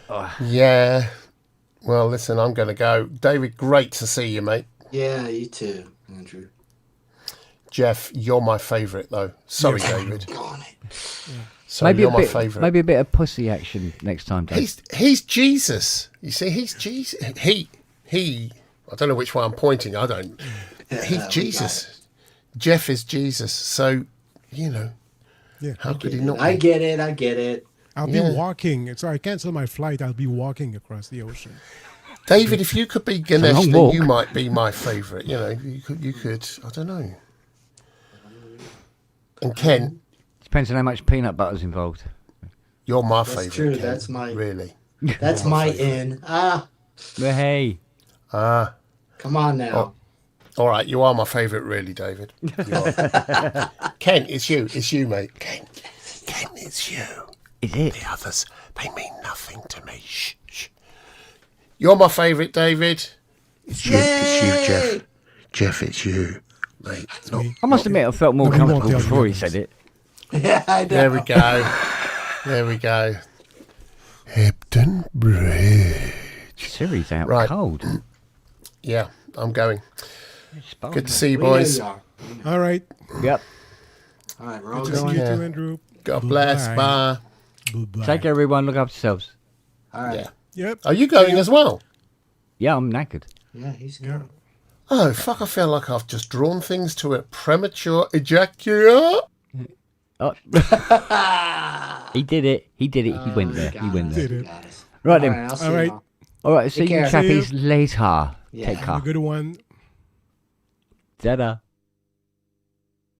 know. Yeah. Well, listen, I'm going to go. David, great to see you, mate. Yeah, you too, Andrew. Jeff, you're my favourite, though. Sorry, David. Go on it. Sorry, Maybe you're a my bit, favourite. maybe a bit of pussy action next time, Dave. He's Jesus. You see, he's Jesus. He. I don't know which way I'm pointing. I don't. He's Jesus. Jeff is Jesus. So, Yeah. how could he not? I be? get it. I'll Yeah. be walking. So I cancel my flight. I'll be walking across the ocean. David, if you could be a Ganesh, long then walk. you might be my favourite. You could. I don't know. And Ken, Depends on how much peanut butter's involved. you're my That's favourite. true, Ken, that's my- really. That's my in. But hey, Come on now. All right, you are my favourite, really, David. You are. Ken, it's you. It's you, mate. Ken, it's you. is it? The others, they mean nothing to me. Shh, shh. You're my favourite, David. It's you, Jeff. Jeff, it's you, mate. Not- I must admit, I felt more No, we won't comfortable tell before you he said it. Yeah, I know. There we go. There we go. Hepton Bridge. Siri's out Right. cold. Yeah, I'm going. It's bold, Good to man. see you, We know boys. you are. All right. Yep. All right, we're all Good to see going. you Yeah. too, Andrew. God bless. Bye. Bye. Goodbye. Take care, everyone. Look after yourselves. All right. Yeah. Yep. Are you going as well? Yeah, I'm knackered. Yeah, he's Yeah. going. Oh, fuck, I feel like I've just drawn things to a premature ejaculate. Oh. He did it. He did it. He went there. He went there. Did it. Got us. Right All then. right, I'll see All you right. all. All right. See Take you care. chappies later. Yeah. Take Have care. a good one. Ta-da.